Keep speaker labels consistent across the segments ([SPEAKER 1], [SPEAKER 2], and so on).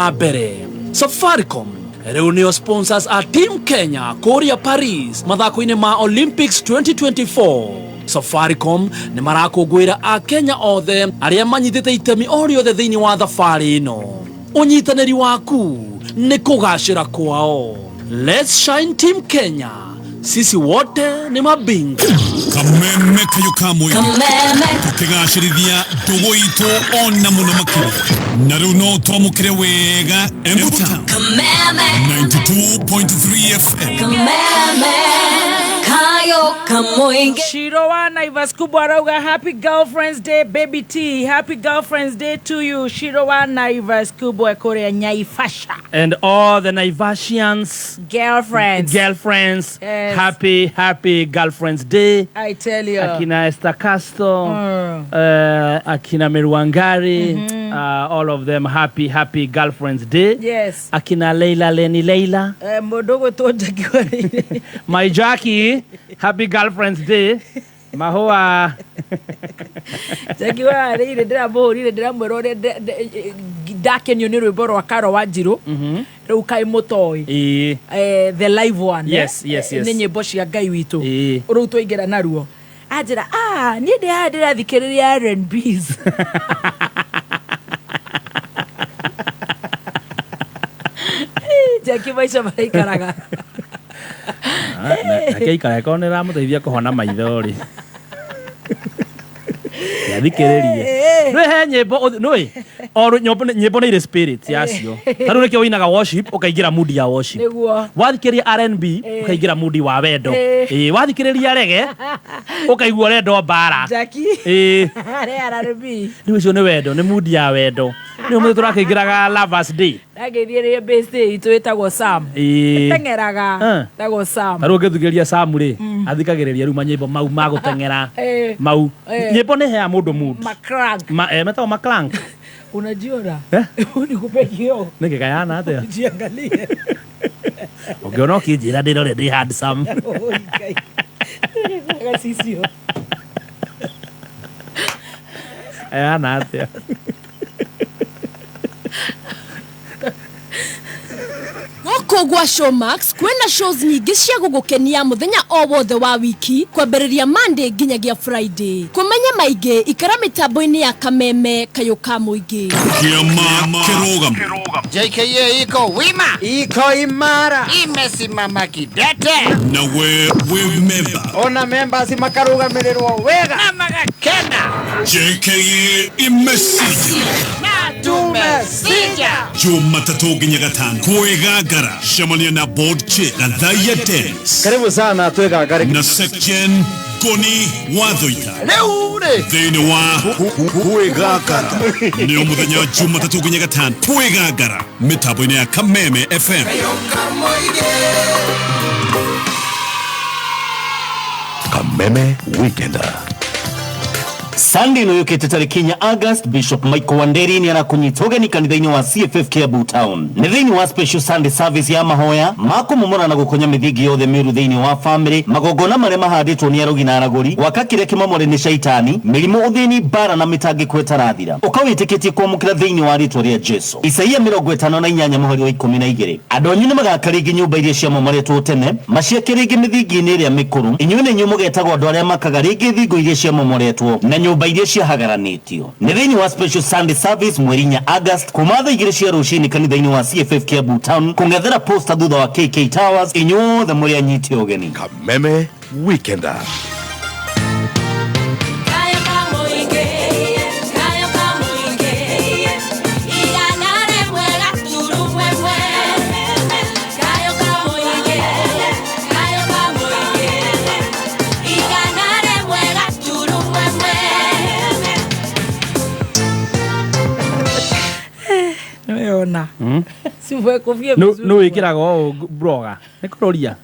[SPEAKER 1] abere Safaricom Reunio sponsors a Team Kenya Korea Paris mathako-inĩ ma Olympics 2024. Safaricom nĩ marakũngũĩra a Kenya othe arĩa manyitĩte itemi o rĩothe thĩinĩ wa thabarĩ ĩno. Ũnyitanĩri waku nĩ kũgacĩra kwao. Let's shine Team Kenya. Sisi wote ni mabingwa.
[SPEAKER 2] Kameme kayo kamwe. Tukigashirithia ndugu itu ona muno makiri. Na runo twamukire wega Embuta. 92.3 FM.
[SPEAKER 3] Kayo kamoinge.
[SPEAKER 4] Shirowa Naivas kubwa rauga Happy Girlfriend's Day baby T. Happy Girlfriend's Day to you. Shirowa Naivas kubwa Korea Naivasha.
[SPEAKER 5] And all the Naivashians
[SPEAKER 4] Girlfriends.
[SPEAKER 5] Yes. Happy Girlfriend's Day.
[SPEAKER 4] I tell you.
[SPEAKER 5] Akina Esther Castro, Akina Meruangari, all of them happy Girlfriend's Day.
[SPEAKER 4] Yes.
[SPEAKER 5] Akina Leila.
[SPEAKER 4] Modogo to Jackie.
[SPEAKER 5] My Jackie, happy Girlfriend's Day. Mahoa.
[SPEAKER 4] Jackie wa rire ndira bohori ndira mwerore dakenyo ni rwiboro wakaro wa Njiro. Rukai motoi. The live one.
[SPEAKER 5] Yes.
[SPEAKER 4] Ni nyimbo cia Ngai witu. Uru twaingera naruo. Ajira ni ndira thikiriria R&Bs. Jackie maisha maraikaraga.
[SPEAKER 5] Nakeikara kone ramuteithia kuhona maithori. Yathikiririe. Nwe nyimbo nwe or nyimbo ni spirit yacio. Taru niki winaga worship ukaingira mood ya worship. Wathikiria R&B ukaingira mood wa wendo. Wathikiriria reggae ukaigua rendo bara.
[SPEAKER 4] Jackie. R&B.
[SPEAKER 5] Ni ucio ni wendo, ni mood ya wendo. Ni umwe turakiingiraga Lovers Day.
[SPEAKER 4] Ndagiririe birthday itu itagwo Sam. Tengeraga tagwo Sam.
[SPEAKER 5] Taru ngithukiria Sam ri athikagiriria ru manyimbo mau magutengera. Mau nyimbo ni hea mundu mood.
[SPEAKER 4] Macrank.
[SPEAKER 5] Metao macrank.
[SPEAKER 4] Unajiona? Nikupe kio.
[SPEAKER 5] Nikikayana atia.
[SPEAKER 4] Jiangalie.
[SPEAKER 5] Ukiona ukijira ndiro ndi handsome.
[SPEAKER 4] Gasisio.
[SPEAKER 5] Ana atia.
[SPEAKER 3] Kogwa Showmax kwena shows nyingi cia gugukenia muthenya o wothe wa wiki kwambĩrĩria Monday nginyagia Friday. Kumenya maingĩ ikara mitambo-inĩ ya Kameme kayo ka muingĩ.
[SPEAKER 2] Kiama kirogam.
[SPEAKER 6] JKA iko wima.
[SPEAKER 7] Iko imara.
[SPEAKER 6] Imesimama kidete.
[SPEAKER 2] Na we member.
[SPEAKER 7] Ona members makarugamirĩrwo wega.
[SPEAKER 6] Na magakena.
[SPEAKER 2] JKA imesija.
[SPEAKER 6] Na tumesija.
[SPEAKER 2] Jumatatu nginya gatano. Kwegagara. Shamania na board check na Dhaya Dance.
[SPEAKER 7] Karibu sana twegagare.
[SPEAKER 2] Na section Goni Wathoita.
[SPEAKER 6] Leure.
[SPEAKER 2] Thĩinĩ wa kwegagara. Nĩ mũthenya Jumatatu nginya gatano. Kwegagara. Mitambo-inĩ ya Kameme FM.
[SPEAKER 8] Kameme Weekender. Sunday no yukite tariki ya August, Bishop Michael Wanderi ni anakunyita ugeni kanitha-inĩ wa CFF Kiambu Town. Nĩ thĩinĩ wa special Sunday service ya mahoya makumumura na gukonya mithingi yothe miru thĩinĩ wa family magongona marĩa mahandĩtwo nĩ arogi na aragũri wakakire kimamore nĩ shaitani mĩrimũ ũthĩni bara na mĩtangĩko ĩtarathira ũkawĩtĩkĩtie kwamũkĩra thĩinĩ wa rĩtwa rĩa Jesu. Isaia 58 mũhari wa 12 andũ anyu nĩ magakaringi nyũmba iria ciamomoretwo tene maciake rĩngĩ mĩthingi-inĩ ĩrĩa mĩkũrũ inyuĩ nĩ inyuĩ mũgetagwo andũ arĩa makaga rĩngĩ thingo iria ciamomoretwo na nyũmba iria ciahagaranĩtio. Nĩ thĩinĩ wa special Sunday service mweri ya August kuma thaa 2 cia rũcinĩ kanitha-inĩ wa CFF Kiambu Town kũng'ethera poster thutha wa KK Towers inyuothe mũrĩ anyite ũgeni.
[SPEAKER 9] Kameme Weekender.
[SPEAKER 4] Ona. Si fue kofia
[SPEAKER 5] vizuri. No ikiraga o broga. Nikuroria.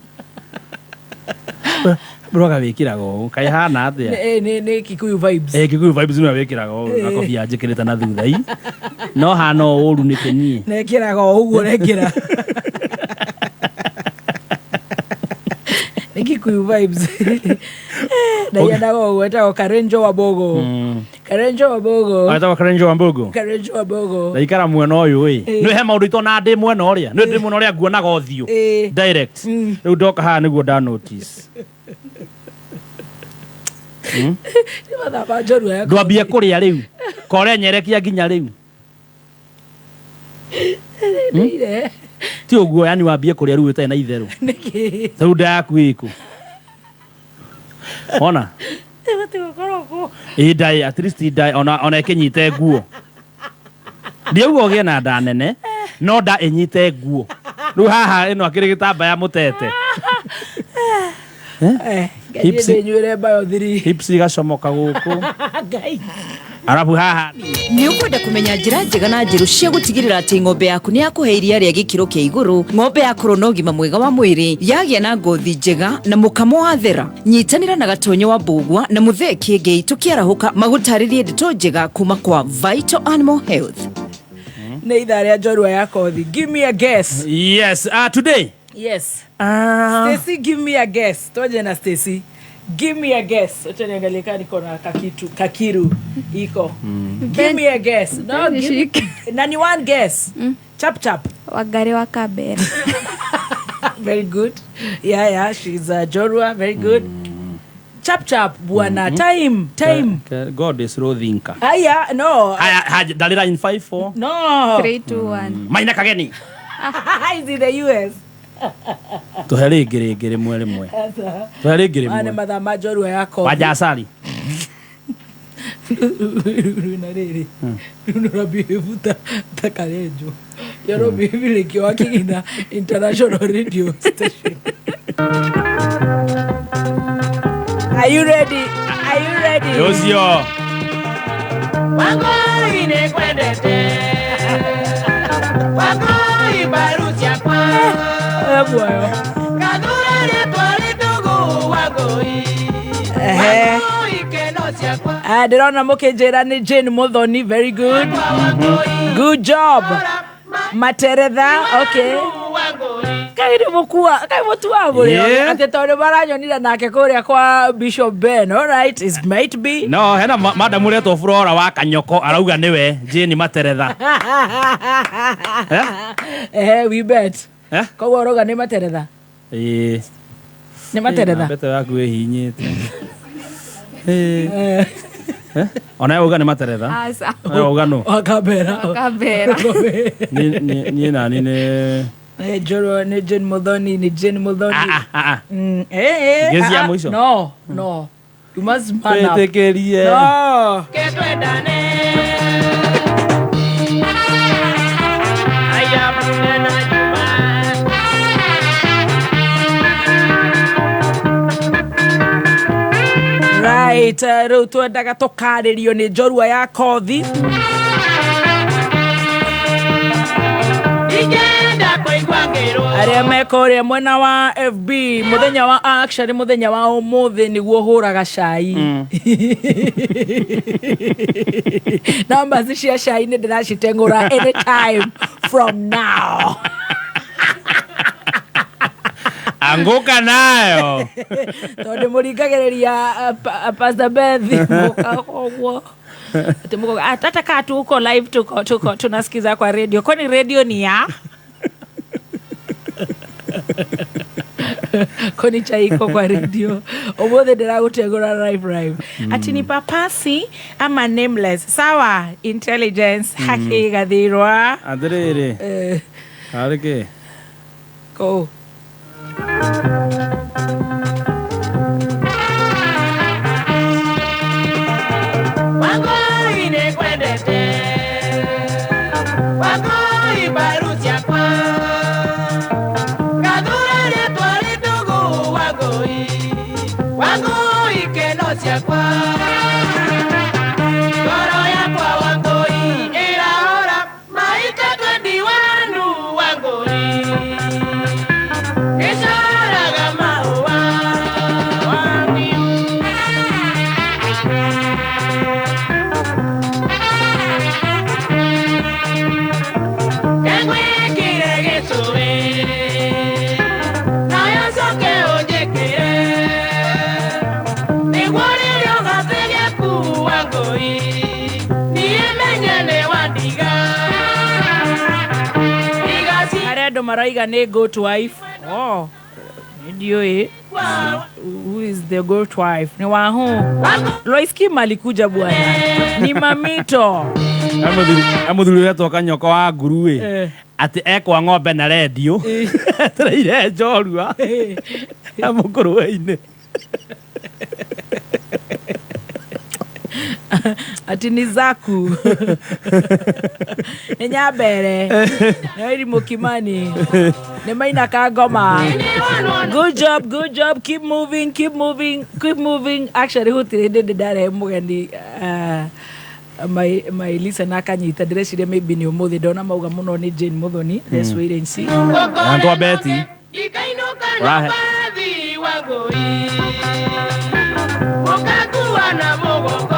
[SPEAKER 5] Broga wikiraga o kai hana atia.
[SPEAKER 4] Ne Kikuyu vibes.
[SPEAKER 5] Kikuyu vibes no wikiraga o na kofia njikirita na thutha i. No hana o uru nikenie.
[SPEAKER 4] Ne kiraga o uguo nekira. Ne Kikuyu vibes. Na yanago weta Karenjo Wabogo. Karenjo Wabogo.
[SPEAKER 5] Ata Karenjo Wabogo.
[SPEAKER 4] Karenjo Wabogo.
[SPEAKER 5] Na ikara mwena uyu wi. No he maundu ito na ndi mwena uria. No ndi mwena uria nguona gothio. Direct. Riu ndoka ha niguo da notice. Ndwambie kuria riu. Kore nyerekia nginya riu. Ti uguo yani wambie kuria riu utai na itheru. Niki. Sauda yaku iko. Ona. Dai at least dai ona kenyite guo. Ndiugo gie na nda nene no nda enyite guo. Riu haha ino akiri gitambaya mutete. Hips igacomoka guku. Arabu haha
[SPEAKER 10] ni ukwenda kumenya njira njega na njiru cia gutigirira ati ng'ombe yaku ni yakuhe iria ria gikiro kia iguru, ng'ombe yakorwo na ũgima mwega wa mwĩrĩ, yagia na ngothi njega na mukamo wa thera. Nyitanira na Gatonyo wa Mbugua na Muthee Kiengei tukiarahuka magutaririe ndeto njega kuma kwa Vital Animal Health.
[SPEAKER 4] Nĩ ithaa rĩa njorua ya kothi. Give me a guess.
[SPEAKER 5] Yes, today.
[SPEAKER 4] Yes. Stacy, give me a guess. Toje na Stacy. Give me a guess. Acha niangalie kama niko na kakiru iko. Give me a guess. No, nani one guess. Chap chap.
[SPEAKER 11] Wangari wa Kabera.
[SPEAKER 4] Very good. Yeah, she's Jorua. Very good. Chap chap bwana. Time.
[SPEAKER 5] God is raw thinker.
[SPEAKER 4] Aya, no.
[SPEAKER 5] Aya, dalira in 5 4.
[SPEAKER 4] No.
[SPEAKER 11] 3 2 1.
[SPEAKER 5] Maina Kageni.
[SPEAKER 4] Is in the US.
[SPEAKER 5] Tuheri ngiri mwere mwe. Tuheri ngiri mwe.
[SPEAKER 4] Ane madhama Jorua yako.
[SPEAKER 5] Wajasali.
[SPEAKER 4] Runarere. Runarabivuta takarejo. Yaro bibili kiwa kina international radio station. Are you ready?
[SPEAKER 5] Yozio.
[SPEAKER 6] Wango ine kwendete. Wango ibarutia kwa.
[SPEAKER 4] Boyo.
[SPEAKER 6] Kadura le twali tugu wango i. Wango ikenotia kwa.
[SPEAKER 4] Ndirona mukinjira ni Jane Muthoni. Very good. Good job. Materetha. Okay. Kairi mutu aburi ati tondu maranyonira nake kuria kwa Bishop Ben. All right, it might be.
[SPEAKER 5] No, hena madam uretwo Flora wa Kanyoko arauga niwe Jane Materetha.
[SPEAKER 4] We bet. Koguo roga ni Materetha. Ni Materetha.
[SPEAKER 5] Bete yaku hinyite. Ona uga ni Materetha.
[SPEAKER 11] Asa.
[SPEAKER 5] Uga no.
[SPEAKER 4] Kabera.
[SPEAKER 5] Ni nani ne
[SPEAKER 4] Joro ni Jane Muthoni.
[SPEAKER 5] Gezi ya mwisho.
[SPEAKER 4] No. You must man up.
[SPEAKER 5] Petekerie.
[SPEAKER 4] No.
[SPEAKER 6] Ketwendane.
[SPEAKER 4] Right, riu twendaga tukaririo ni njorua ya kothi. Aria mekoria mwena wa FB muthenya wa actually muthenya wa umuthi niguo huraga cai. Namba cia cai ni ndiracitengura anytime from now.
[SPEAKER 5] Anguka nayo.
[SPEAKER 4] Tondu muringagiriria Pastor Beth mukaogwo. Temuko atata ka tuko live tuko tunasikiza kwa radio. Kwani radio ni ya? Koni chaiko kwa radio. Obothe ndiragutegura live. Ati ni papasi ama nameless. Sawa, intelligence haki gathirwa.
[SPEAKER 5] Adirere. Arike.
[SPEAKER 4] Go.
[SPEAKER 6] Wango ine kwendete. Wango ibarutia kwa. Kadura le twali tugu wango i. Wango ikenotia kwa. Goro ya kwa wango i. Ira ora maika twendi wanu wango i.
[SPEAKER 4] ando maraiga ni goat wife. Oh. Ndio who is the goat wife? Ni wahu. Lois Kim alikuja bwana. Ni mamito.
[SPEAKER 5] Amudhuru wetu akanyoko wa nguruwe. Ati ekwa ng'ombe na radio. Treire njorua. Amukuruwe-ini.
[SPEAKER 4] Ati ni zaku. Nyabere. Neri mukimani. Ne maina kagoma. Good job. Keep moving. Actually who did dare mugendi my listen akanyita ndĩreciria maybe nĩ ũmũthĩ ndona mauga mũno nĩ Jane Muthoni. Let's wait and see.
[SPEAKER 5] Antwa Betty. Rahe.
[SPEAKER 6] Mukakuwa na mugongo.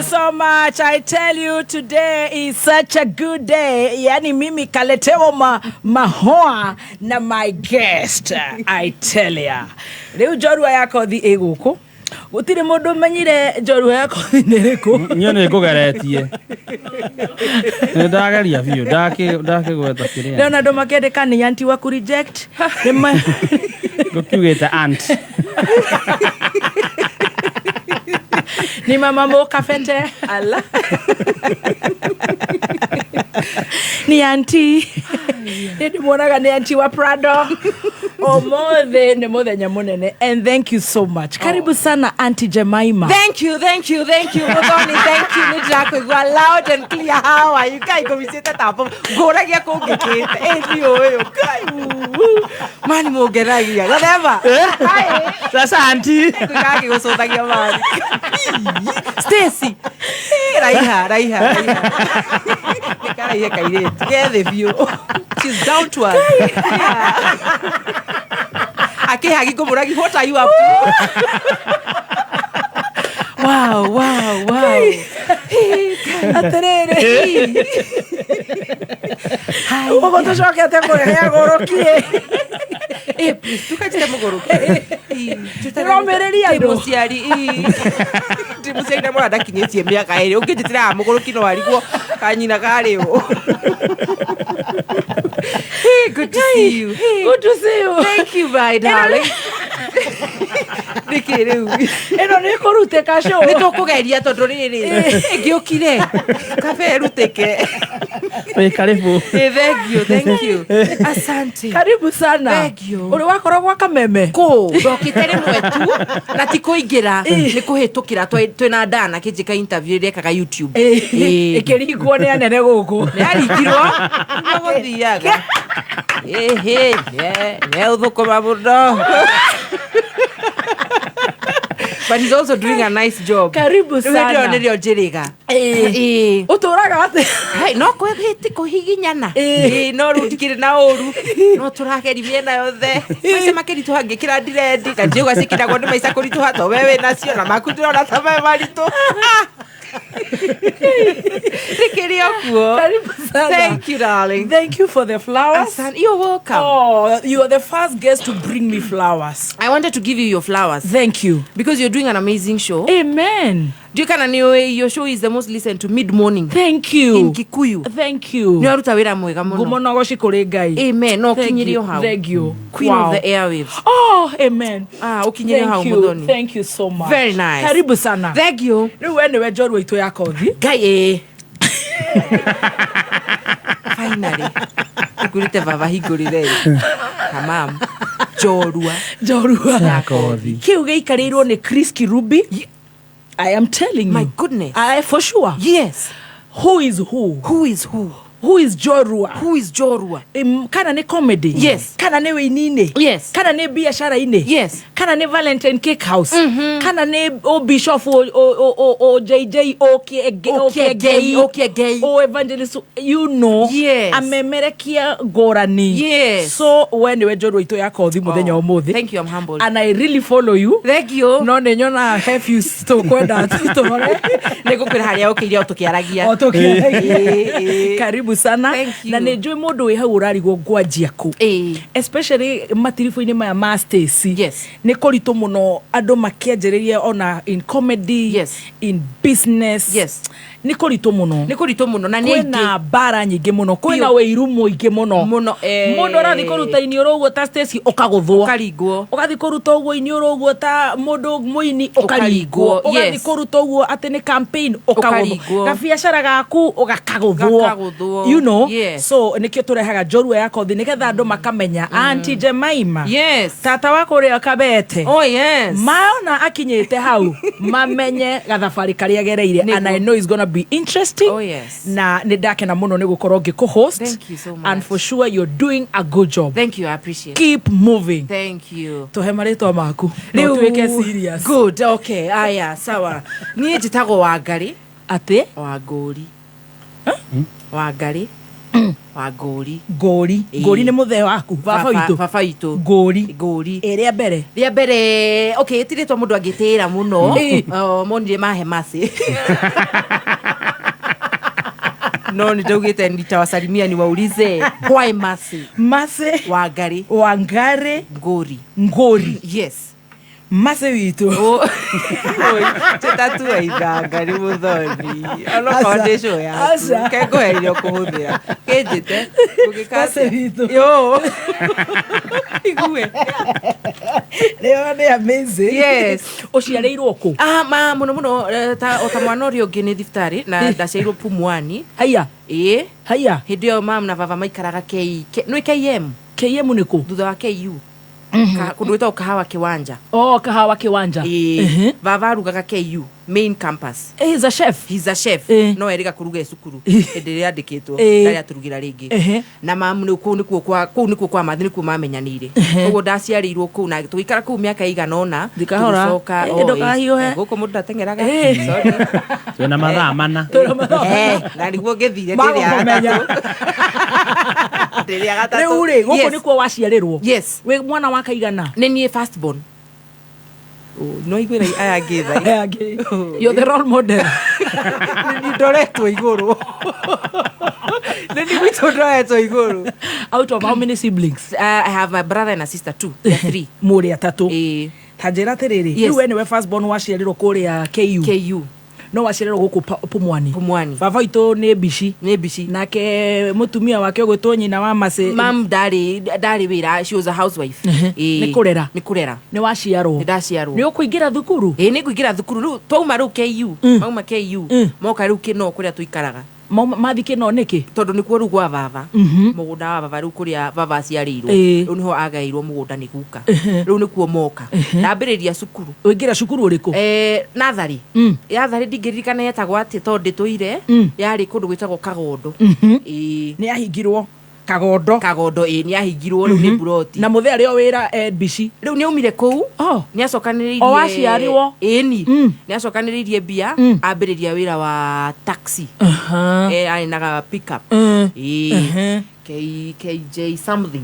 [SPEAKER 4] So much. I tell you, today is such a good day. Yani mimi kaletewa mahoa na my guest. I tell ya. Leo jorua yako thi eguko. Gutire mundu menyire jorua yako thi neriko.
[SPEAKER 5] Nyone kugeretie. Ndagaria biu. Ndake gweta kiria.
[SPEAKER 4] Leo na ndo makendeka ni anti wa ku reject.
[SPEAKER 5] Gukugeta aunt.
[SPEAKER 4] Ni mama Moka Fete. Ala. Ni auntie. Ni mwonaga ni auntie wa Prado. Omothe ni muthenya munene. And thank you so much. Karibu sana Auntie Jemima.
[SPEAKER 12] Thank you. Muthoni, thank you. Nitrakugwa loud and clear. How are you? Kai komisita tapo. Goragia kongekete. Endi oyo. Kai. Mani mogeragia. Whatever.
[SPEAKER 5] Sasa auntie.
[SPEAKER 12] Kugaki gosotagia mani. Stacy. Raiha. Nikaraia kaire. Get the view. She's down to us. Akehagi komuragi, what are you up to? Wow. Aterere.
[SPEAKER 4] Hai. Ugo toshoke atemore ya gorokie.
[SPEAKER 12] Please, tu kachita mogorokie.
[SPEAKER 4] Romereria ndo.
[SPEAKER 12] Timusiari na mwana kinyetie miaka ere. Ukijitira mogorokie no ariguo kanyina kareo. Good to see you.
[SPEAKER 4] Good to see you.
[SPEAKER 12] Thank you, my darling. Nikireu.
[SPEAKER 4] Eno ni korute kasho.
[SPEAKER 12] Nitokugeria tondu riri. Ngiukire. Kafe ruteke.
[SPEAKER 5] Karibu.
[SPEAKER 12] Thank you. Asante.
[SPEAKER 4] Karibu sana.
[SPEAKER 12] Thank you.
[SPEAKER 4] Uri wakora gwa Kameme.
[SPEAKER 12] Ko, ndokitere mwetu na tikuingira ni kuhitukira twina ndana kijika interview rekaga YouTube.
[SPEAKER 4] Ikirigwo ni anene guku.
[SPEAKER 12] Ni arigirwo. Ngothiaga. Uthukuma muno. But he's also doing a nice job.
[SPEAKER 4] Karibu sana.
[SPEAKER 12] Ndio njiriga.
[SPEAKER 4] Uturaga ate.
[SPEAKER 12] Hai no kwehiti kuhiginyana. No rudikire na oru. No turagerithia na yothe. Maica makiritu hangikira diredi. Kanjio gasikira gonde maica kuritu hato wewe nacio na makutiro na tama maritu. Thank you, darling.
[SPEAKER 4] Thank you for the flowers.
[SPEAKER 12] You're welcome.
[SPEAKER 4] Oh, you are the first guest to bring me flowers.
[SPEAKER 12] I wanted to give you your flowers.
[SPEAKER 4] Thank you.
[SPEAKER 12] Because you're doing an amazing show.
[SPEAKER 4] Amen.
[SPEAKER 12] Do you know your show is the most listened to mid-morning?
[SPEAKER 4] Thank you.
[SPEAKER 12] In Kikuyu.
[SPEAKER 4] Thank you.
[SPEAKER 12] Niwaruta wira mwega muno.
[SPEAKER 4] Gumonogoshi kore Ngai.
[SPEAKER 12] Amen. No kinyirio hao.
[SPEAKER 4] Thank you.
[SPEAKER 12] Queen of the airwaves.
[SPEAKER 4] Oh, amen.
[SPEAKER 12] Ukinyirio hao Muthoni.
[SPEAKER 4] Thank you so much.
[SPEAKER 12] Very nice.
[SPEAKER 4] Karibu sana.
[SPEAKER 12] Thank you.
[SPEAKER 4] Niwe niwe jorwa ito ya kothi.
[SPEAKER 12] Ngai Finally. Ikurite baba higurire. Tamam. Jorwa
[SPEAKER 4] ya kothi. Kiu geikarirwo ni Chris Kirubi. I am telling you.
[SPEAKER 12] My goodness.
[SPEAKER 4] For sure.
[SPEAKER 12] Yes.
[SPEAKER 4] Who is who?
[SPEAKER 12] Who is who?
[SPEAKER 4] Who is Jorua?
[SPEAKER 12] Who is Jorua?
[SPEAKER 4] Kana ne comedy?
[SPEAKER 12] Yes.
[SPEAKER 4] Kana ne weinine?
[SPEAKER 12] Yes.
[SPEAKER 4] Kana ne biashara ine?
[SPEAKER 12] Yes.
[SPEAKER 4] Kana ne Valentine Cake House? Kana ne o Bishop o JJ okay gay o evangelist, you know.
[SPEAKER 12] Yes.
[SPEAKER 4] Amemerekia gorani.
[SPEAKER 12] Yes.
[SPEAKER 4] So when we Jorua ito ya kothi muthenya umuthi.
[SPEAKER 12] Thank you, I'm humbled.
[SPEAKER 4] And I really follow you.
[SPEAKER 12] Thank you.
[SPEAKER 4] No nenyona have you to kwenda tutore.
[SPEAKER 12] Nigukwira haria ukiria utukiaragia.
[SPEAKER 4] Karibu sana. Na nejwe mundu wi hau urarigwo ngwanjia ku. Especially matirifu-ini maya ma Stacy.
[SPEAKER 12] Yes.
[SPEAKER 4] Ni korito muno andu makianjiriria ona in comedy.
[SPEAKER 12] Yes.
[SPEAKER 4] In business.
[SPEAKER 12] Yes.
[SPEAKER 4] Ni korito muno.
[SPEAKER 12] Na ni
[SPEAKER 4] kwina bara nyingi muno. Kwina weiru muingi muno.
[SPEAKER 12] Mundu
[SPEAKER 4] rathi kuruta ini uruguo ta Stacy ukaguthwo.
[SPEAKER 12] Ukarigwo.
[SPEAKER 4] Ugathi kuruta uguo ini uruguo ta mundu muini ukarigwo. Ugathi kuruta uguo ati ni campaign ukaguthwo. Ka biashara gaku ugakaguthwo. You know.
[SPEAKER 12] Yes.
[SPEAKER 4] So nikio turehaga Jorua ya kothi nigetha andu makamenya Auntie Jemima.
[SPEAKER 12] Yes.
[SPEAKER 4] Tata wako ria Kabete.
[SPEAKER 12] Oh yes.
[SPEAKER 4] Maona akinyite hau mamenye gathabari karia gereire, and I know it's gonna be interesting.
[SPEAKER 12] Oh yes.
[SPEAKER 4] Na nidakena muno ni gukorwo ngikuhost.
[SPEAKER 12] Thank you so much.
[SPEAKER 4] And for sure you're doing a good job.
[SPEAKER 12] Thank you, I appreciate it.
[SPEAKER 4] Keep moving.
[SPEAKER 12] Thank you.
[SPEAKER 4] Tuhe maritwa maku. No tuweke serious.
[SPEAKER 12] Good, okay. Aya, sawa. Niye jitago Wangari.
[SPEAKER 4] Ate?
[SPEAKER 12] Wangori. Wangari. Wangori.
[SPEAKER 4] Gori. Gori ni muthe waku.
[SPEAKER 12] Baba itu.
[SPEAKER 4] Gori. Ria mbere.
[SPEAKER 12] Ria mbere. Okay, itiritwa mundu angitira muno. Monire mahe masi. No nitaugite nitawasalimia niwaulize why Masi
[SPEAKER 4] Wangari
[SPEAKER 12] Ngori.
[SPEAKER 4] Ngori.
[SPEAKER 12] Yes.
[SPEAKER 4] Mase witu.
[SPEAKER 12] Tatu aithanga ni muthoni. Ono foundation ya. Kego herio kuhuthira. Kenjite.
[SPEAKER 4] Mase witu.
[SPEAKER 12] Yo. Igue.
[SPEAKER 4] Leo ni amazing.
[SPEAKER 12] Yes.
[SPEAKER 4] Uciareirwo ku?
[SPEAKER 12] Ma muno ta mwana uri ungi ni thiftari na ndaceirwo Pumwani.
[SPEAKER 4] Haya.
[SPEAKER 12] Haya. Hindio mam na baba maikaraga no KM.
[SPEAKER 4] KM ni ku?
[SPEAKER 12] Thutha wa KU. Kundu witwa kahawa kiwanja.
[SPEAKER 4] Kahawa kiwanja.
[SPEAKER 12] Baba arugaga KU main campus.
[SPEAKER 4] He's a chef.
[SPEAKER 12] He's a chef. No eriga kuruga cukuru. Endele yandikitwo. Ndari aturugira ringi. Na mamu ni kuo kwa mathi ni kuo mamenyanire. Ugo ndaciarirwo ku na tuikara ku miaka iganona.
[SPEAKER 4] Tucoka ndokahiuhe.
[SPEAKER 12] Guko mundu atengeraga. Sorry.
[SPEAKER 5] Twena mathaa mana.
[SPEAKER 12] Na niguo ngithire ndiria. Ndiria gatatu.
[SPEAKER 4] Riu ri guko nikuo waciarirwo.
[SPEAKER 12] Yes.
[SPEAKER 4] We mwana wa kaigana.
[SPEAKER 12] Ni nie first born. No igwira aya ngitha.
[SPEAKER 4] You're the role model.
[SPEAKER 12] Ni ndoretwo iguru. Ni gwito ndoretwo iguru.
[SPEAKER 4] Out of how many siblings?
[SPEAKER 12] I have my brother and a sister too. There are 3.
[SPEAKER 4] Muri atatu. Tajira tiriri.
[SPEAKER 12] Yes.
[SPEAKER 4] You anyway first born waciarirwo kuria KU. No waciarirwo guku Pumwani. Baba itu ni bici. Nake mutumia wake gwitwo nyina wa Mase.
[SPEAKER 12] Mam dari wira, she was a housewife.
[SPEAKER 4] Ni kurera.
[SPEAKER 12] Ni
[SPEAKER 4] waciarwo.
[SPEAKER 12] Ni ndaciarwo.
[SPEAKER 4] Ni ukuingira thukuru.
[SPEAKER 12] Ni kuingira thukuru. Twauma ru KU. Mauma KU. Moka ru kino kuria tuikaraga.
[SPEAKER 4] Mathi kino niki?
[SPEAKER 12] Tondu ni kuo ru gwa baba. Mugunda wa baba ru kuria baba aciarirwo. Ru niho agairwo mugunda ni guka. Ru ni kuo moka. Ndambiriria cukuru.
[SPEAKER 4] Uingira cukuru uriku?
[SPEAKER 12] Nathari. Yathari ndingirikana yetagwo ati tondu tuire. Yari kundu gwitagwo Kagondo.
[SPEAKER 4] Ni ahingirwo Kagondo
[SPEAKER 12] ni ahingirwo ru ni buroti.
[SPEAKER 4] Na muthea rio wira BC.
[SPEAKER 12] Riu ni umire ku. Ni acokaniririe.
[SPEAKER 4] O waciarirwo.
[SPEAKER 12] Ni acokaniririe bia ambiriria wira wa taxi. Ainaga pick up. KJ something.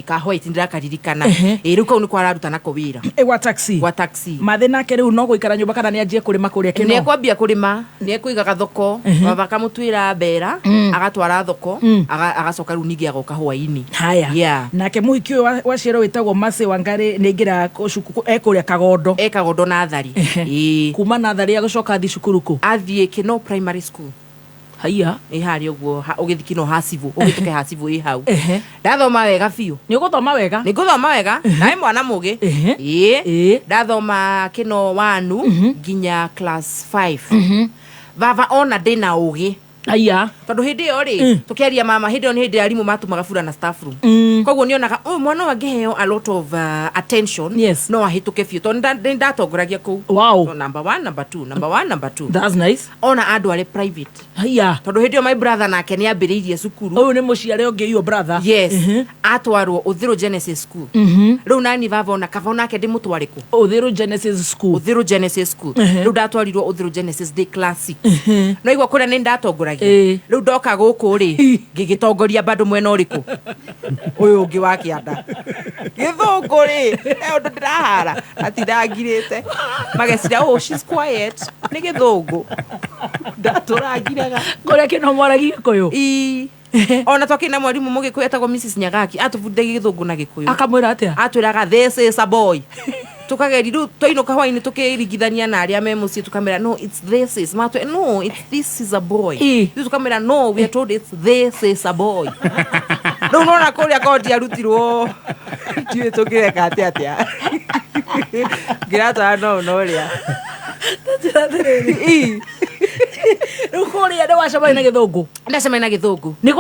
[SPEAKER 12] Kahwa itindira karirikana. Riu kau ni kwa araruta nako wira.
[SPEAKER 4] Wa taxi. Mathe nake riu no guikara nyumba kana ni anjie kurima kuria kino.
[SPEAKER 12] Ni kwambia kurima, ni kuigaga thoko, baba kamutwira mbera, agatwara thoko, agacoka riu ningi agoka hwaini.
[SPEAKER 4] Haya. Nake muhiki uyu waciarwo witagwo Mase Wangari ni ngira cuku ekuria Kagondo.
[SPEAKER 12] Kagondo nathari.
[SPEAKER 4] Kuma nathari agocoka thi cukuru ku?
[SPEAKER 12] Athie Kino primary school.
[SPEAKER 4] Haya.
[SPEAKER 12] Hari uguo ugithikino hasivu, ugituke hasivu hau. Ndathoma wega biu.
[SPEAKER 4] Ni uguthoma wega?
[SPEAKER 12] Ni guthoma wega. Nae mwana mugi. Ndathoma Kino 1 nginya class 5. Baba ona ndina ugi.
[SPEAKER 4] Haya.
[SPEAKER 12] Tondu hindi yo ri tukiaria mama hindi on hindi arimu matumaga fura na staff room. Koguo nionaga mwana wangeheo a lot of attention.
[SPEAKER 4] Yes.
[SPEAKER 12] No ahituke biu tondu ndatongoragia ku.
[SPEAKER 4] Wow.
[SPEAKER 12] So, number 1 number 2.
[SPEAKER 4] That's nice.
[SPEAKER 12] Ona andu are private.
[SPEAKER 4] Haya.
[SPEAKER 12] Tondu hindi my brother nake ni ambiriirie cukuru.
[SPEAKER 4] Uyu ni muciare ungi your brother.
[SPEAKER 12] Yes. Atwarwo Uthiru Genesis School. Riu nani baba ona kava nake ndimutwariku.
[SPEAKER 4] Uthiru Genesis School.
[SPEAKER 12] Riu ndatwarirwo Uthiru Genesis Day Classic. No igwa kuria ni ndatongoragia. Riu ndoka guku ri ngigitongoria bado mwena uriku. Uyu ungi wa kianda. Githungu ri. Undu ndirahara atindangirite. Magecira she's quiet. Ni githungu. Ndaturangiraga.
[SPEAKER 4] Kuria kino mwaragi Gikuyu.
[SPEAKER 12] Ona twakina mwarimu mugikuyu etagwo Mrs Nyagaki atubundagia Githungu na Gikuyu.
[SPEAKER 4] Akamwira atia?
[SPEAKER 12] Atwiraga this is a boy. Tukageri ru toinuka hwaini tukirigithania na aria me muci tukamera no it's this is matwe no it's this is a boy. Tukamera no we are told it's this is a boy. No na kuria kodi arutirwo. Tiwe tukireka atia. Grata no ria.
[SPEAKER 4] Rukuria nda wacamania na Githungu.
[SPEAKER 12] Ndacamania na Githungu.
[SPEAKER 4] Ni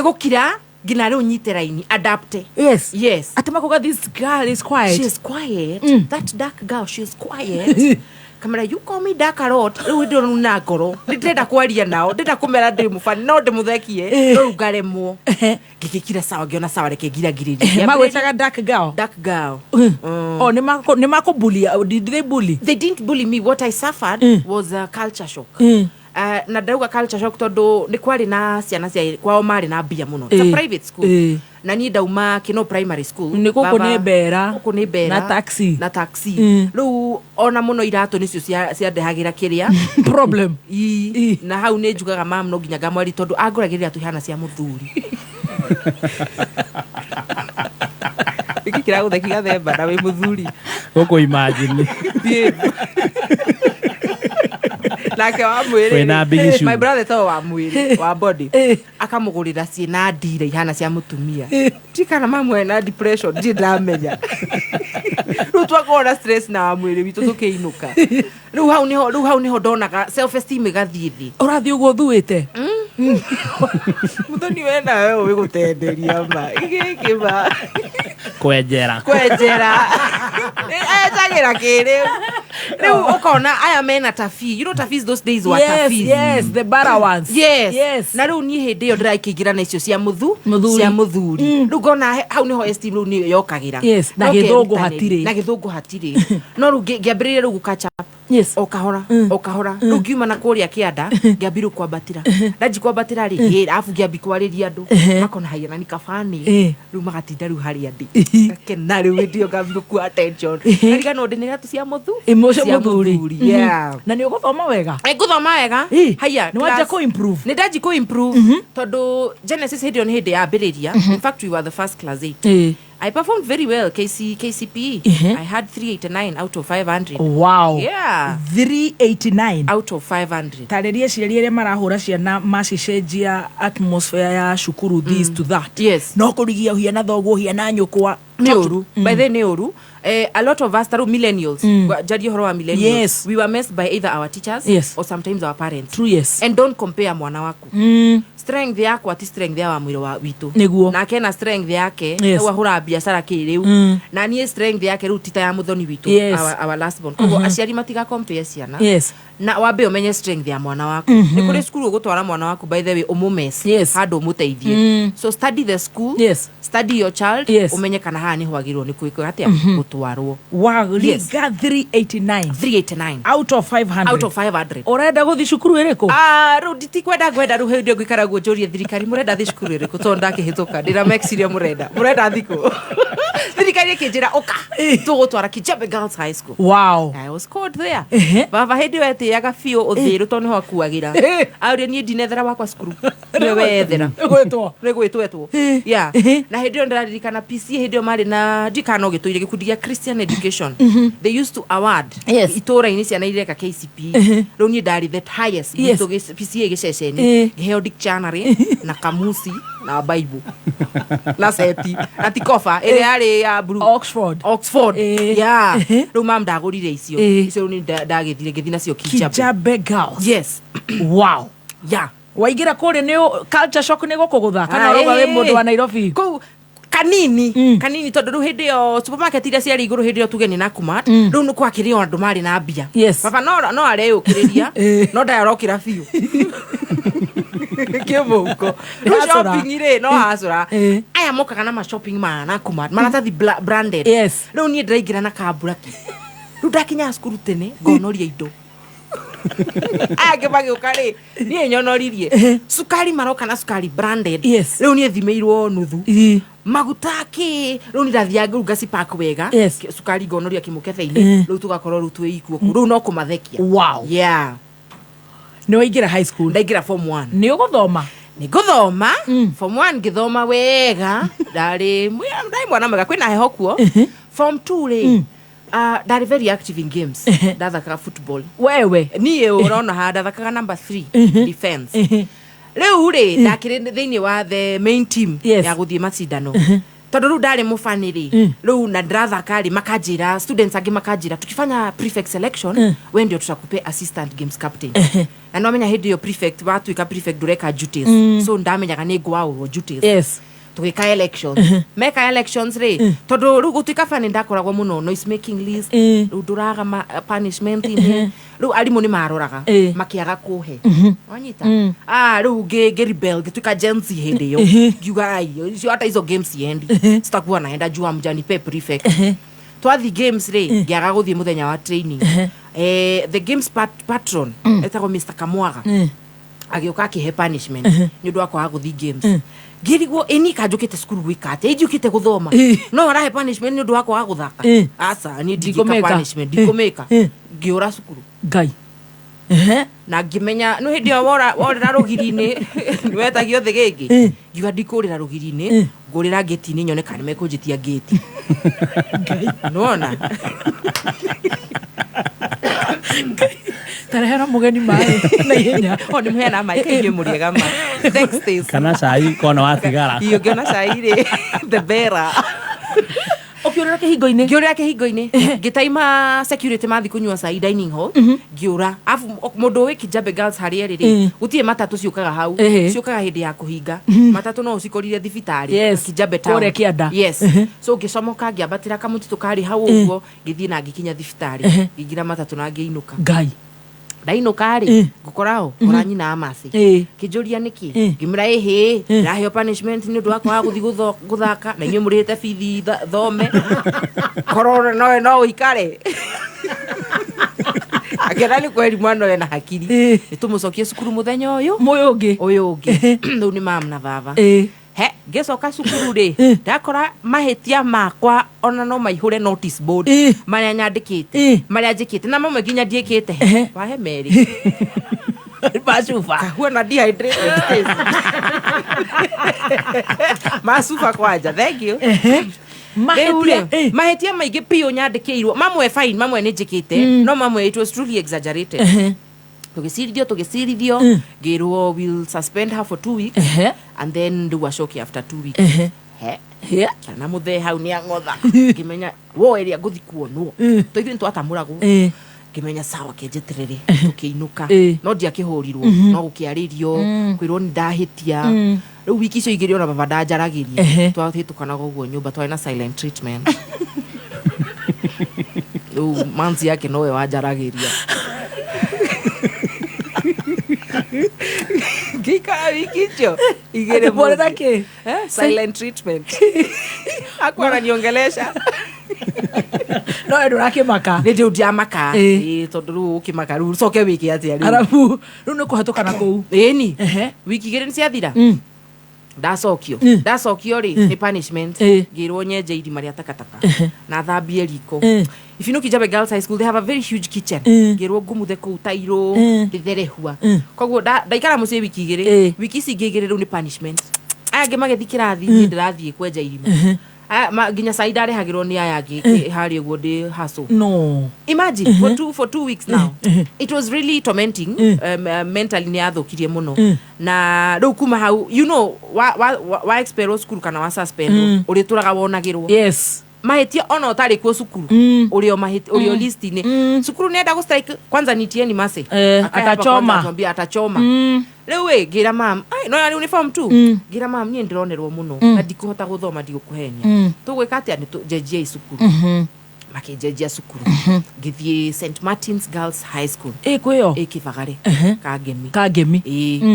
[SPEAKER 4] gukira
[SPEAKER 12] ngina riu nyite raini adapt.
[SPEAKER 4] Yes. Atamakuga this girl is quiet.
[SPEAKER 12] She's quiet. That dark girl, she's quiet. Kamera you call me dark a lot. Riu ndio nuna ngoro. Ndenda kwaria nao. Ndenda kumera ndi mufani no ndimuthekie. Riu ngaremwo. Ngikira sawa ngiona sawa reke ngiragiriria.
[SPEAKER 4] Magwetaga dark girl. Oh, ni bully. Did they bully?
[SPEAKER 12] They didn't bully me. What I suffered was a culture shock. Na ndauga culture shock tondu ni kwari na ciana cia kwao mari na mbia muno. It's a private school. Na ni ndauma Kino primary school.
[SPEAKER 4] Ni guku ni Mbera.
[SPEAKER 12] Na taxi. Riu ona muno iratu nicio cia ndehagira kiria
[SPEAKER 4] problem.
[SPEAKER 12] Na hau ni njugaga mam no nginya ngamwari tondu anguragiria tu hana cia muthuri. Iki kira gutheki gathemba na wi muthuri.
[SPEAKER 5] Goko imagine.
[SPEAKER 12] Nake wa mwiri.
[SPEAKER 5] Wena big issue.
[SPEAKER 12] My brother to wa mwiri wa body. Akamugurira ciana ndire ihana cia mutumia. Tikana mamwe na depression ndamenya. Riu twakora stress na mwiri witu tukiinuka. Riu hau niho ndonaga self esteem gathithi.
[SPEAKER 4] Urathi ugo thuite.
[SPEAKER 12] Muthoni wena wewe wigutenderia ma. Igiki ma.
[SPEAKER 5] Kwenjera.
[SPEAKER 12] Ejagira kiriu. Riu ukona aya mena tafi. You know tafis those days were tafi.
[SPEAKER 4] Yes, the bara ones.
[SPEAKER 12] Yes. Na riu ni hindi yo ndirakigira na icio cia muthuri. Riu ngona hau niho esteem riu ni yokagira.
[SPEAKER 4] Yes, na githungu hatire.
[SPEAKER 12] No riu ngiambiriria riu gukacha.
[SPEAKER 4] Yes.
[SPEAKER 12] Okahora. Riu ngiuma na kuria kianda ngiambiru kwambatira. Ndaji kwambatira ri afu ngiambi kwariria andu. Makona haya na nikafani. Riu magatinda riu hari andi. Kena riu ndio ngambiru ku attention. Ariga no ndinira tu cia muthu.
[SPEAKER 4] Emotion muthuri.
[SPEAKER 12] Yeah.
[SPEAKER 4] Na ni uguthoma wega.
[SPEAKER 12] Nguthoma wega. Haya.
[SPEAKER 4] Ni waje ko improve.
[SPEAKER 12] Ni ndaji ko improve. Tondu Genesis hindi on hindi ya biriria. In fact we were the first class 8. I performed very well, KCPE. I had 389 out of 500.
[SPEAKER 4] Wow.
[SPEAKER 12] Yeah.
[SPEAKER 4] 389
[SPEAKER 12] out of 500.
[SPEAKER 4] Tareria ciari iria marahura ciana macicenjia atmosphere ya shukuru this to that.
[SPEAKER 12] Yes.
[SPEAKER 4] No kurigia hiana thoguo hiana nyukwa.
[SPEAKER 12] Neoru. By the neoru. A lot of us are millennials. Jadi horo wa millennials.
[SPEAKER 4] Yes.
[SPEAKER 12] We were messed by either our teachers or sometimes our parents.
[SPEAKER 4] True, yes.
[SPEAKER 12] And don't compare mwana waku. Strength yako ati strength ya mwiri wa witu. Na akena strength yake wa hura biashara kiriu. Na nie strength yake ru tita ya muthoni witu. Our last born. Kogo aciari matiga compare ciana.
[SPEAKER 4] Yes.
[SPEAKER 12] Na wabe umenye strength ya mwana waku. Ni kuri skulu gutwara mwana waku by the way umumes. Hado muteithie. So study the school. Study your child. Umenye kana haha ni hwagirwo ni kuiko atia gutwarwo.
[SPEAKER 4] Wow, liga 389 out of 500. Urenda guthi cukuru iriku?
[SPEAKER 12] Ru nditikwenda ru hindi ngikara guo njurie thirikari murenda thi cukuru iriku to ndakihituka ndira mexiria murenda thiko. Thirikari kinjira oka tugutwara Kijabe Girls High School.
[SPEAKER 4] Wow.
[SPEAKER 12] I was called there. Baba hindi wete yaga fio uthiru to niho akuagira. Auria ni ndinethera wakwa cukuru. Ni wethera. Gwetwo. Yeah. Na hindi ndaririkana PC hindi mari na ndikano gituire gikundi gia Christian education. They used to award itora ini ciana ireka KCPE. Riu ni ndari the highest gitu PCA giceceni. Giheo dictionary na kamusi na Bible. Na seti. Ati kofa ile yale ya blue Oxford. Yeah. Riu mam ndagurire icio. Icio ni ndagithire githina cio
[SPEAKER 4] Kijabe Girls.
[SPEAKER 12] Yes.
[SPEAKER 4] Wow.
[SPEAKER 12] Yeah.
[SPEAKER 4] Waigira kuri ni culture shock ni gukugutha kana roga we mundu wa Nairobi.
[SPEAKER 12] Kanini tondu ru hindi yo supermarket iria ciari iguru hindi yo tugeni na Kumat ru nu kwakirio andu mari na mbia. Baba no are ukiriria no ndarokira biu kimuko no shopping ire no hasura aya mokaga na ma shopping na Kumat maratathi branded. Ru ni ndiraingira na kaburaki ru ndakinya skuru tene ngonoria indo age bagukari ni nyonoririe sukari maroka na sukari branded. Riu ni thimeirwo nuthu magutaki riu ni ndathianga ngasi pack wega sukari ngonoria kimukethei riu tugakorwo ru twi ikuo riu no kumathekia.
[SPEAKER 4] Wow.
[SPEAKER 12] Yeah.
[SPEAKER 4] Ni waigira high school?
[SPEAKER 12] Ndaigira form 1.
[SPEAKER 4] Ni uguthoma?
[SPEAKER 12] Ni guthoma form 1 ngithoma wega ndari mwana mwega kwina heho kuo. Form 2 ri that very active in games. Ndathaka football.
[SPEAKER 4] Wewe
[SPEAKER 12] ni urona ha ndathakaga number 3 defense. Riu ri ndakire thiini wa the main team ya guthie macindano. Tondu riu ndari mufaniri riu na ndirathaka ri makanjira students agi makanjira tukifanya prefect selection we ndio tutakupe assistant games captain. Na no menya hindi yo prefect watu ika prefect dureka duties. So ndamenyaga ni ngwaurwo duties. Tuika elections. Meka elections re. Tondu ru gutuika fani ndakoragwo muno noise making list. Ru nduraga punishment in. Ru arimu ni maroraga makiaga kuhe. Wanyita. Ru ge rebel gituika genzi hindi yo. Giuga ayo. Sio hata hizo games yendi. Sitakuwa naenda jua mjani pe prefect. Twathi games re ngiaga guthie muthenya wa training. The games patron etagwo Mr. Kamwaga. Agioka kihe punishment ni ndu akwa guthie games. Girigwo eni kanjukite skuru wikate ejukite guthoma no arahe punishment ni ndu wako wa guthaka asa ni digika punishment dikomeka giora skuru
[SPEAKER 4] gai
[SPEAKER 12] na ngimenya no hindi wora rugiri-ini wetagio the gigi ngiuga ndikurira rugiri-ini ngurira gate-ini nyone kana mekunjitia gate nona
[SPEAKER 4] tarehera mugeni mai na ihenya
[SPEAKER 12] oni muhena mai kaige muriega ma thanks Stacy
[SPEAKER 5] kana cai kona wa thigara
[SPEAKER 12] iyo ngona cai ri the bearer
[SPEAKER 4] okiura kihingo-ini
[SPEAKER 12] ngiura kihingo-ini ngitaima security mathi kunyua cai dining hall ngiura afu mundu wi Kijabe Girls hari ri gutie matatu ciukaga hau ciukaga hindi ya kuhinga matatu no ucikorire thibitari Kijabe town
[SPEAKER 4] kore kianda
[SPEAKER 12] yes so ngicomoka ngiambatira kamutitu kari hau uguo ngithii na ngikinya thibitari ngingira matatu na ngiinuka
[SPEAKER 4] ngai
[SPEAKER 12] ndainuka ri ngukorao oranyi na amasi kijuria niki ngimira ehe raheo punishment ni ndu akwa guthi guthaka na inyu murite bithi thome korora no ikare agerani kweli mwana we na hakiri nitumucokie cukuru muthenya uyu ungi ndu ni mam na baba ngecoka cukuru ri ndakora mahitia makwa ona no maihure notice board maria nyandikite maria njikite na mamwe nginya ndiikite wahe meri masufa huona dehydrated masufa kwanja thank you mahitia maingi pio nyandikirwo mamwe fine mamwe ni njikite no mamwe it was truly exaggerated tugicirithio ngirwo will suspend her for 2 weeks and then do a shock after 2 weeks kana muthe hau ni ang'otha ngimenya wo area nguthi kuonwo toithu twatamuragwo ngimenya sawa kenjeterere tukiinuka no ndiakihurirwo no gukiaririo kwirwo ni ndahitia riu wiki icio igiri ona baba ndanjaragirie twahitukanaga uguo nyumba twari na silent treatment manzi yake nowe wanjaragiria Gika wikicho igere
[SPEAKER 4] bora dake
[SPEAKER 12] silent treatment akwa aniongelesha
[SPEAKER 4] no ndo rake maka
[SPEAKER 12] ndio ndiamaka tondu ukimaka ru soke wiki atia ru
[SPEAKER 4] arabu ru no kuhatuka na kou
[SPEAKER 12] ni wiki igere ni ciathira ndacokio ri ni punishment ngirwo nyenje irima ria takataka na thambie riko if you know Kijabe Girls High School they have a very huge kitchen ngirwo ngumuthe ku tairo nditherehua koguo ndaikara mucie wiki igiri wiki ici ngigire ru ni punishment aya ngimagethi kirathi ndirathie kwenja irima ginya saida rehagirwo ni aya ngi hari uguo ndi haso
[SPEAKER 4] no
[SPEAKER 12] imagine for 2 weeks now it was really tormenting mentally ni athukirie muno na riu kuma hau you know wa expel school kana wa suspend uri turaga wonagirwo
[SPEAKER 4] yes
[SPEAKER 12] mahitia ona utari kwa cukuru urio urio list ni cukuru nenda go strike kwanza nitieni mase atachoma leo we gira mam no ya uniform tu gira mam ni ndironerwo muno na ndikuhota guthoma ndigukuhenia tugwika atia ni jejia cukuru makejejia cukuru ngithie St Martin's Girls High School
[SPEAKER 4] kwiyo
[SPEAKER 12] Kibagare
[SPEAKER 4] kagemi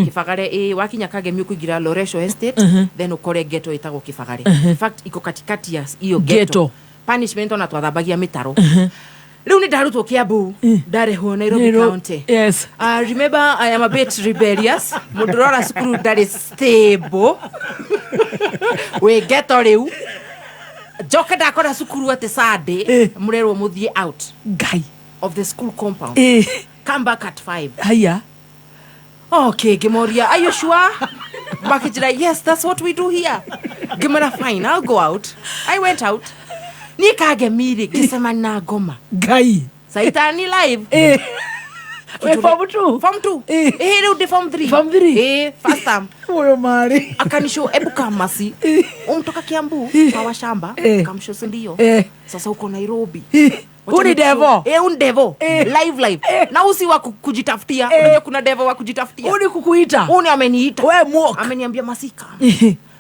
[SPEAKER 12] Kibagare wakinya kagemi ukuingira Loresho Estate then ukore ghetto itagwo Kibagare in fact iko katikati ya hiyo ghetto punishment ona twathambagia mitaro riu ni ndarutwo Kiambu ndarehwo Nairobi County
[SPEAKER 4] yes
[SPEAKER 12] remember I am a bit rebellious mudurora cukuru ndari stable we ghetto riu joka ndakora cukuru ate Sunday murerwo muthie out
[SPEAKER 4] guy
[SPEAKER 12] of the school compound come back at 5
[SPEAKER 4] haya
[SPEAKER 12] okay Gimoria are you sure Bakijira yes that's what we do here Gimora fine I'll go out I went out nikagemire gisema na ngoma
[SPEAKER 4] guy
[SPEAKER 12] saitani live
[SPEAKER 4] form 2
[SPEAKER 12] riu ndi form 3 first time
[SPEAKER 4] moyo mari
[SPEAKER 12] akanisho ebuka masi umtoka Kiambu kwa shamba kamsho sindio sasa uko Nairobi
[SPEAKER 4] uni devo
[SPEAKER 12] undevo live na usi wa kujitafutia unajua kuna devo wa kujitafutia
[SPEAKER 4] uni kukuita
[SPEAKER 12] uni ameniita
[SPEAKER 4] wewe muok
[SPEAKER 12] ameniambia masika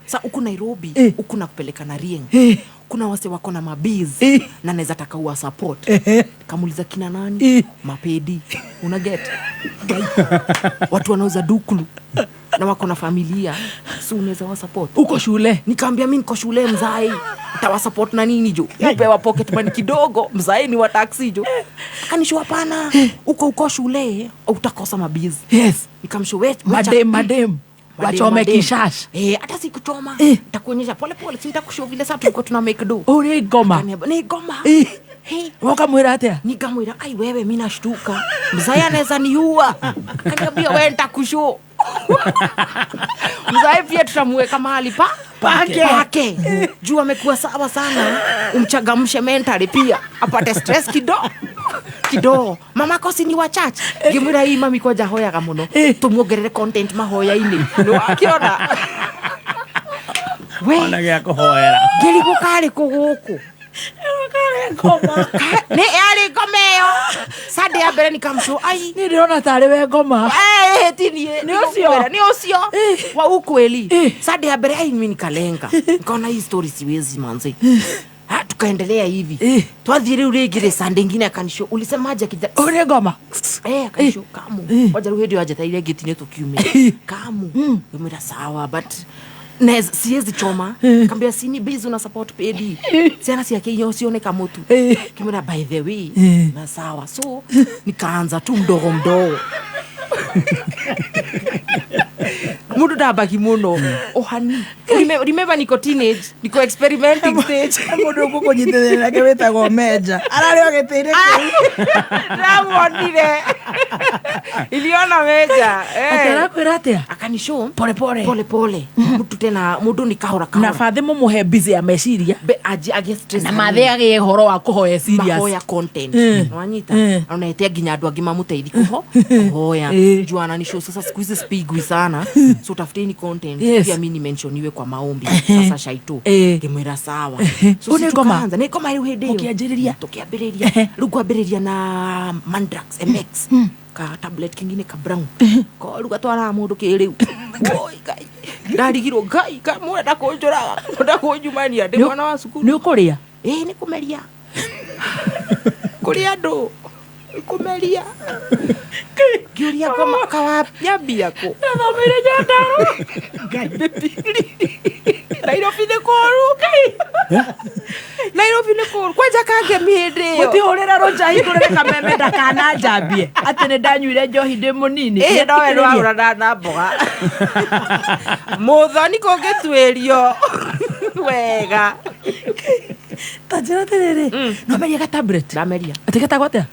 [SPEAKER 12] sasa uko Nairobi uko na kupeleka na Rieng kuna wase wako na mabiz na naweza taka uwa support kamuliza kina nani mapedi una get watu wanauza dukulu na wako na familia si unaweza wa support
[SPEAKER 4] uko shule
[SPEAKER 12] nikamwambia mimi niko shule mzai nitawa support na nini jo upewa pocket money kidogo mzai ni wa taxi jo akanisho hapana uko shule utakosa mabiz
[SPEAKER 4] yes
[SPEAKER 12] nikamshow
[SPEAKER 4] madem wachome kishash
[SPEAKER 12] hata sikuchoma nitakuonyesha pole si nitakushow vile sasa tulikuwa tuna make do
[SPEAKER 4] ni goma
[SPEAKER 12] ni goma
[SPEAKER 4] Wakamwira atia?
[SPEAKER 12] Nikamwira ai wewe mimi nashtuka. Mzee anaweza niua. Akaniambia wewe nitakushow. Mzee pia tutamweka mahali pake. Juu amekuwa sawa sana. Umchagamshe mentally pia. Apate stress kidogo. Mama kosi ni wa church. Ngimwira hii mami koja hoya gamuno. Tumuongerere content mahoya ini. No akiona. We.
[SPEAKER 5] Ona gya kuhoera.
[SPEAKER 12] Ngiligo kale kuguku. Ni ali gomeyo. Sade ya mbere nikamsho ai
[SPEAKER 4] ni ndiona tare we ngoma.
[SPEAKER 12] Tinie
[SPEAKER 4] ni ucio
[SPEAKER 12] wa ukweli. Sade ya mbere ai mimi nikalenga. Nikaona hii story siwezi manzi. Tukaendelea hivi. Twathire urigire Sunday ngine akanisho ulisemaje kijana
[SPEAKER 4] ore ngoma.
[SPEAKER 12] Akanisho kamu. Waja ruhedio aje taire gitine tukiume. Kamu. Ngomera sawa but Nez siezi choma. Kambia sini busy una support pedi. Siana si yake hiyo sione kama mtu. Kimwona by the way. Na sawa. So nikaanza tu mdogo. Mudu dabaki muno. Ohani. Remember niko teenage. Niko experimenting stage.
[SPEAKER 4] Mudu uko jitendele keweta gomeja. Arali wagetire ku.
[SPEAKER 12] Ramondire. Iliona meja.
[SPEAKER 4] Atera kwiratia.
[SPEAKER 12] Akanishow
[SPEAKER 4] pole.
[SPEAKER 12] Mudu nikahora.
[SPEAKER 4] Na fathe muhe busy ya meciria.
[SPEAKER 12] Be aje stress.
[SPEAKER 4] Na mathe age horo wa kuhoya serious.
[SPEAKER 12] Mahoya content. Wanyita. Unaetea ginya andu agi mamuteithi kuhoya. Juana ni show sasa siku hizi spigwi sana. So tafuteni content. Pia mimi mentioniwe kwa maombi. Sasa shaito. Kimwira sawa. So tukaanza. Ni kama ile hede. Tukiambiriria. Rugwambiriria na Mandrax MX. Ka tablet kingine ka brown. Ko ruga twara mundu kiriu. Oi gai. Ndarigiro gai kamwe ndakonjora. Ndakojumania ndi mwana wa sukuru.
[SPEAKER 4] Ni ukuria?
[SPEAKER 12] Ni kumeria. Kuria ndo. Kumeria. Giuria kama kawapia biako.
[SPEAKER 4] Nathomire Nyandarua.
[SPEAKER 12] Gai bepili. Nairobi ne koru gai. Nairobi ne koru kwanja kange mihinde yo.
[SPEAKER 4] Mutihurira rojahi kurere kameme ndakana njambie. Ati ne ndanyuire njohi ndi munini.
[SPEAKER 12] Nowe rwahura na mboga. Muthoni kongetwerio. Wega.
[SPEAKER 4] Tajira terere. Nomeria ka tablet.
[SPEAKER 12] Ndameria.
[SPEAKER 4] Atiketa gwatia?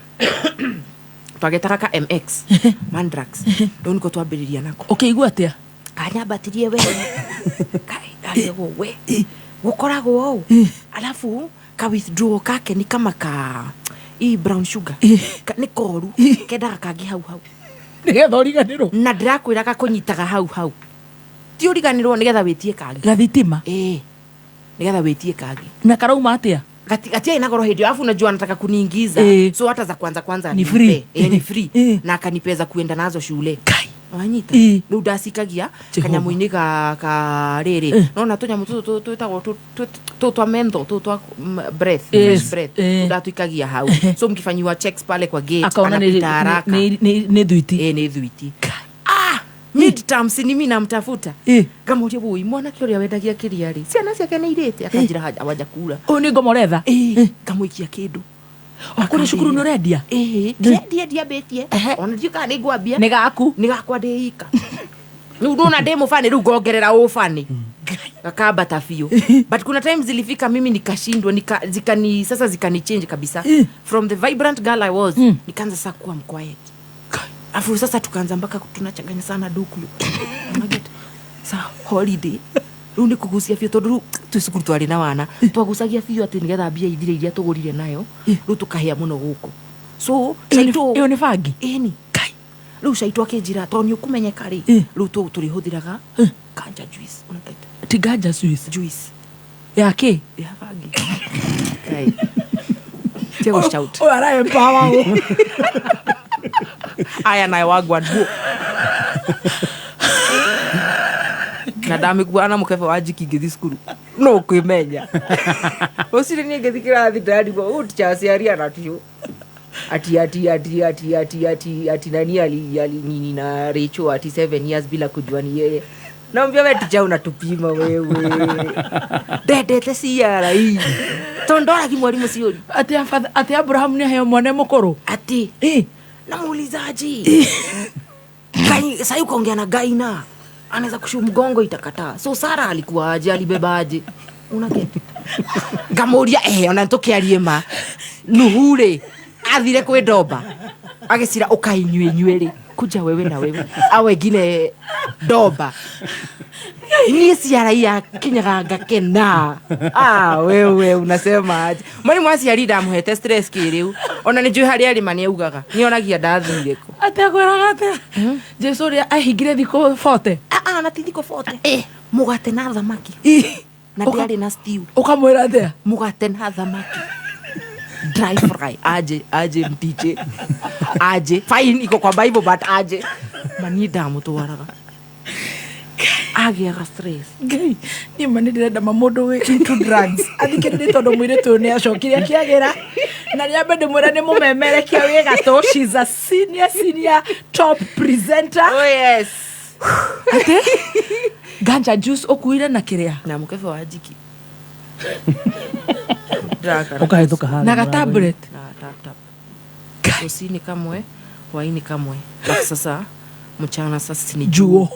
[SPEAKER 12] Twagetaka MX Mandrax. Ndio niko twambiriria nako.
[SPEAKER 4] Ukiigua atia?
[SPEAKER 12] Kanyambatirie we. Kai we. Gukoragwo au. Alafu ka withdraw kake ni kama ka brown sugar. Ni koru. Kendaga kangi hau.
[SPEAKER 4] Nigetha uriganirwo.
[SPEAKER 12] Na ndirakwira ka kunyitaga hau. Ti uriganirwo nigetha witie kangi.
[SPEAKER 4] Gathitima.
[SPEAKER 12] Nigetha witie kangi.
[SPEAKER 4] Na karauma atia?
[SPEAKER 12] Katia inagoro hedi alafu unajua anataka kuniingiza. So hata za kwanza
[SPEAKER 4] ni free.
[SPEAKER 12] Ni free. Na akanipeza kuenda nazo shule.
[SPEAKER 4] Kai.
[SPEAKER 12] Wanyita. Ndio dasikagia kanyamuini ka rere. Naona tonya mtu to mendo to breath. Breath. Ndatuikagia hau. So mkifanyiwa checks pale kwa gate anapita haraka.
[SPEAKER 4] Ni dhuiti.
[SPEAKER 12] Ni dhuiti. Midterm si mimi namtafuta. Gamurie boy mwana kioria wendagia kiriari. Ciana ciake ni irete akanjira haja kula.
[SPEAKER 4] Ni ngomoretha.
[SPEAKER 12] Gamuikia kindu.
[SPEAKER 4] Akuri cukuru no redia.
[SPEAKER 12] Dia betie. Ona ndika ni gwambia.
[SPEAKER 4] Ni gaku.
[SPEAKER 12] Ni gakwa ndeika. Ndona demo fani ru gongerera ufani. Gakaba tafio. But kuna times zilifika mimi nikashindwa zikani change kabisa. From the vibrant girl I was, nikaanza sasa kuwa quiet. Afu sasa tukaanza mpaka tunachanganya sana dukulu. Unaget. Sa holiday. Runi kugusia fio tondu tusukuru twari na wana. Twagusagia fio ati nigetha mbia ithire iria tugurire nayo. Ru tukahia muno guku. So,
[SPEAKER 4] iyo ni fagi.
[SPEAKER 12] Ni. Kai. Ru shaito akinjira toni ukumenyeka ri. Ru turihuthiraga kanja juice. Unaget.
[SPEAKER 4] Tigaja juice. Yake?
[SPEAKER 12] Ya fagi. Kai. Tio shout.
[SPEAKER 4] O ara empower.
[SPEAKER 12] Aya nayo wagwa nduo. Na dame kuana mukefe wajiki ngithi skuru. No kwimenya. Osire ni ngithi kirathi ndari go utchasi aria na tio. Ati nani ali nini na Recho ati 7 years bila kujua ni yeye. Naambia wewe tija unatupima wewe. Dede siara hii. Tondora kimwalimu siori.
[SPEAKER 4] Ati Abraham ni hayo mwana mukoro.
[SPEAKER 12] Ati namuulizaje? Gai sasa yuko ongea na Gaina. Anaweza kushu mgongo itakataa. So Sara alikuwa aje alibebaje? unagete ngamuria ona tukiarie ma nuhure athire kwe ndomba agicira ukainywe kuja wewe na wewe awe ngine ndomba ni siara ya kinyaganga kena wewe unasema aje mwalimu aciari ndamuhete stress kiriu ona ni njui hari arima ni augaga ni onagia ndathire ku
[SPEAKER 4] ategweraga ate Jesu ria ahingire thiko 40
[SPEAKER 12] na ti thiko 40 mugate na thamaki na ndiari na stew
[SPEAKER 4] ukamwira atia
[SPEAKER 12] mugate na thamaki dry fry aje mtije aje fine iko kwa Bible but aje mani ndamutwaraga agia stress
[SPEAKER 4] ngai ni mani ndirenda mamundu we into drugs athikirire tondu mwire tu ni acokire akiagira na ria bende mwira ni mumemerekia we gato she's a senior top presenter.
[SPEAKER 12] Oh yes.
[SPEAKER 4] Ate ganja juice okuire na kiria
[SPEAKER 12] na mukebe wa jiki
[SPEAKER 5] ukahituka hana
[SPEAKER 4] na tablet
[SPEAKER 12] na tap kusini kamwe waini kamwe sasa mchana sasa ni
[SPEAKER 4] juo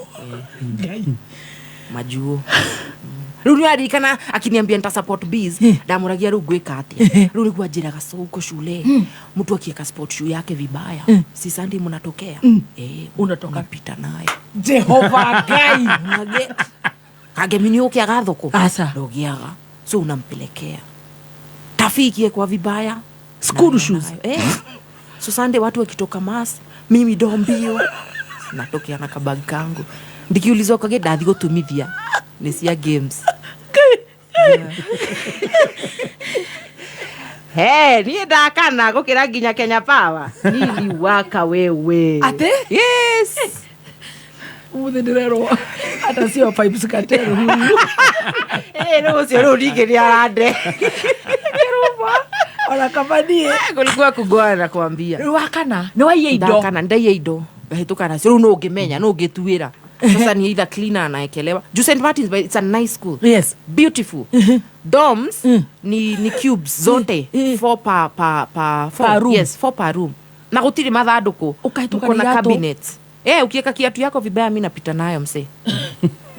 [SPEAKER 12] majuo Runi arikana akiniambia nita support bees ndamuragia ru gwika ati runi kwajira gasoko shule mtu akieka sport shoe yake vibaya si Sunday mnatokea unatoka pita naye
[SPEAKER 4] Jehova gai
[SPEAKER 12] kage mini ukiaga thoko
[SPEAKER 4] asa
[SPEAKER 12] rogiaga so unampelekea tafiki kwa vibaya
[SPEAKER 4] school shoes
[SPEAKER 12] so Sunday watu wakitoka mass mimi dombio natokea na kabag kangu ndikiulizwa kage ndathi gutumithia ni cia games ni ndakana gukira nginya Kenya Power nili waka wewe
[SPEAKER 4] ate
[SPEAKER 12] yes
[SPEAKER 4] umuthenderero hata sio pipes katero
[SPEAKER 12] no sio rudigeria arande
[SPEAKER 4] ona kabanie
[SPEAKER 12] kulikuwa kugwana kuambia
[SPEAKER 4] wakana ni waiye indo
[SPEAKER 12] ndakana ndaiye indo bahituka sio no ngimenya no ngituira sasa ni either cleaner anaekelewa juu St. Martin's but it's a nice school
[SPEAKER 4] yes
[SPEAKER 12] beautiful dorms ni cubes zote 4 per room yes 4 per room na gutiri mathanduku
[SPEAKER 4] ukahituka
[SPEAKER 12] na cabinets ukieka kiatu yako vibaya mimi napita nayo mse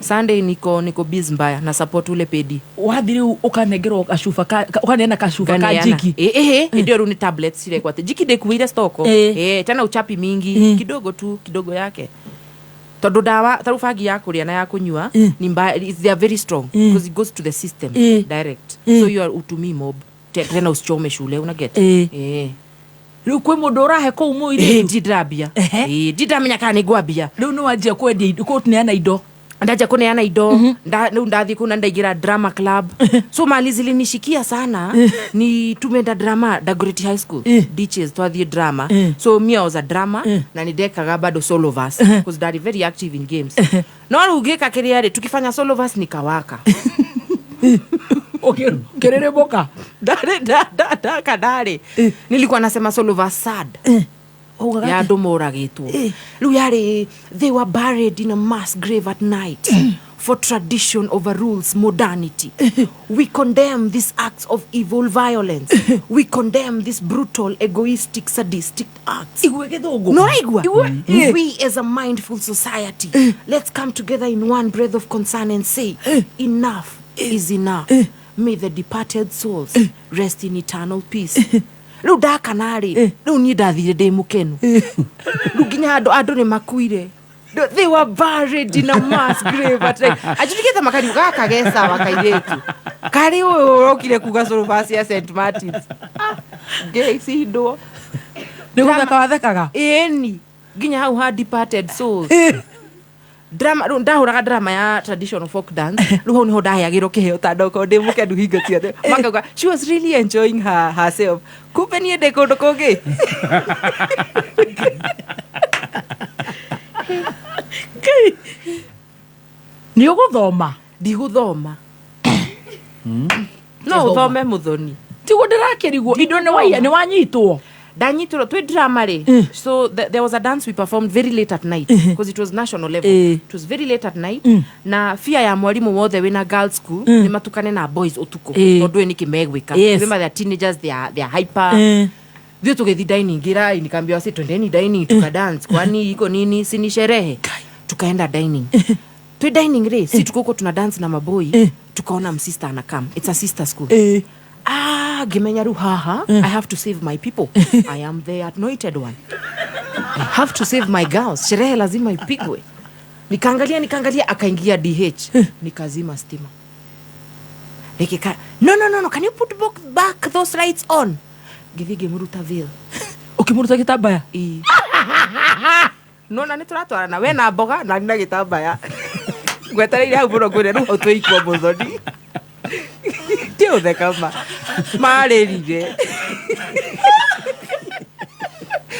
[SPEAKER 12] Sunday niko busy mbaya na support ule pedi
[SPEAKER 4] wathiri ukanegero kashufa ukanena kashufa ka jiki
[SPEAKER 12] ndio runi tablets ile kwa jiki de kuira stoko tena uchapi mingi kidogo yake tondu dawa tarufagi ya kuria na ya kunyua ni mbaya they are very strong because it goes to the system direct so you are utumi mob tena usichome shule una get
[SPEAKER 4] riu kwi mundu urahe ko umuire
[SPEAKER 12] ndidrabia ndidamenya kana ni gwabia
[SPEAKER 4] riu no wajia kwendia indo ko tuneana indo
[SPEAKER 12] ndaje kuneana indo ndathi kuna ndaigira drama club so mali zilinishikia sana ni tumeenda drama Dagoretti High School ditches twathie drama so me I was a drama na nidekaga bado solo verse because they are very active in games no ugeka kiriare tukifanya solo verse nikawaka
[SPEAKER 4] okay kerere boka
[SPEAKER 12] kadare nilikuwa nasema solo verse sad ya domoragitwo riu yari they were buried in a mass grave at night for tradition overrules modernity we condemn these acts of evil violence we condemn this brutal egoistic sadistic acts we as a mindful society let's come together in one breath of concern and say enough is enough may the departed souls rest in eternal peace riu ndakanari riu ni ndathire ndi mukenu riu nginya andu ni makuire they were buried in a mass grave at like ajutikete makari gaka gesa wakairetu kari urokire kuga survasi ya St. Martin's gay sido
[SPEAKER 4] ni wathekaga
[SPEAKER 12] eni nginya hau ha departed souls drama ndahuraga drama ya traditional folk dance ruho niho ndahayagiro kiheo tandoko ndi mukenu hingo ciothe makaga she was really enjoying herself kumbe ni ende kundu kungi
[SPEAKER 4] ni uguthoma
[SPEAKER 12] ndiguthoma no uthome muthoni
[SPEAKER 4] tigo ndirakirigwo indo ni wanyitwo
[SPEAKER 12] danyitro twi drama ri so there was a dance we performed very late at night because it was national level it was very late at night na fear ya mwalimu wothe wina girls school ni matukane na boys utuko tondu ni kimegwika remember they are teenagers they are hyper thio tugethi dining gira nikamwambia wasi twendeni dining tukadance kwani iko nini sini sherehe tukaenda dining twi dining ri si tuko tuna dance na maboy tukaona msister anakam. It's a sister school. Gimenya ru haha, I have to save my people. I am the anointed one. I have to save my girls. Sherehe lazima ipigwe. Nikaangalia akaingia DH. Nikazima stima. No, can you put back those lights on? Githige muruta veil.
[SPEAKER 4] Ukimuruta gitabaya?
[SPEAKER 12] No, na nituratwara na we na mboga na nina gitabaya. Gwetereire hau buro ngure no tuikwo muthoni. Tio the kama. Marerire.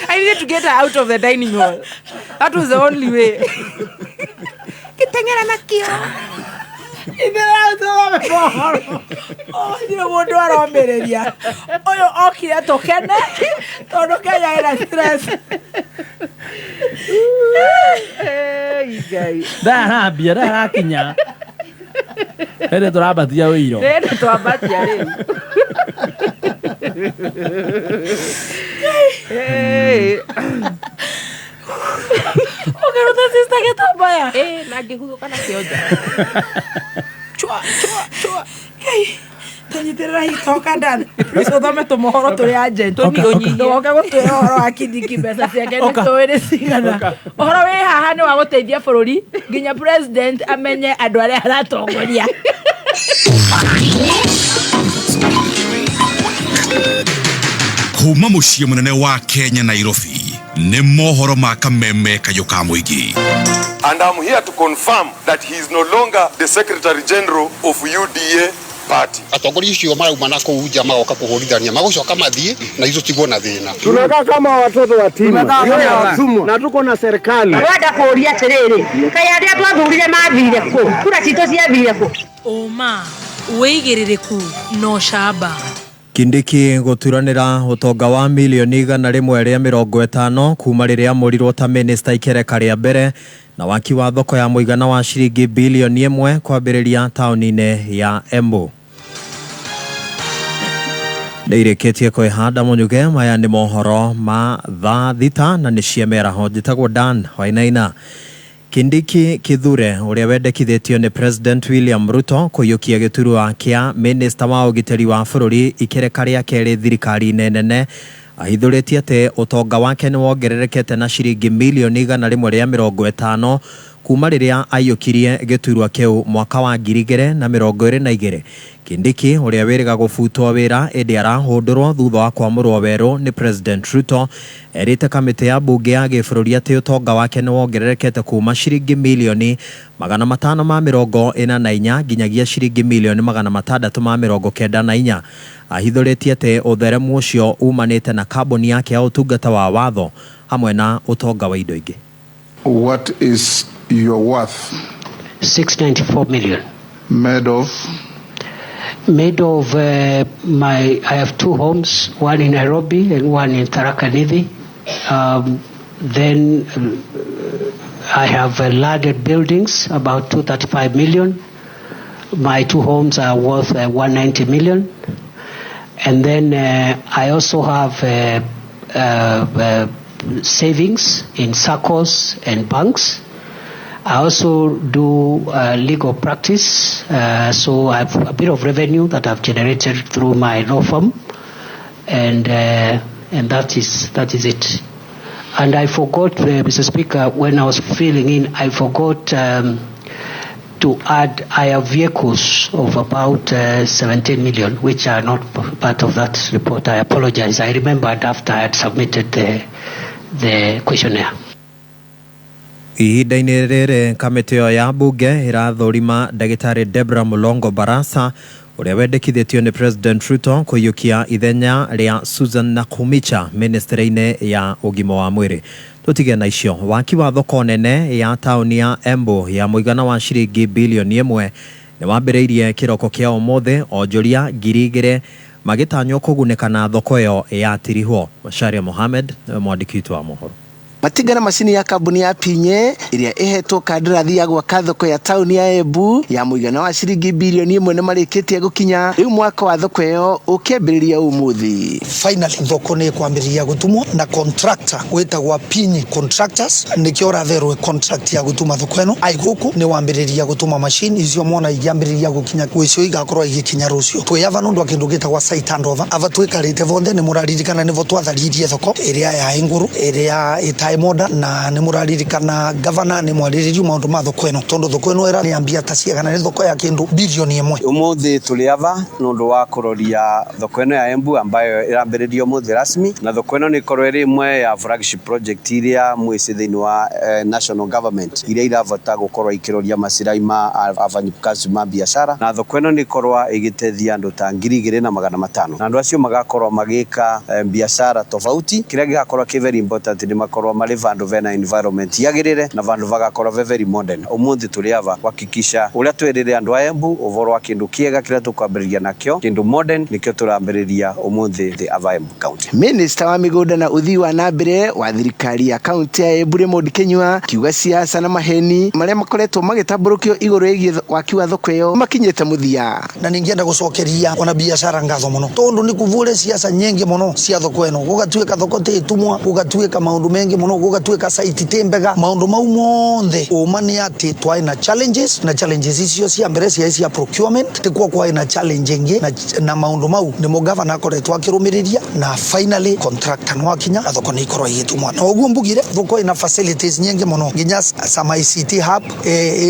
[SPEAKER 12] I needed to get her out of the dining hall. That was the only way. Kitengera na kio.
[SPEAKER 4] Ndiro mundu aromereria oyo okire tokene tondu Kenya ina stress.
[SPEAKER 5] Ndarambia ndarakinya ere turabatia wiro
[SPEAKER 12] twabatia riu.
[SPEAKER 4] Ukiruta sister gitabaya
[SPEAKER 12] na ngihuthuka na kionja.
[SPEAKER 4] Chua. Tanyiterera hitoka ndani. Please thome tumuhoro turi agent. Toni unyihie. Oka gutwira horo wa kidiki mbeca ciake nitwire cigana. Uhoro wi haha ni wa guteithia bururi nginya president amenye andu aria aratongoria.
[SPEAKER 2] Kuma muciĩ munene wa Kenya Nairobi nĩ mohoro ma Kameme Kayuka Muigi.
[SPEAKER 9] And I'm here to confirm that he is no longer the Secretary General of UDA party.
[SPEAKER 13] Atongoria icio marauma na kuu jamaa oka kuhurithania magucoka mathie na hizo tigwo na thina.
[SPEAKER 7] Tunakaa kama watoto wa timu. Na tuko na serikali.
[SPEAKER 14] Wenda kuuria tiriri. Kaya aria twathurire mathire ku. Kura cito ciathire ku.
[SPEAKER 15] Oma weigiririku no shaba.
[SPEAKER 16] Kindiki guturanira utonga wa milioni 150 kuma riria murirwo ta minister ikereka ria mbere na waki wa thoko ya muigana wa shilingi bilioni 1 kwambiriria tauni-ini ya Embu. Ndeireketie kwihanda munyuge maya ni mohoro ma thaa thita na ni ciemera ho njitagwo Dan Wainaina. Kindiki Kithure uria wendekithitio ni President William Ruto kuyukia giturwa kia minister wa ugiteri wa bururi ikereka ria keri thirikari nene ahithuritie ati utonga wake ni wongererekete na shilingi milioni 150 kuma riria ayukirie giturwa kiu mwaka wa 2022. Kindiki uria wiriga gufutwo wira indi arahundurwo thutha wa kwamurwo weru ni President Ruto erite kamite ya bunge ya gibururi ati utonga wake ni wongererekete kuma shilingi milioni 544 nginyagia shilingi milioni 694. Ahithuritie ati utheremu ucio umanite na kaboni yake ya utungata wa watho hamwe na utonga wa indo ingi.
[SPEAKER 17] What is your worth?
[SPEAKER 18] 694 million.
[SPEAKER 17] Made of I have 2 homes, one in Nairobi and one in Tharaka Nithi. Then I have landed buildings, about 235 million. My 2 homes are worth 190 million. And then I also have savings in SACCOs and banks. I also do legal practice, so I have a bit of revenue that I've generated through my law firm, and that is it. And I forgot, Mr. Speaker, when I was filling in, I forgot to add I have vehicles of about 17 million, which are not part of that report. I apologize. I remembered after I had submitted the questionnaire.
[SPEAKER 16] Ihinda-ini riri kamiti ya bunge irathurima Ndagitari Deborah Mulongo Barasa uria wendekithitio ni President Ruto kuyukia ithenya ria Susan Nakhumicha ministry-ini ya ugima wa mwiri. Tutige na icio waki wa thoko nene ya tauni ya Embu ya muigana wa shilingi bilioni 1 ni wambiriirie kiroko kia umuthi onjoria 2,000 magitanywo kuguneka na thoko yo ya tirihwo. Masharia Mohamed mwandiki wa mohoro.
[SPEAKER 19] matigana macini ya kambuni ya Pinye iria ihetwo kandarathi ya gwaka thoko ya tauni ya Embu ya muigana wa ciringi bilioni 1 nĩmarĩkĩtie gũkinya rĩu mwaka wa thoko ĩyo ũkĩambĩrĩria ũmũthĩ.
[SPEAKER 20] Finally thoko nĩ kwambĩrĩria gũtumwo na contractor wĩtagwa Pinye Contractors nĩkĩo ratherwe contract ya gũtuma thoko ĩno aigũkũ nĩ wambĩrĩria gũtuma machine icio mona igĩambĩrĩria gũkinya kwĩcio igakorwo igĩkinya rũcio twĩava nũndũ akĩndũ gĩtagwa site handover ava twĩkarĩte vonthe nĩ mũraririkana nĩvo twatharirie thoko ĩrĩa ya Ingũrũ ĩrĩa ĩtaĩ moda na nĩ mũraririkana governor nĩ mwarĩrĩrio maũndũ ma thoko ĩno tondũ thoko ĩno era nĩ ambia ta ciagana nĩ thoko ya kĩndũ bilioni 1.
[SPEAKER 21] Ũmũthĩ tũrĩ ava nũndũ wa kũroria thoko ĩno ya Embu ambayo ĩrambĩrĩrio ũmũthĩ rasmi na thoko ĩno nĩ korwo ĩrĩ imwe ya flagship project iria mwĩci thĩinĩ wa national government iria iravota gũkorwo ikĩroria macirai ma afanyikazi ma biashara na thoko ĩno nĩ korwo ĩgĩteithia andũ ta 2,500 na andũ acio magakorwo magĩka biashara tofauti kĩrĩa gĩgakorwo kĩ very important nĩ makorwo marĩ vandu vena environment yagĩrĩre na vandu vagakorwo very modern. Ũmũthĩ tũrĩ ava kuhakikisha ũrĩa twĩrĩre andũ a Embu ũvoro wa kĩndũ kĩega kĩrĩa tũkwambĩrĩria nakĩo kĩndũ modern nĩkĩo tũrambĩrĩria ũmũthĩ the ava Embu county.
[SPEAKER 19] Minister wa mĩgũnda na ũthii wa nambere wa thirikari ya county ya Embu Raymond Kinyua kiuga siasa na maheni marĩa makoretwo magĩtambũrũkio igũrũ rĩgiĩ waki wa thoko ĩyo makinyĩte mũthia.
[SPEAKER 20] Na ningĩenda gũcokeria wana biashara ngatho mũno tondũ nĩ kuvure siasa nyingĩ mũno cia thoko ĩno gũgatuĩka thoko tĩtumwa gũgatuĩka maũndũ mengi mũno gũgatuĩka site tembega maũndũ mau mothe ũma nĩ atĩ twai na challenges na challenges icio cia mbere cia procurement tikwa kwai na challenge ingĩ na maũndũ mau nĩmo governor akoretwo akĩrũmĩrĩria na finally contractor no akinya thoko nĩ ikorwo igĩtumwa na ũguo mbugire thoko ina facilities nyingĩ mũno nginya sama ICT hub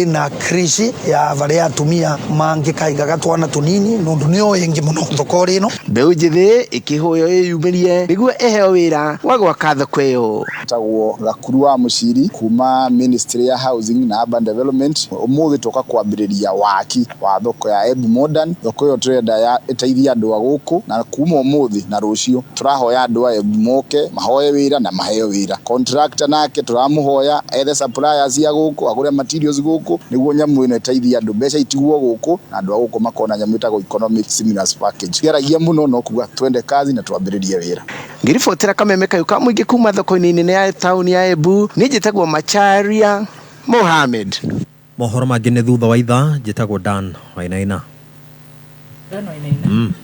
[SPEAKER 20] na krishi ya varia atumia mangĩkaigaga twana tunini nũndũ nĩo yengi mũno thoko ĩno
[SPEAKER 19] mbeũ njĩthĩ ĩkĩhoyo ĩyumĩrie nĩguo eheo wĩra wa gwaka thoko ĩyo.
[SPEAKER 22] Tagwo Gakuru wa Muciri kuma Ministry ya Housing na Urban Development ũmũthĩ toka kwambĩrĩria waki wa thoko ya Embu Modern thoko ĩyo tũrenda ĩteithia andũ a gũkũ na kuma ũmũthĩ na rũcio tũrahoya andũ a Embu moke mahoye wĩra na maheo wĩra. Contractor nake tũramũhoya ethe suppliers ya gũkũ agũre materials gũkũ nĩguo nyamũ ĩno ĩteithia andũ mbeca itigwo gũkũ na andũ a gũkũ makona nyamũ ĩtagwo economic stimulus package. Geragia mũno no kuga twende kazi na twambĩrĩrie wĩra.
[SPEAKER 19] Ngiribotera Kameme kayuka mũingĩ kuma thoko-inĩ nene ya tauni ya Embu nĩ njĩtagwo Macharia Mohamed.
[SPEAKER 16] Mohoro mangĩ nĩ thutha wa ithaa njĩtagwo Dan Wainaina.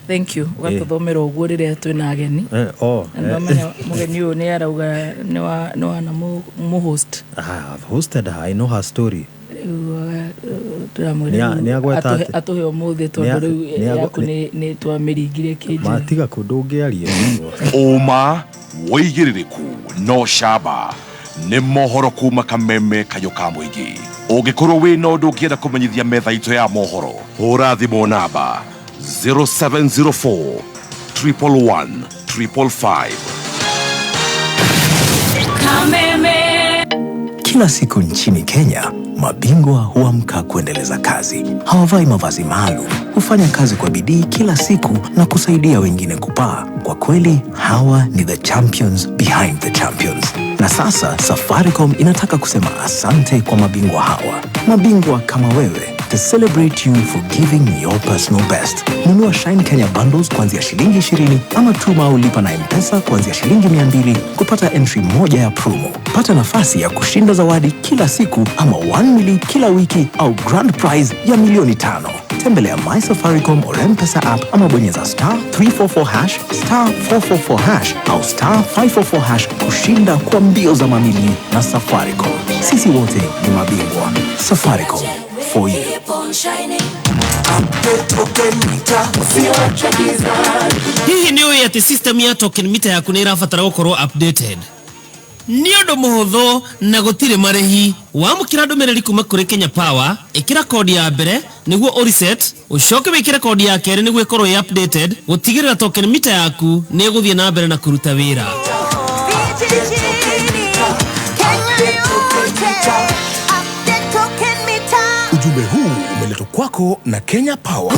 [SPEAKER 4] Thank you. Ũgatũthomera ũguo rĩrĩa twĩna ageni. Ndamenya mũgeni ũyũ nĩ arauga nĩ wana mũhost.
[SPEAKER 16] Hosted her, I know her story.
[SPEAKER 4] Atuhe ũmũthĩ tondũ rĩu yaku nĩ twamĩringire kĩnjĩra.
[SPEAKER 16] Matiga kũndũ ũngĩaria.
[SPEAKER 23] Ũma wĩigĩrĩrĩku no camba nĩ mohoro kuma Kameme kayuka mũingĩ. Ũngĩkorwo wĩna ũndũ ũngĩenda kũmenyithia metha itũ ya mohoro hũra thimũ namba 0704 111 555.
[SPEAKER 24] Kameme. Kila siku nchini Kenya, mabingwa huamka kuendeleza kazi. Hawavai mavazi maalum, hufanya kazi kwa bidii kila siku na kusaidia wengine kupaa. Kwa kweli, hawa ni the champions behind the champions. Na sasa, Safaricom inataka kusema asante kwa mabingwa hawa. Mabingwa kama wewe, to celebrate you for giving your personal best. Nunua Shine Kenya bundles kuanzia shilingi 20 ama tuma au lipa na M-Pesa kuanzia shilingi 200 kupata entry moja ya promo. Pata nafasi ya kushinda zawadi kila siku ama 1 million kila wiki au grand prize ya milioni 5. Tembelea My Safaricom or M-Pesa app ama bonyeza *344# *444# au *544# kushinda kwa mbio za mamili na Safaricom. Sisi wote ni mabingwa. Safaricom for you.
[SPEAKER 25] Hihi nĩ ũĩ atĩ system ya token meter yaku nĩ ĩrabatara gũkorwo updated? Nĩ ũndũ mũhũthũ na gũtirĩ marĩhi. Wamũkĩra ndũmĩrĩri kuma kũrĩ Kenya Power, ĩkĩra kodi ya mbere nĩguo ũreset, ũcoke wĩkĩre kodi ya kerĩ nĩguo ĩkorwo ĩ updated, gũtigĩrĩra token meter yaku nĩ ĩgũthiĩ na mbere na kũruta wĩra.
[SPEAKER 26] Ujumbe huu umeletwa kwako na Kenya Power.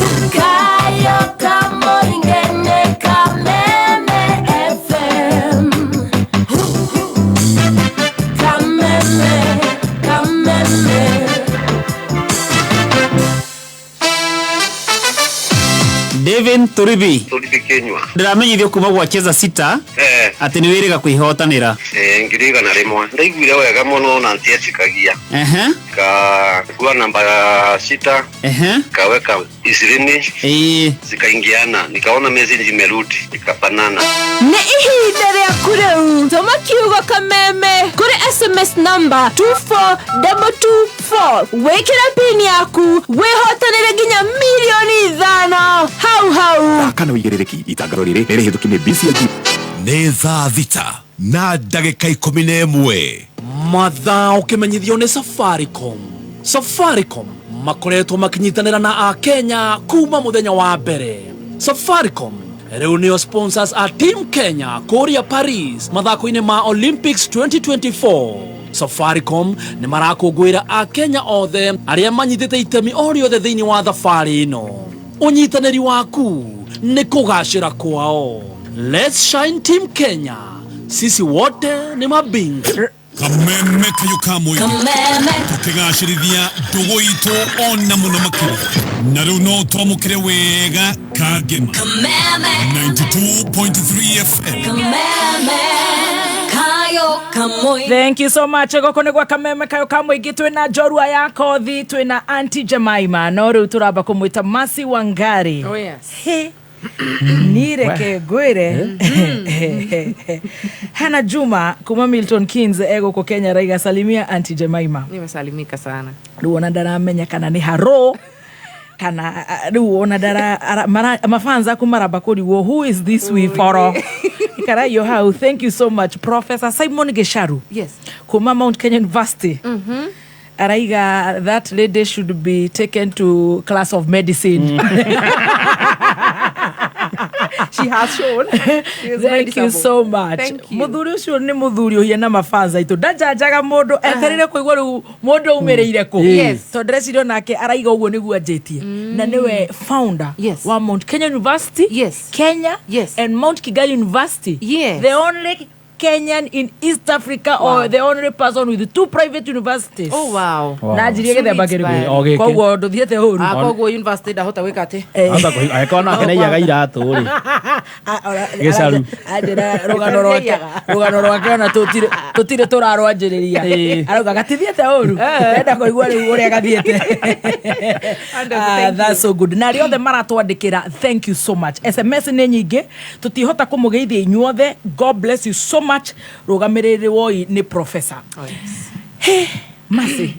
[SPEAKER 1] Kevin Turibi
[SPEAKER 3] Kenywa
[SPEAKER 1] ndiramenyithio kuma gwacheza sita ati ni wiriga kwihotanira
[SPEAKER 3] ngiriga na rimwe ndaiguire wega muno na ntietikagia ka kwa namba 6 kaweka isirini zikaingiana nikaona message imerudi ikapanana
[SPEAKER 6] ni ihinda ria kureu tuma kiugo kameme kuri SMS number 24224 wekira pin yaku wehotanire ginya milioni 5 hau
[SPEAKER 26] kana wigerereki itangaro riri rihithukine BCLG
[SPEAKER 2] nĩ thaa thita na ndagĩka 11
[SPEAKER 5] mathaa ũkĩmenyithio nĩ Safaricom makoretwo makinyitanĩra na Kenya kuma muthenya wa mbere. Safaricom rĩu nĩo sponsors a Team Kenya kũrĩa Paris mathako-inĩ ma Olympics 2024. Safaricom nĩ marakũngũĩra a Kenya othe arĩa manyitĩte itemi o rĩothe thĩinĩ wa thabarĩ ĩno. Ũnyitanĩri waku nĩ kũgacĩra kwao. Let's shine Team Kenya. Sisi wote ni mabingwa.
[SPEAKER 2] Kameme kayuka mwingi tukigacĩrithia ndũgũ itũ ona mũno makĩria na rĩu no twamũkĩre wega kagema 92.3 FM
[SPEAKER 4] Thank you so much. Goko nĩ gwa Kameme kayuka mwingi twĩna njorua ya kothi twĩna Auntie Jemima no rĩu tũramba kũmwĩta Mercy Wangari.
[SPEAKER 12] Oh yes.
[SPEAKER 4] Nireke gwire Hana Juma kuma Milton Keynes ego kwa Kenya raiga salimia Auntie Jemima.
[SPEAKER 12] Nimesalimika sana.
[SPEAKER 4] Ruona ndaramenya kana ni haro kana ruona ndara mafanza kumaraba kodi wo who is this we for kara yo how thank you so much Professor Simon Gesharu.
[SPEAKER 12] Yes.
[SPEAKER 4] Kuma Mount Kenya University. Araiga that lady should be taken to class of medicine.
[SPEAKER 12] She has shown.
[SPEAKER 4] Thank you so much.
[SPEAKER 12] Thank you.
[SPEAKER 4] Muthuri ucio ni muthuri uhiya na mafanza itu ndajajaga mundu eterere kuigwa riu mundu umireire ku. So ndrecirio nake araiga uguo niguo anjetie na niwe founder wa Mount Kenya University, Kenya, and Mount Kigali University. The only Kenyan in East Africa or the only person with 2 private universities.
[SPEAKER 12] Oh wow.
[SPEAKER 4] Na jirie gethe bagere. Kwa guo nduthiete huru.
[SPEAKER 12] Kwa guo university ndahota gwika ati.
[SPEAKER 5] Amba ko aikona kena yaga iratu ri. Gesaru.
[SPEAKER 4] Adira rugano rwake ona tutire turarwanjiriria. Arauga gatithiete huru. Enda kuigua riu uria gathiete. That's so good. Na riothe maratwandikira thank you so much. SMS ni nyingi tutihota kumugeithia inyuothe. God bless you so much. Rugamiriri woi ni professor.
[SPEAKER 12] Oh yes.
[SPEAKER 4] Hey, Mercy.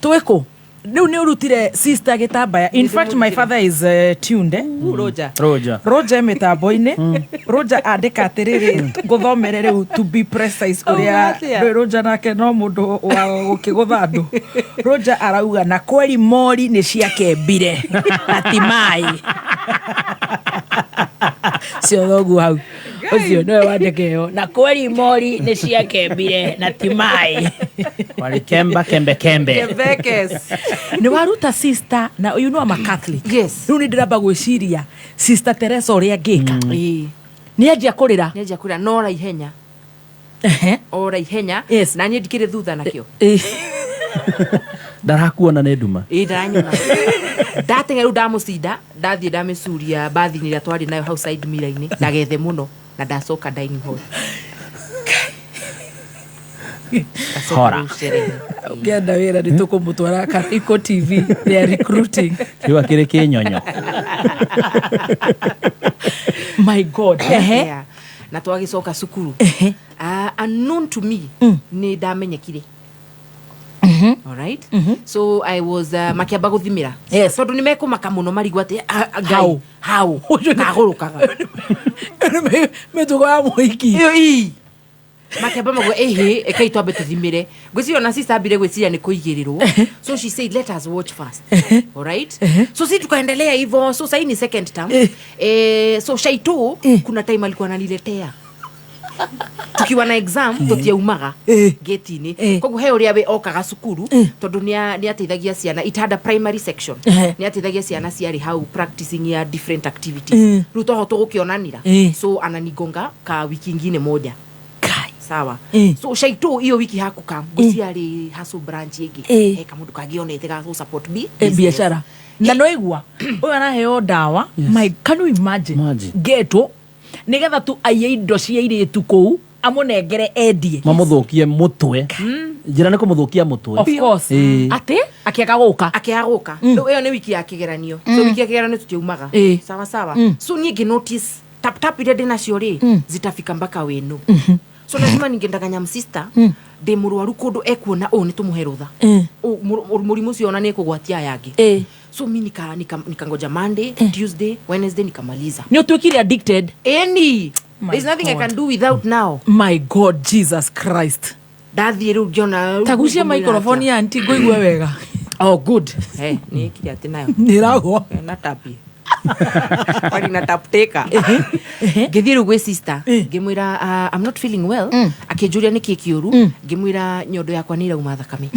[SPEAKER 4] Tuweko. Leo ni urutire sister gitabaya. In fact my father is tuned Roger metaboine. Roger andika atiriri guthomerere to be precise uria Roger nake no mundu wa gukigutha andu. Roger arauga na kweli mori ni ciakembire atimai. Sio thogu hau. Ucio no wandikeo na kweli mori ni ciakembire na timai.
[SPEAKER 5] Walikemba kembe.
[SPEAKER 12] Kembekes.
[SPEAKER 4] Ni waruta sister na you know I'm a Catholic.
[SPEAKER 12] Yes.
[SPEAKER 4] Runi ndiramba gwiciria Sister Teresa uria ngika. Ni anjia kurira.
[SPEAKER 12] No raihenya. Ora ihenya na nie ndikire thutha nakio.
[SPEAKER 5] Ndarakuona ne nduma.
[SPEAKER 12] Ndaranyona. Ndatenga ru ndamucinda ndathie ndamicuria bathi ni ria twari nayo hau side mira-ini ndagethe muno na ndacoka dining hall.
[SPEAKER 5] Hora.
[SPEAKER 4] Ngenda wira ni tukumutwara Kariko TV they are recruiting.
[SPEAKER 5] Kiwa kire kinyonyo.
[SPEAKER 4] My God.
[SPEAKER 12] Na twagicoka cukuru. Unknown to me ni ndamenyekire. All right. So I was makiamba guthimira. So ndo nimekumaka muno marigwa ati how kagurukaga.
[SPEAKER 4] Metugo ya muhiki.
[SPEAKER 12] Makiamba magwe ekaitwa ambe tuthimire. Gwicirio na sister abire gwiciria ni kuigirirwo. So she said let us watch first. All right. So si tukaendelea hivyo. So sasa ni second term. So Shaitu kuna time alikuwa ananiletea. Tukiwa na exam tutiaumaga gate-ini koguo he uria we okaga cukuru tondu ni ateithagia ciana it had a primary section ni ateithagia ciana ciari hau practicing ya different activities riu toho tugukionanira so ananigonga ka wiki ingine moja sawa so shaito hiyo wiki hakuka guciari hasu branch igi kamundu kangionete ga support b
[SPEAKER 4] biashara na noigwa uyu anaheo dawa my can you imagine geto nigetha tu aiye indo cia iritu kou amunengere endie
[SPEAKER 5] mamuthukie mutwe njira ni kumuthukia mutwe
[SPEAKER 4] of course ate akiaga guka
[SPEAKER 12] iyo ni wiki ya kigeranio so wiki ya kigeranio tutiumaga sawa sawa so niĩ notice tap ile dena ciori zitafika mpaka wenu so lazima ningendaganya msister de murwaru kundu ekuona ni tumuherutha murimu cio ona ni kugwatia yangi so mimi nikangoja Monday Tuesday Wednesday nikamaliza
[SPEAKER 4] ni utwikire addicted
[SPEAKER 12] there's nothing I can do without now.
[SPEAKER 4] My God, Jesus Christ.
[SPEAKER 12] Dadhi ru jona.
[SPEAKER 4] Tagushia microphone ya anti goigwe wega.
[SPEAKER 12] Oh good. Ni kile ati nayo.
[SPEAKER 4] Nirago.
[SPEAKER 12] Na tapi. Wali na tapteka. Githiru gwe sister. Ngimwira I'm not feeling well. Akijuria niki kiuru. Ngimwira nyondo yakwa ni irauma thakame.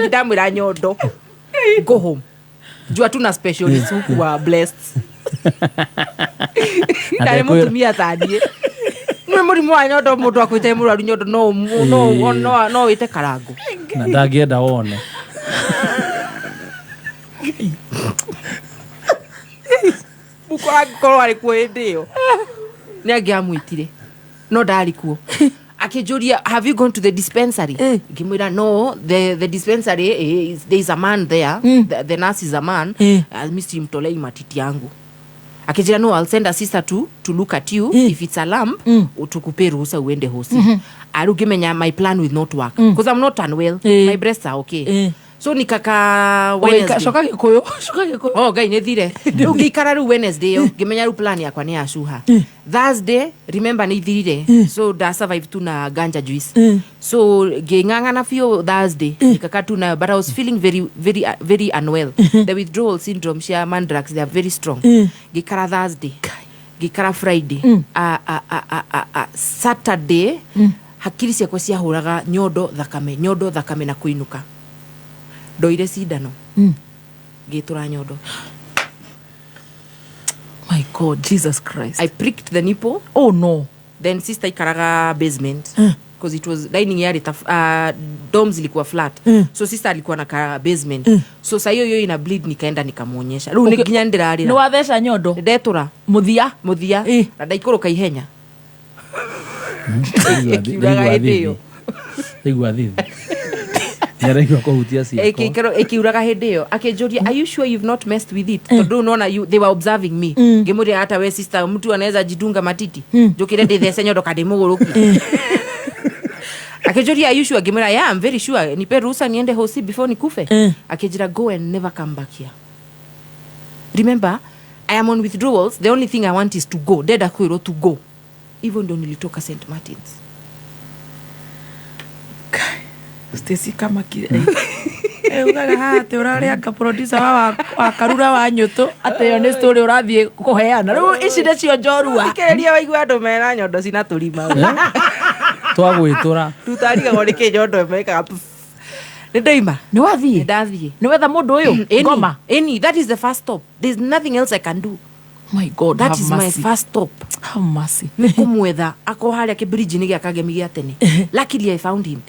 [SPEAKER 12] Damwira nyondo. Go home. Jua tuna specialist who are blessed. Ndari mutumia tadie mwe muri mwanyo ndo mundu akwite muraru nyondo no wite karango
[SPEAKER 5] na ndagienda wone
[SPEAKER 12] mukora ngoro ari kwendeo ni agiamwitire no ndari kuo akijuria have you gone to the dispensary ngimwira no the dispensary there is a man there the nurse is a man mimi mtolei matiti yangu akijira no I'll send a sister to look at you if it's a lump utukupe ruhusa uende hosi arugimenya my plan will not work because I'm not unwell my breasts are okay so nikaka Wednesday
[SPEAKER 4] shoka gikoyo
[SPEAKER 12] gai nethire ngikara ru Wednesday ngimenya ru plan yakwa ni ashuha Thursday remember ni thirire so da survive tu na ganja juice so ngingangana fio Thursday nikaka tu na but I was feeling very unwell the withdrawal syndrome share man drugs they are very strong ngikara Thursday ngikara Friday Saturday hakiri ciakwa ciahuraga nyondo thakame na kuinuka doire sidano gitura nyondo.
[SPEAKER 4] My God, Jesus Christ.
[SPEAKER 12] I pricked the nipple.
[SPEAKER 4] Oh no.
[SPEAKER 12] Then sister ikaraga basement because it was dining area dorms ilikuwa flat so sister alikuwa na basement so saa hiyo ina bleed nikaenda nikamuonyesha ruu nikinya ndirarira
[SPEAKER 4] ni wathesha nyondo
[SPEAKER 12] ndetura muthia na ndaikoroka ihenya
[SPEAKER 5] igwa thithi Nyaregwa kuhutia si.
[SPEAKER 12] Ekiuraga hedeo. Akejoria, are you sure you've not messed with it? Todo unaona they were observing me. Ngemuria hata we sister mtu anaweza jidunga matiti. Jokire de senyo doka de mogoroki. Akejoria, are you sure? Ngemuria, yeah, I'm very sure. Nipe ruhusa niende hosi before nikufe. Akejira, go and never come back here. Remember, I am on withdrawals. The only thing I want is to go. Deda kwiro to go. Even though nilitoka St. Martin's.
[SPEAKER 4] Stacy kama ugaga hate uraria ka producer wa karura wa nyuto ate yo ne story urathie kuheana riu ici ndecio njorua
[SPEAKER 12] ikeria waigua andu mena nyondo cina turima
[SPEAKER 5] twagwitura
[SPEAKER 12] tutariga gori ke nyondo meka Ndeima
[SPEAKER 4] ni wathie
[SPEAKER 12] ndathie
[SPEAKER 4] ni wetha mundu uyu ngoma
[SPEAKER 12] that is the first stop. There's nothing else I can do.
[SPEAKER 4] My God,
[SPEAKER 12] that is mercy. My first stop.
[SPEAKER 4] Have mercy.
[SPEAKER 12] Kumwetha ako haria ke bridge ni gakagemi gia tene. Luckily I found him.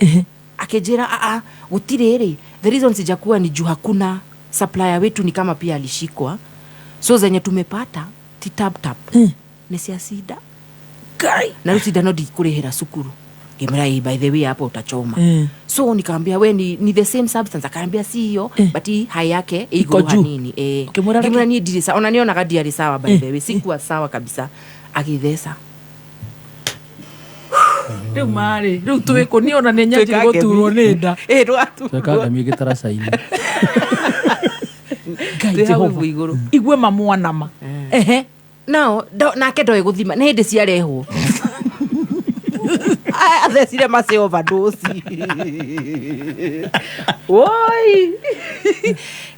[SPEAKER 12] Akejera gutirere the reason sijakuwa ni juu hakuna supplier wetu ni kama pia alishikwa so zenye tumepata tap ni siasida kai na rusida no dikurehera sukuru Gemrai by the way hapo utachoma so nikamwambia we ni the same substance akaambia si hiyo but hai yake iko hanini Gemrai ni dirisa unaniona kadi ya sawa by the way sikuwa sawa kabisa akithesa
[SPEAKER 4] riu mari riu tuweko ni ona ne nyaji goturwo ni nda
[SPEAKER 12] rwatu
[SPEAKER 5] tweka migi tarasaini
[SPEAKER 12] Jehova iguru
[SPEAKER 4] igwe mamwanama
[SPEAKER 12] now nake ndoe guthima ni hindi ciarehwo athecire mace overdose oi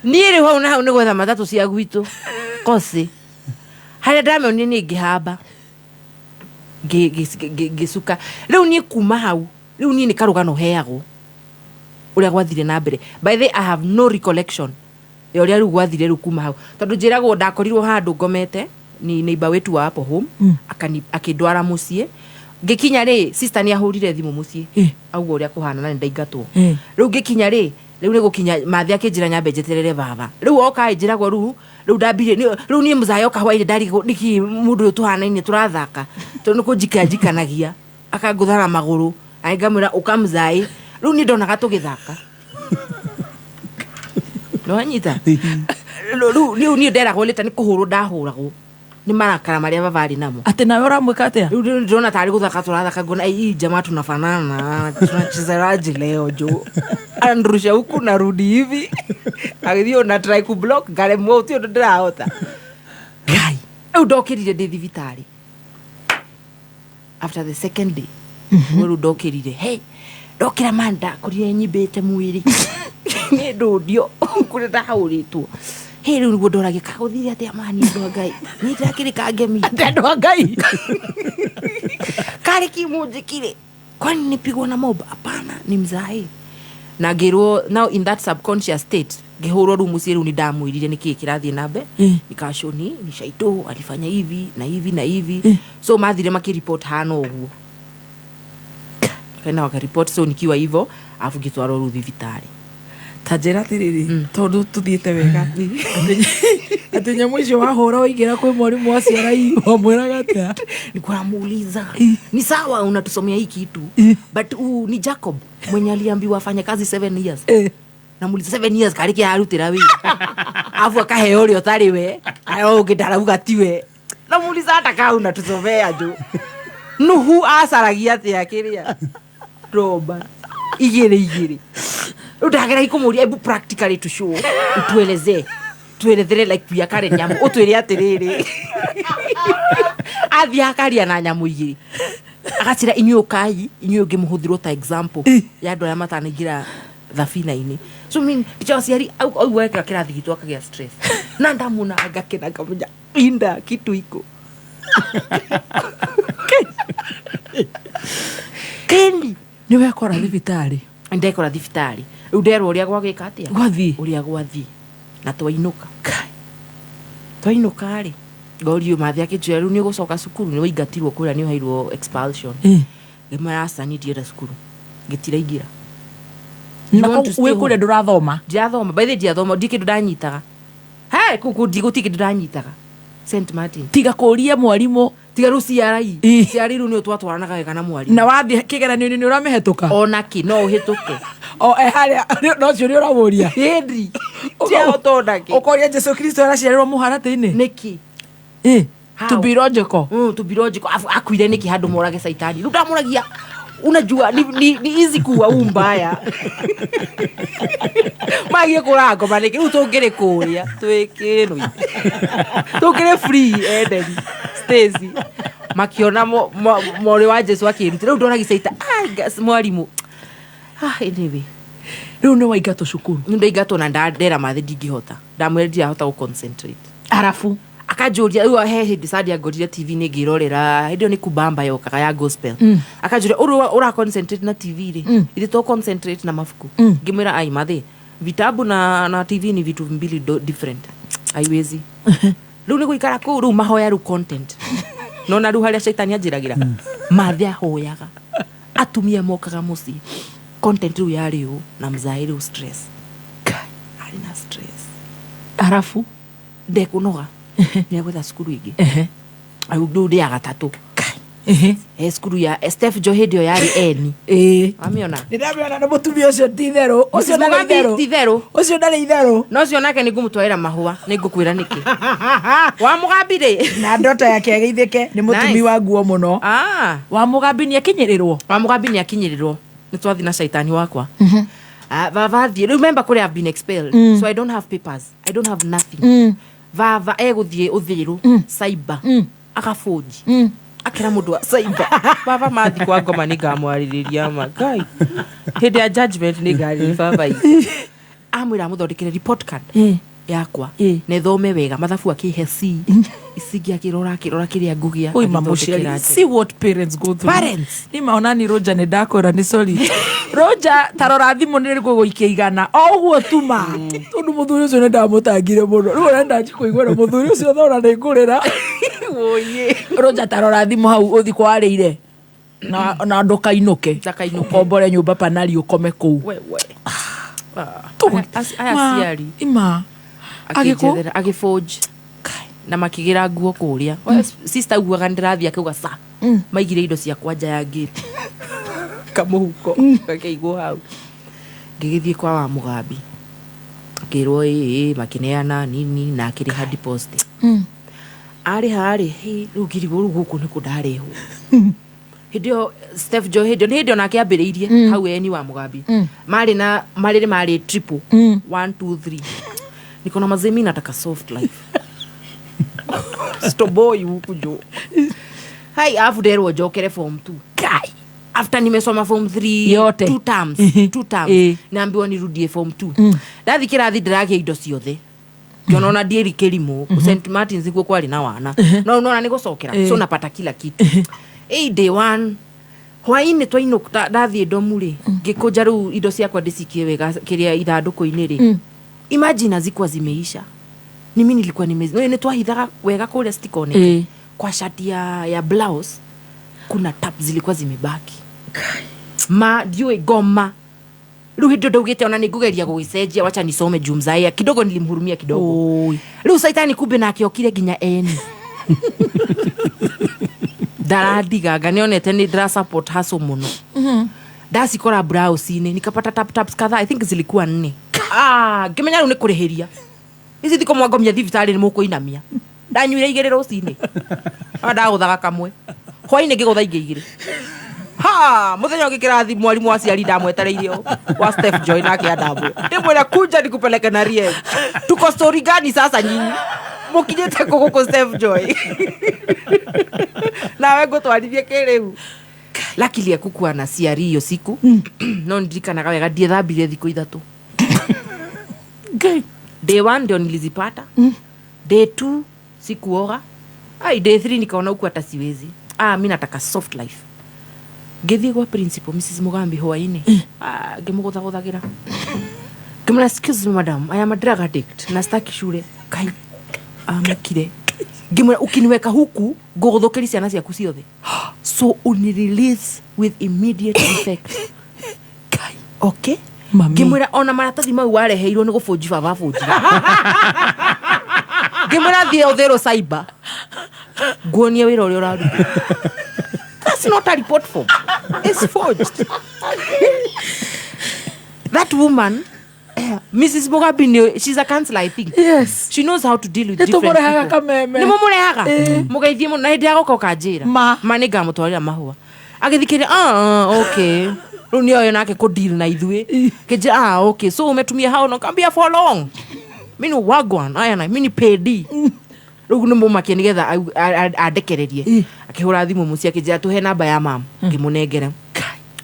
[SPEAKER 12] niĩ rĩu hau na hau nĩ gwetha matatu cia gwitũ kosi harĩa ndamĩonire nĩ ngĩhamba ngĩcuka rĩu niĩ kuma hau rĩu niĩ nĩ karũgano heagwo ũrĩa gwathire na mbere by the I have no recollection ya ũrĩa rĩu gwathire rĩu kuma hau tondũ njĩragwo ndakorirwo handũ ngomete ni neighbor wetu wa hapo home akindwara mucie Ngikinya ri sister ni ahurire thimu mucii augo uria kuhana na ndaingatwo riu ngikinya ri riu ni gukinya mathi akinjira nyambe njeterere baba riu oka njiragwo riu ndambire riu ni muzayo kahwaire ndari niki mundu tuhana-ini turathaka tondu kunjikanagia akanguthara maguru aingamwira ukamzai riu ni ndonaga tugithaka no anyita riu ni nderagwo leta ni kuhuru ndahuragwo ni marakara maria bavari namo
[SPEAKER 4] ate nawe uramwika atia
[SPEAKER 12] riu ndona tari guthaka turathaka ngona hii jamaa tunafanana tunachezeraje leo jo andrusha huku narudi hivi agithio na try ku block gare moti ndo ndirahota gai ndokirire ndi thibitari after the second day weru ndokirire hey ndokira manda kuria nyimbite mwiri ni ndudio kuria ndahuritwo hey riu niguo ndoragika guthire atia mani ndo ngai ni ndakiri kangemi ndo ngai kari kimunjikire kwani nipigwa na mob hapana ni mzai na ngirwo now in that subconscious state ngihurwo rumu ciru ni ndamwirire niki kirathie nambe nikashoni ni shaito alifanya hivi na hivi na hivi so mathire makireport hana uguo kana wakareport so nikiwa hivyo afu gitwaro ru thibitari
[SPEAKER 4] tajera tiriri tondu tuthiete wega ati nyamu icio wahora waingira kwi mwarimu wa ciarai wamwiraga atia
[SPEAKER 12] nikuamuuliza ni sawa unatusomea hii kitu but ni Jacob mwenye aliambiwa afanye kazi 7 years namuuliza 7 years kari kia arutira wi afu akaheo uri otari we ayo ngidarabuga tiwe namuuliza hata ka unatusomea jo nuhu asaragia atia kiria roba igire udagera ikumuria ebu practically to show tuelezere like pia kare nyamu utwire atiriri athia karia na nyamu igiri agacira inyukai ngimuhuthirwo ta example ya andu aria matanaingira thabina-ini so mean ticha ciari au weka kirathi gitu akagia stress na ndamuna agakena kamunya inda kitu iko kendi
[SPEAKER 4] ni wekora thibitari
[SPEAKER 12] ndekora thibitari udero uria gwagika atia
[SPEAKER 4] gwathi
[SPEAKER 12] uria gwathi na twainuka twainuka ri gorio mathi akijira riu ni gucoka cukuru ni waigatirwo kuria ni uhairwo expulsion ngimarasa ni ndiera cukuru ngitiraingira
[SPEAKER 4] we kuria ndurathoma
[SPEAKER 12] ndiathoma by the ndiathoma ndikindu ndanyitaga he kukundi gutikindu ndanyitaga St Martin
[SPEAKER 4] tiga kuria mwarimu
[SPEAKER 12] tiga ruciarai ciari ru ni twatwaranaga wega na mwarimu
[SPEAKER 4] na wathi kigeranio ni uramehetuka
[SPEAKER 12] ona ki no uhituke
[SPEAKER 4] o haria no cio ni uramuria
[SPEAKER 12] hindi tia otondake
[SPEAKER 4] ukoria Jesu Kristo araciarirwo muharati-ini
[SPEAKER 12] niki
[SPEAKER 4] to be logical
[SPEAKER 12] to be logical akuire niki handu morage saitani ru ndamuragia unajua ni easy kuwa umbaya magie kurango maniki utongere kuria twikinu tungire free enderi Stacy makiona mori wa Jesu akirutira ru ndona gisaita mwarimu anyway
[SPEAKER 4] riu ni waigato cukuru
[SPEAKER 12] ni ndaigato na ndera mathi ndingihota ndamweredia hota guconcentrate
[SPEAKER 4] arafu
[SPEAKER 12] akajuria uyo he hindi sadia ngorire TV ni ngirorera hindi ni kubamba yoka ya gospel akajuria ura concentrate na TV ri ili to concentrate na mafuku ngimwira ai mathi vitabu na TV ni vitu mbili different haiwezi riu ni guikara ku riu mahoya ru content nona ru haria shaitani ajiragira mathi ahoyaga atumia mokaga muci content ru yari u na mzairi u stress ari na stress
[SPEAKER 4] arafu
[SPEAKER 12] ndekunoga ni agwetha cukuru ingi au ndi ya gatatu cukuru ya Steph Johedio yari eni amiona
[SPEAKER 4] ndamiona na mutumia ucio tithero ucio ndari itherũ
[SPEAKER 12] no cio nake ningumutwarira mahua ningukwira niki wa mugambire
[SPEAKER 4] na ndoto yake ageithike ni mutumi wa nguo muno wa mugambi ni akinyirirwo
[SPEAKER 12] ni twathi na shaitani wakwa vavathie remember kuri I've been expelled so I don't have papers I don't have nothing vava eguthie uthiru cyber akafoji akira mundu wa cyber baba mathi kwa ngoma ningamwaririria makai hindi ya judgment ningari baba amwira muthondekere report card yakwa ne thome wega mathabu akiheci isigia kirora kiria ngugia
[SPEAKER 4] oi mamusheri see what parents go through
[SPEAKER 12] parents
[SPEAKER 4] ni maona ni Roger ne ndakora ni sorry Roger tarora thimu ni riguo ikigana oguo tuma tondu muthuri ucio ne ndamutangire muno riu nenda njikuigwa na muthuri ucio thora ni ngurira oye Roger tarora thimu hau uthi kwarire na ndoka inuke kombore nyumba panali ukome kuu
[SPEAKER 12] aya ciari
[SPEAKER 4] ima
[SPEAKER 12] agiforge na makigira nguo kuria sister guaga ndirathia kuga sa maigire indo cia kwanja ya gate kamuhuko kakeigwo hau ngigithie kwa wa Mugambi akirwo makineana nini na akiri hard post ari hari rugiri guku ni kudareho hidio Steph Joy hidio na kiambiriirie hau eni wa Mugambi mari triple 1 2 3 niko na mazemi nataka soft life stoboy huku jo hai afu derwo jokere form 2 kai after nimesoma form 3 yote 2 terms naambiwa nirudie form 2 ndathi kirathi ndirage indo ciothe kionona ndieri kelimo St Martins ikuo kwali na wana no unaona nigocokera so napata kila kitu day 1 hwaini twainukta ndathi ndomuri ngikuja ru indo ciakwa ndicikie wega kiria ithanduku-ini ri imagine zikwa zimeisha ni mimi nilikuwa ni twahithaga wega kule stikone kwa shati ya blouse kuna tap zilikuwa zimebaki ma diwe goma ruhido dogete ona nigugeria guicenjia wacha nisome jumzaya kidogo nilimhurumia kidogo leo saitani kumbe na akiokire ginya eni daradiga ganionete ni dra support haso muno dasi kora blouse ine nikapata taps kadhaa I think zilikuwa 4 ngimenya ru ni kurihiria ici thiko mwangomia thibitari ni mukuinamia ndanyuire igere rucini ndaguthaga kamwe hwaine ngigutha ingigire muthenya ngikirathi mwalimu wa ciari ndamwetereire wa Steph Joy nake andamwe ndimwira kuja nikupeleke na rie tuko story gani sasa nyinyi mukinyete kuko Steph Joy nawe ngutwarithie kiriu lakini akukua na ciari iyo siku no ndirikanaga wega ndiethambire thiko 3 day 1 ndio nilizipata day 2 sikuoga day 3 nikaona huku hata siwezi mimi nataka soft life ngithie kwa principal Mrs Mugambi hwaini ngimuguthagira kimra excuse me madam I am a drug addict na staki shule kai amakire ngimra ukiniweka huku nguguthukiria ciana ciaku ciothe so uni release with immediate effect kai okay ngimwira ona maratathi mau wareheirwo ni gufunji baba funji ngimwira thie uthero cyber nguonie wira uria uraruta that's not a report form it's forged that woman Mrs Mugambi she's a counselor I think
[SPEAKER 4] yes
[SPEAKER 12] she knows how to deal with different people ni mumurehaga mugeithie mu na hindi agoka njira ma ni ngamutwarira mahua agithikire okay runi oyo nake ko deal na ithui keje okay so umetumia hao no kambia for long mimi wagwan aya na mimi pedi rugu ni mumakie nigetha adekererie akihura thimu mucia keje atuhe namba ya mam ngimunengere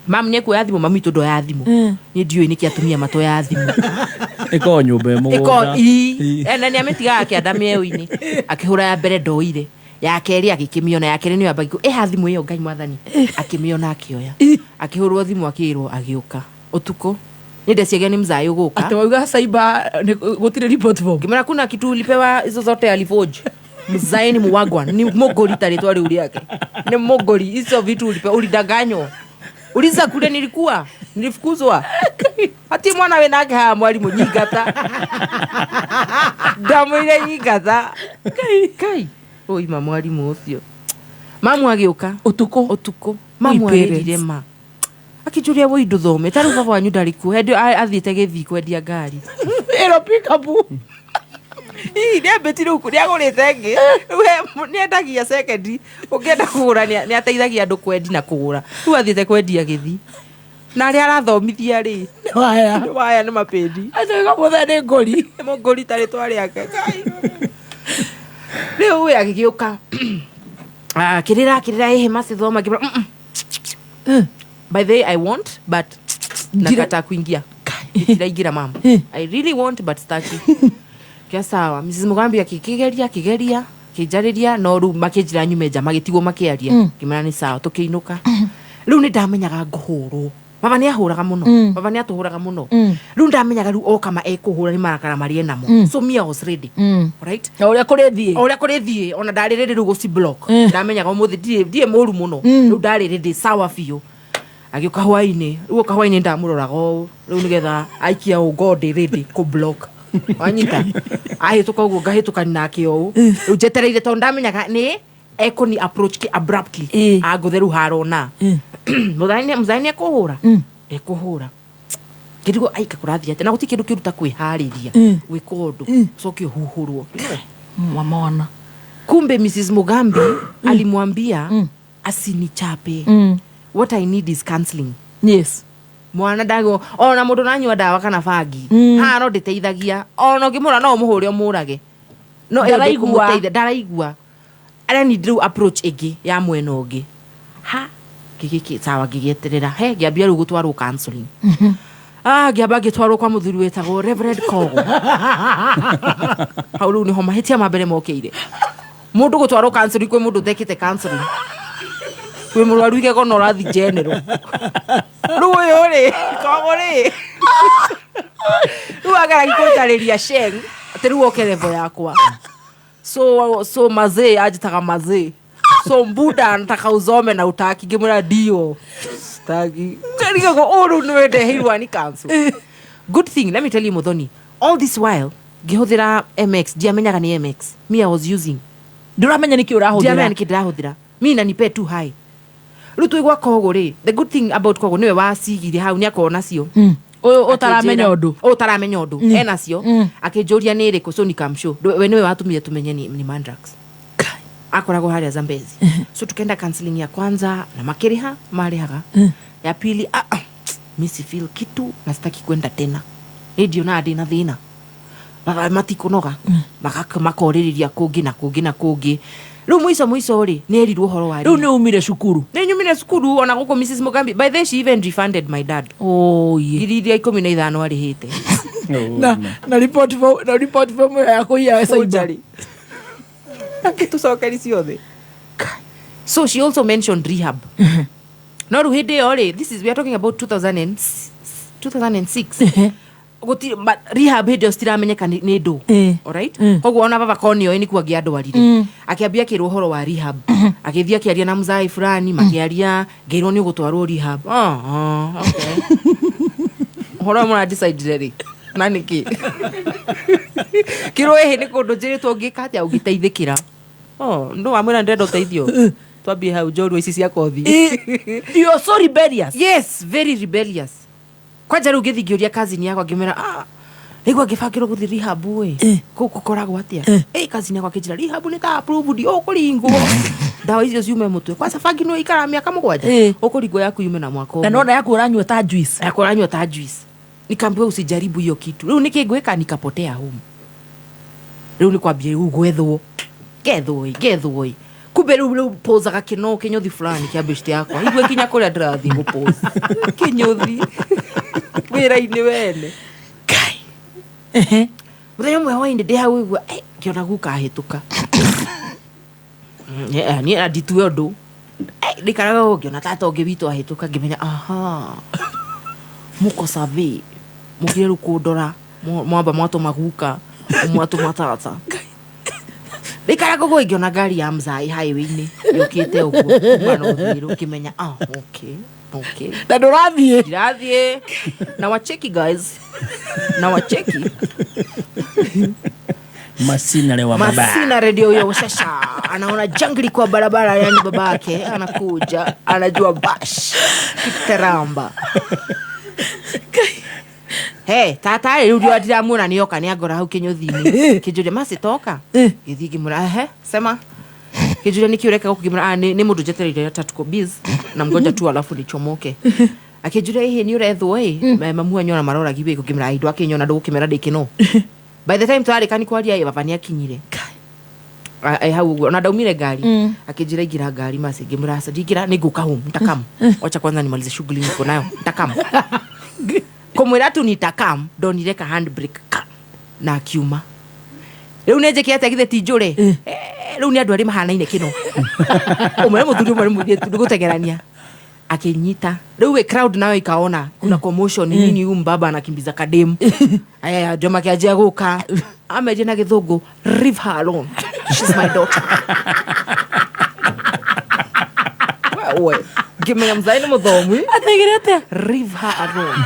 [SPEAKER 12] mam ni ku ya thimu mami to do ya thimu ni ndioi niki atumia mato ya thimu
[SPEAKER 5] iko nyumba mugunda
[SPEAKER 12] ena ni ametiga akiandamia uini akihura ya mbere ndoire ya keri agikimiona ya keri ni abagiku thimu iyo ngai mwathani akimiona akioya akihurwo thimu akirwo agiuka utuko ninde ciagia ni mzayo guka
[SPEAKER 4] atawauga cyber gutire report form
[SPEAKER 12] kimera kuna kitu ulipewa hizo zote alifoje mzaini muwagwan ni mogori taritwa ri yake ni mogori hizo vitu ulipewa ulidanganywa uliza kule nilifukuzwa hati mwana we nake mwalimu nyigata damu ile nyigata kai oi mwalimu ucio mamu agiuka utuko mamu aririre ma akijuria wo indo thome taru baba wanyu ndariku hendi athiete githi kwendia ngari
[SPEAKER 4] ero pick up
[SPEAKER 12] ne betire uku ria gurite ngi we ne ndagia second ungenda kugura ni ateithagia andu kwendi na kugura tu athiete kwendia githi na ria arathomithia ri waya ni mapendi
[SPEAKER 4] azoga mothe ni ngori
[SPEAKER 12] mo ngori tari twari yake kai leo we agiuka kirira ehe thoma kibra by the way I want but nakata kuingia ndiraingira mama I really want but staki kia sawa Mrs Mugambi akikigeria kijariria no ru makijira nyume jama gitigo makiaria kimana ni sawa tukiinuka riu ni ndamenyaga nguhuru baba ni ahuraga muno baba ni atuhuraga muno riu ndamenyaga riu okama ekuhura ni marakara marie namo so me I was ready right
[SPEAKER 4] oria kuri thie
[SPEAKER 12] ona ndari ready riu guci block ndamenyaga umuthi die muru muno riu ndari ready sawa fiyo agioka hwaini riu ka hwaini ndamuroraga riu nigetha aikia ugodi ready ku block wanyita ahituka uguo ngahituka nake ou riu jetereire to ndamenyaga ni ekoni approach ki abruptly agutheru harona muthani ekuhura ekuhura kidigo aika kurathia tena guti kindu kiruta kwihariria wikondu soki huhurwo
[SPEAKER 4] mwana
[SPEAKER 12] kumbe Mrs. Mugambi alimwambia asinichape what I need is counseling.
[SPEAKER 4] Yes.
[SPEAKER 12] Mwana dago ona mundu nanyua dawa kana fagi no nditeithagia ona ngimura no muhure omurage no ndaraigua ara ni drew approach igi ya mwena ungi ha gigiki sawa gigieterera he ngiambia riu gutwarwo counseling ngiamba gitwarwo kwa muthuri wetagwo Reverend Kogo hau riu niho mahitia mambere mokeire mundu gutwarwo counseling kwi mundu tekite counseling kwi murwaru igego no rathi general riu uyu ri Kogo ri riu agara gikutariria sheng ati riu oke level yakwa so mazee ajitaka mazee so mbuda nataka uzome na utaki ngimura dio stagi kariga go oru nwende hirwa ni cancel good thing let me tell you Muthoni all this while gihuthira MX diamenyaga ni MX me I was using
[SPEAKER 4] nduramenya niki urahuthira
[SPEAKER 12] diamenya niki ndirahuthira mi na nipe too high rutu igwa Kogo ri the good thing about Kogo niwe wasigire hau ni akona cio utaramenya undu ena cio akinjuria ni iriku so nikamshow we niwe watumire tumenye ni Mandrax akorago haria Zambezi so tukenda counseling ya kwanza na makiriha marihaga ya pili misi feel kitu na sitaki kwenda tena ndio na ndina thina baba matikunoga makoririria kungi na kungi riu mwiso ri nerirwo horo wari
[SPEAKER 4] riu ni umire cukuru
[SPEAKER 12] ona guko Mrs. Mugambi by the she even refunded my dad iriria 15 arihite
[SPEAKER 4] na report form ya kuya saibari
[SPEAKER 12] akitusokeri ciothe so she also mentioned rehab no ruhide ore this is we are talking about 2006 guti rehab hidio stiramenyeka ni ndo alright koguo ona baba konio ni kuagia andu arire akiambia kirwo horo wa rehab akithia kiaria na mzai fulani makiaria ngirwo ni gutwarwo rehab okay horo mwana decide ri nani ki kirwo ehe ni kundu njiritwo ngika atia ugiteithikira ndo amwira ndendo teithio twambie hau njorua ici cia kothi
[SPEAKER 4] you are so rebellious
[SPEAKER 12] yes very rebellious kwanja riu ngithingiuria cousin yakwa ngimera igwa ngibangirwo guthi rehab we kukoragwo atia cousin yakwa kinjira rehab ni ta approved ukuringwo dawa icio ciume mutwe kwa sabangi no ikara miaka 7 ukuringwo yaku yume na mwaka
[SPEAKER 4] na nona yaku uranywa ta juice nikambiwa
[SPEAKER 12] usijaribu hiyo kitu riu nikigweka nikapotea home riu nikwambia ugwethwo gethwo kumbe riu pozaga kino kinyothi fulani kia beshte yakwa igwe kinya kuria ndirathi gupose kinyothi wira-ini wene kai muthenya mwe hwaini ndi hau igwa kiona gukahituka ni aditwe undu ndikaraga ngiona tata ungi witu ahituka ngimenya muko savi mugire rukundora mwamba mwato maguka mwato matata ndikaraga go ngiona gari ya mzai highway-ini yukite uguo bano thiru kimenya okay
[SPEAKER 4] na ndurathie
[SPEAKER 12] na wacheki guys Masina radio yo shasha anaona jangli kwa barabara yani babake anakuja anajua bash kitaramba tata rudi adira muna nioka ni agora hau kinyothini kijuje masi toka githigi mura sema kijuje nikiureka kugimura ni mundu jeterire tatuko biz na mgonja tu alafu nichomoke akijure hii ni urethwo mamu anyona marora gibe kugimura indo akinyona ndugukimera ndikino by the time twari kani kwaria baba ni akinyire hau na daumire gari akijira igira gari masi ngimura ndigira niguka home ntakam acha kwanza nimalize shughuli niko nayo ntakam komwira tu nitakam donireka handbrake na akiuma riu neje kiate githe tijure riu ni andu ari mahana ine kino umwe muthuri umwe muthie tu gutengerania akinyita rĩu crowd nayo ikaona kuna commotion nini baba anakimbiza kademu aya Joma kiajia guka ameje na githungu leave her alone, she's my daughter. Wewe kimenya mzaini muthomu ategerete leave her alone,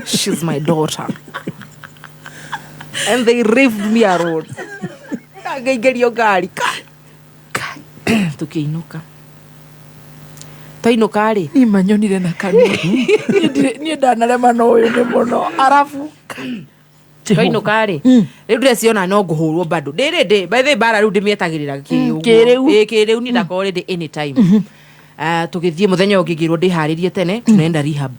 [SPEAKER 12] she's my daughter. And they riffed me alone. Ngaigerio gari tukiinuka tainuka ri
[SPEAKER 4] ni manyonire na kanua ni ndanarema no uyu ni muno arafu
[SPEAKER 12] tainuka ri riu ndeciona no nguhurwo bado ndiri by the bara riu ndimietagirira kiriu ni ndako already anytime tugithie muthenya ungigirwo ndiharirie tene tunaenda rehab.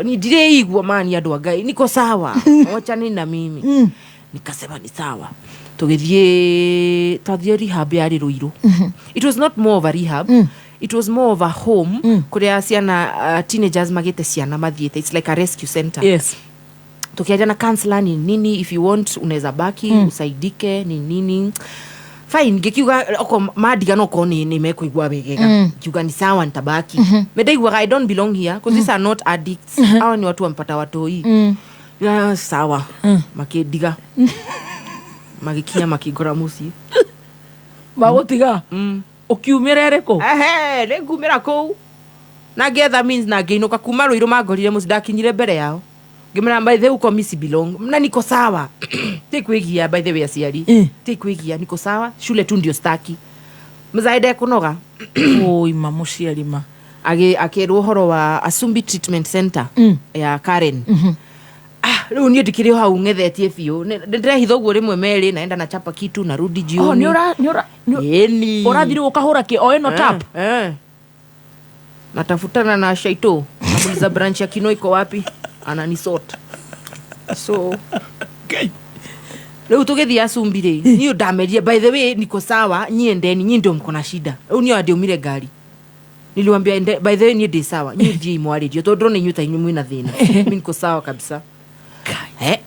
[SPEAKER 12] Ni ndireigwa mani andu Ngai niko sawa wachani na mimi nikasema ni sawa tugithie twathie rehab yari Ruiru. It was not more of a rehab, it was more of a home kuria ciana teenagers magite ciana mathiete. It's like a rescue center.
[SPEAKER 4] Yes,
[SPEAKER 12] tukiaja na counselor ni nini, if you want unaweza baki usaidike ni nini fine. Gikiuga oko madiga no ko ni mekuigwa wegega kiuga ni sawa nitabaki. Medaigwa I don't belong here because these are not addicts. Hawa ni watu wampata watoi. Sawa makidiga magikinya makigora muci
[SPEAKER 4] magutiga ukiumirere ko
[SPEAKER 12] ngumira ko na getha means na ngeinuka kuma Ruiru magorire muci ndakinyire mbere yao ngimera by the uko misi belong na niko sawa. Tikwigia by the way aciari tikwigia niko sawa, shule tu ndio staki mzaide kunoga
[SPEAKER 4] oi mamuciari ma
[SPEAKER 12] akirwo horo wa Asumbi Treatment Center ya Karen. Riu ni ndikire hau ngethetie biu ndirehitho guo rimwe meri naenda na chapa kitu na rudi jioni.
[SPEAKER 4] Ni urathire ukahura ki o eno tap
[SPEAKER 12] natafutana na Shaito namuliza branch ya Kino iko wapi, ananisota so leo tugethia Asumbi ri niyo dameria by the way niko sawa nyiendeni nyi ndio mko na shida. Riu niyo adiumire gari niliwaambia by the way ni ndi sawa nyi ndi mwaririo tondu ni nyuta inyu mwina thina mimi niko sawa kabisa.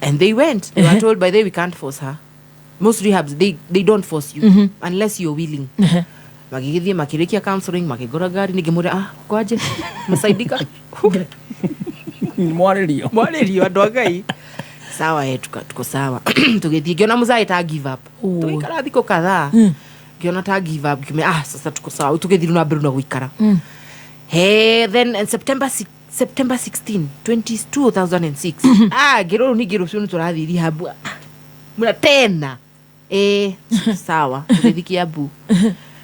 [SPEAKER 12] And they went. They were told by the way we can't force her. Most rehabs they don't force you unless you're willing. Magigithie makirikia counseling makigora gari nigimura kwaje masaidika mwaririo andu Ngai sawa tuko sawa. Tugithie ngiona muzai ta give up tuikara thiko kadhaa ngiona ta give up sasa tuko sawa tugithie na mbere na guikara. Then in September 16, 2006 giro ni giro sio turathi rehab muna tena sawa tukithi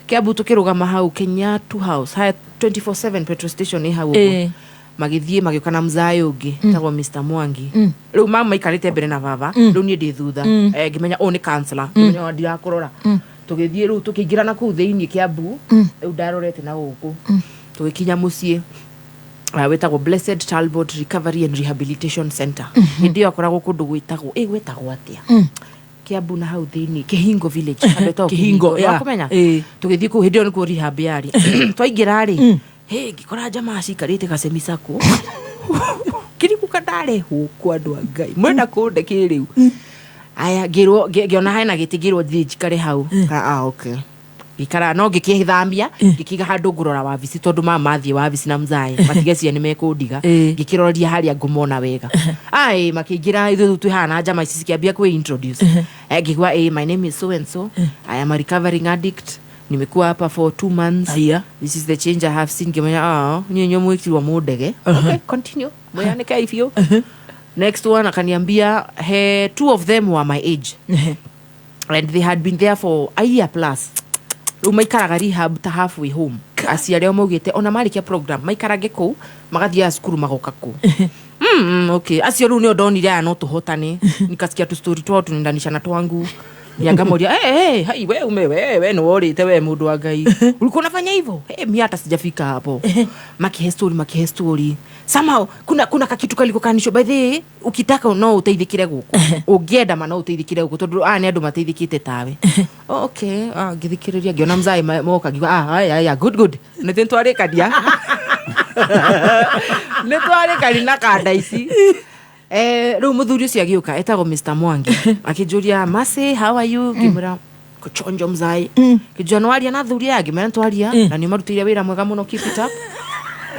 [SPEAKER 12] Kiambu tukirugama hau Kenyatta House 24/7 petrol station hau magithie magikana mzai ungi tagwo Mr Mwangi. Riu mama ikarite mbere na baba riu ni ndi thutha ngimenya ni counselor ngimenya ndira kurora tugithie riu tukiingira na ku thiini Kiambu riu ndarorete na guku tugikinya mucie wetagwo Blessed Talbot Recovery and Rehabilitation Center. Ndio akoragwo kundu gwetagwo atia Kiambu na hau thiini Kihingo village
[SPEAKER 4] Kihingo
[SPEAKER 12] kumenya tugithie ku hindio ni ku rehab yari twaingira ri ngikora jamaa cikarite gacemisako kiriku kadare huku andu Ngai mwenda kunde kiriu aya ngirwo ngiona haina gitigirwo thijikare hau okay ikara no ngikihithambia ngikiga handu ngurora wabici tondu mathie wabici na mzai matigecia ni mekundiga ngikiroria haria ngumona wega makingira ithu twihana jamaa ici cikiambia ku introduce ngigwa my name is so and so, I am a recovering addict, nimekuwa hapa for 2 months. This is the change I have seen. Kimenya nyinyo mwekirwa mudege. Okay, continue mwanika ifyo. Next one akaniambia 2 of them were my age and they had been there for a year plus. Umaikaraga rehab ta halfway home. Aciari maugite ona marikia program maikarage ku magathia cukuru magoka ku. Okay, acio ru ni odonire no tuhotane nikasikia tu story tu tunindanisha na twangu niangamoria hai wewe no worite we mundu wa Ngai ulikuwa unafanya hivyo mimi hata sijafika hapo. Makihe story somehow kuna kakitu kaliko kanisho by the ukitaka no uteithikire guku ungienda mana uteithikire guku tondu ni andu mateithikite tawe. Okay ngithikiriria ngiona mzai moka ngiwa good nitentware kadia netware kalina kada ici ru muthuri ucio agiuka etago Mr Mwangi akijuria Mase how are you kimura kuchonjo mzai kijanuari na thuri yake mena twaria na ni marutire wira mwega muno keep it up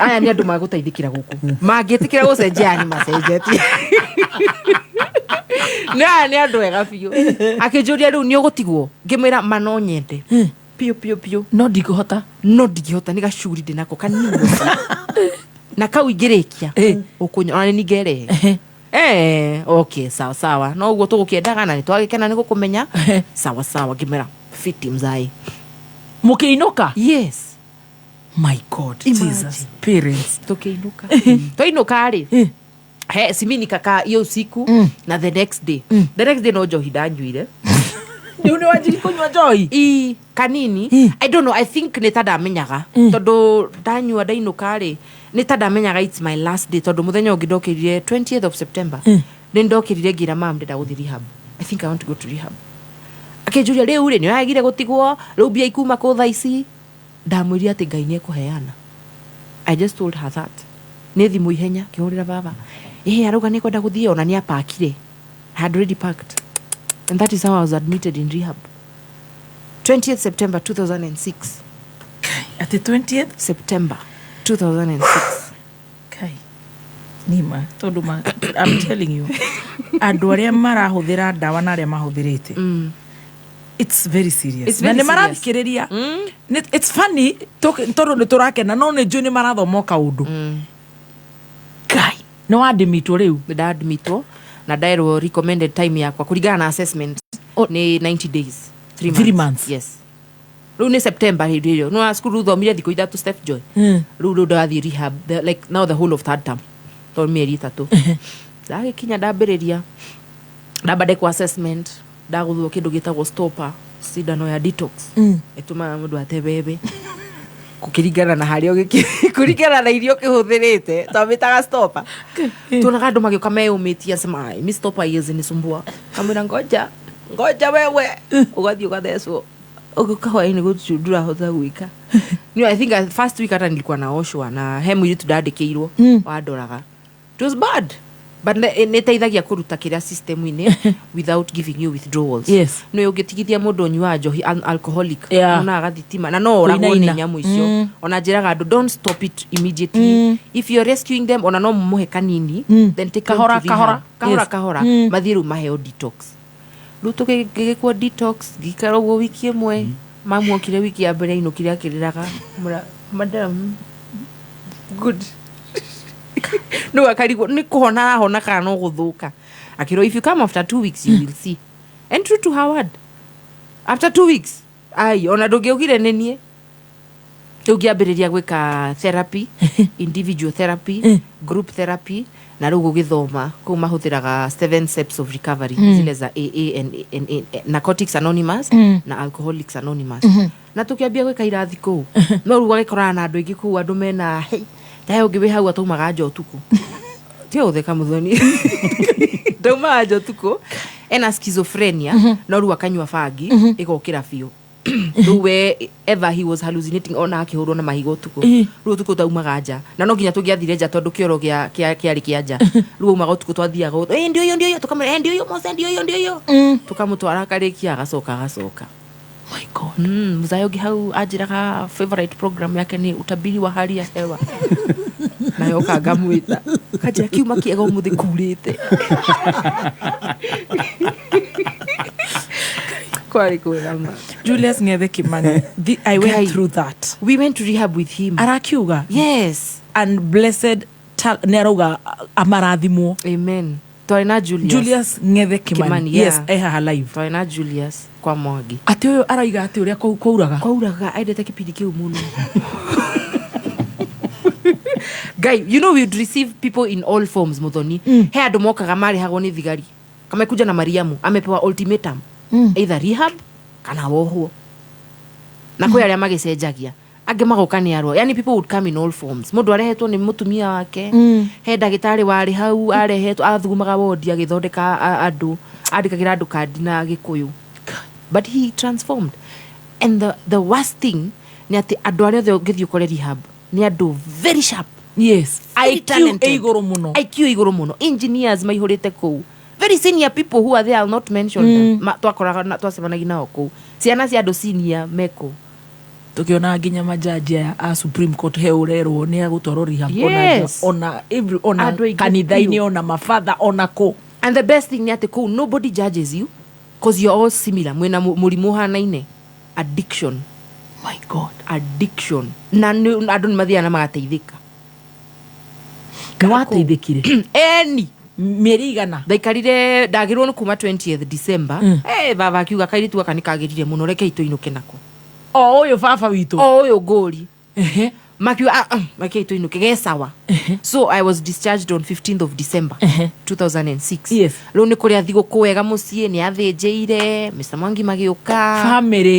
[SPEAKER 12] aya ni andu magutaithikira guku mangitikira gucenjia ni macenjetie ni andu ega biu akinjuria riu ni ugutigwo ngimira mano nyende piu
[SPEAKER 4] no ndikuhota
[SPEAKER 12] ni gacuri ndinako kanini na kau ingirikia ukunyona ni ngere okay sawa no uguo tugukiendaga na nitwagikena ni gukumenya sawa ngimira fiti mzai
[SPEAKER 4] mukiinuka
[SPEAKER 12] yes
[SPEAKER 4] my god Jesus parents
[SPEAKER 12] tukiinuka toinuka ri simini kaka iyo usiku na the next day no johi ndanyuire
[SPEAKER 4] ni wajiri kunywa johi
[SPEAKER 12] kanini I don't know I think nitadamenyaga tondu ndanyua ndainuka ri nitadamenyaga it's my last day tondu muthenya ungi ndokirire 20th of September ni ndokirire ngira mam ndenda guthi rehab I think I want to go to rehab akinjuria riu ri ni yagire gutigwo riu bia ikuma ku thaici ndamwiri ati ngai ni kuheana I just told her that ni thimu ihenya kihurira baba aruga ni kwenda guthie ona ni apakire had already packed and that is how I was admitted in rehab 20th September 2006
[SPEAKER 4] at the 20th
[SPEAKER 12] September 2006
[SPEAKER 4] nima tondu I'm telling you andu aria marahuthira dawa na aria mahuthirite it's very serious na marathikiriria it's funny tondu ni turakena no ni njui ni marathoma kaundu kai no admitwo riu
[SPEAKER 12] admitwo na dairo recommended time yakwa kuringana na assessment ni 90 days
[SPEAKER 4] 3 months
[SPEAKER 12] yes riu ni September hiyo no skulu thomire thiko ithatu Steph Joy riu ndathi rehab like now the whole of third term to mieri 3 ndagikinya ndambiriria ndabade ku assessment ndaguthwo kindu gitagwo stopper sidano ya detox ituma mundu atebebe kukiringana na hario kuringana na irio kihuthirite to mitaga stopper tunaga andu magioka meyumitia sema mi stopper yezi nisumbua kamera ngoja wewe ugathi ugatheswo ukahwaini gucundura hotha gwika no I think first week hata nilikuwa naoshwa na hemu ile tudandikirwo wadoraga it was bad but niteithagia kuruta kiria system ine without giving you withdrawals
[SPEAKER 4] yes
[SPEAKER 12] no ugitigithia mundu nywa njohi alcoholic ona agathitima na no oragwo ni nyamu icio ona njiraga andu don't stop it immediately if you're rescuing them ona no muhe kanini then take kahora mathiru maheo detox ruto gigikwo detox gikarogwo wiki imwe mamuokire wiki ya mbere inukire akiriraga madam good no akarigo ni kuhona kana no guthuka akiro if you come after 2 weeks you will see and true to Howard after 2 weeks ai ona ndungiugire nenie tungiambiriria gwika therapy individual therapy group therapy na rugo githoma ku mahuthiraga 7 steps of recovery zile za AA and Narcotics Anonymous na Alcoholics Anonymous na tukiambia gwika irathi ku no rugo gikorana na andu ingi ku andu mena tayo ngibe hau atumaga njo tuku tio theka muthoni ndauma njo tuku ena schizophrenia no ruwa kanywa fangi igokira biu ruwe ever he was hallucinating ona akihurwo na mahigo tuku ruo tuku taumaga nja na no nginya tungiathire nja tondu kioro kiari kianja ruo umaga tuku twathiaga ndio tukamera ndio mose ndio tukamutwara karikia agacoka my god mzayogi hau ajiraga favorite program yake ni utabiri wa hali ya hewa nayo kagamwita kaja kiuma kiego muthi kurite kwari kwema
[SPEAKER 4] Julius Ngethe Kimani I went through that
[SPEAKER 12] we went to rehab with him
[SPEAKER 4] arakiuga
[SPEAKER 12] yes
[SPEAKER 4] and blessed neroga amarathimo
[SPEAKER 12] amen toina
[SPEAKER 4] Julius Ngethe Kimani yes eha live
[SPEAKER 12] toina Julius kwa Mwangi
[SPEAKER 4] ati uyo araiga ati uria
[SPEAKER 12] kwauraga aidete kipindi kiu muno guy you know we would receive people in all forms muthoni he andu mokaga mari hago ni thigari kama kuja na Mariamu amepewa ultimatum either rehab kana wohwo na kwa aria magicenjagia ange magoka ni arwo yani people would come in all forms mundu arehetwo ni mutumia wake he ndagitari wari hau arehetwo athugumaga wodi agithondeka andu andikagira andu kandi na gikuyu but he transformed and the worst thing ni ati andu aria othe ngithio kore rehab ni andu very sharp
[SPEAKER 4] yes
[SPEAKER 12] IQ iguru muno engineers maihurite ku very senior people who are there I'll not mention them twakoraga twacemanagi nao ku ciana cia andu senior meko
[SPEAKER 4] tukiona nginya majaji ya Supreme Court he urerwo ni agutwaro rehab ona every ona kanitha-ini ona mafadha ona ko.
[SPEAKER 12] And the best thing ni ati ko nobody judges you because you're all similar. Mwena murimu hanaine addiction.
[SPEAKER 4] My God,
[SPEAKER 12] addiction. Na andũ nĩmathiaga magateithĩka.
[SPEAKER 4] Nĩwateithĩkire?
[SPEAKER 12] Eni
[SPEAKER 4] mĩeri igana
[SPEAKER 12] ndaikarire ndagĩrwo nĩ kuma 20th December. Baba akiuga kairitu gaka nĩkagĩrire mũno reke itũinũke nako.
[SPEAKER 4] O ũyũ baba witũ.
[SPEAKER 12] O ũyũ ngũri. Makiuga reke itũinũke ge sawa. So I was discharged on 15th of December 2006.
[SPEAKER 4] Yes.
[SPEAKER 12] Rĩu nĩ kũrĩa thigũkũ wega mũciĩ nĩ athĩnjĩire Mr. Mwangi magĩũka.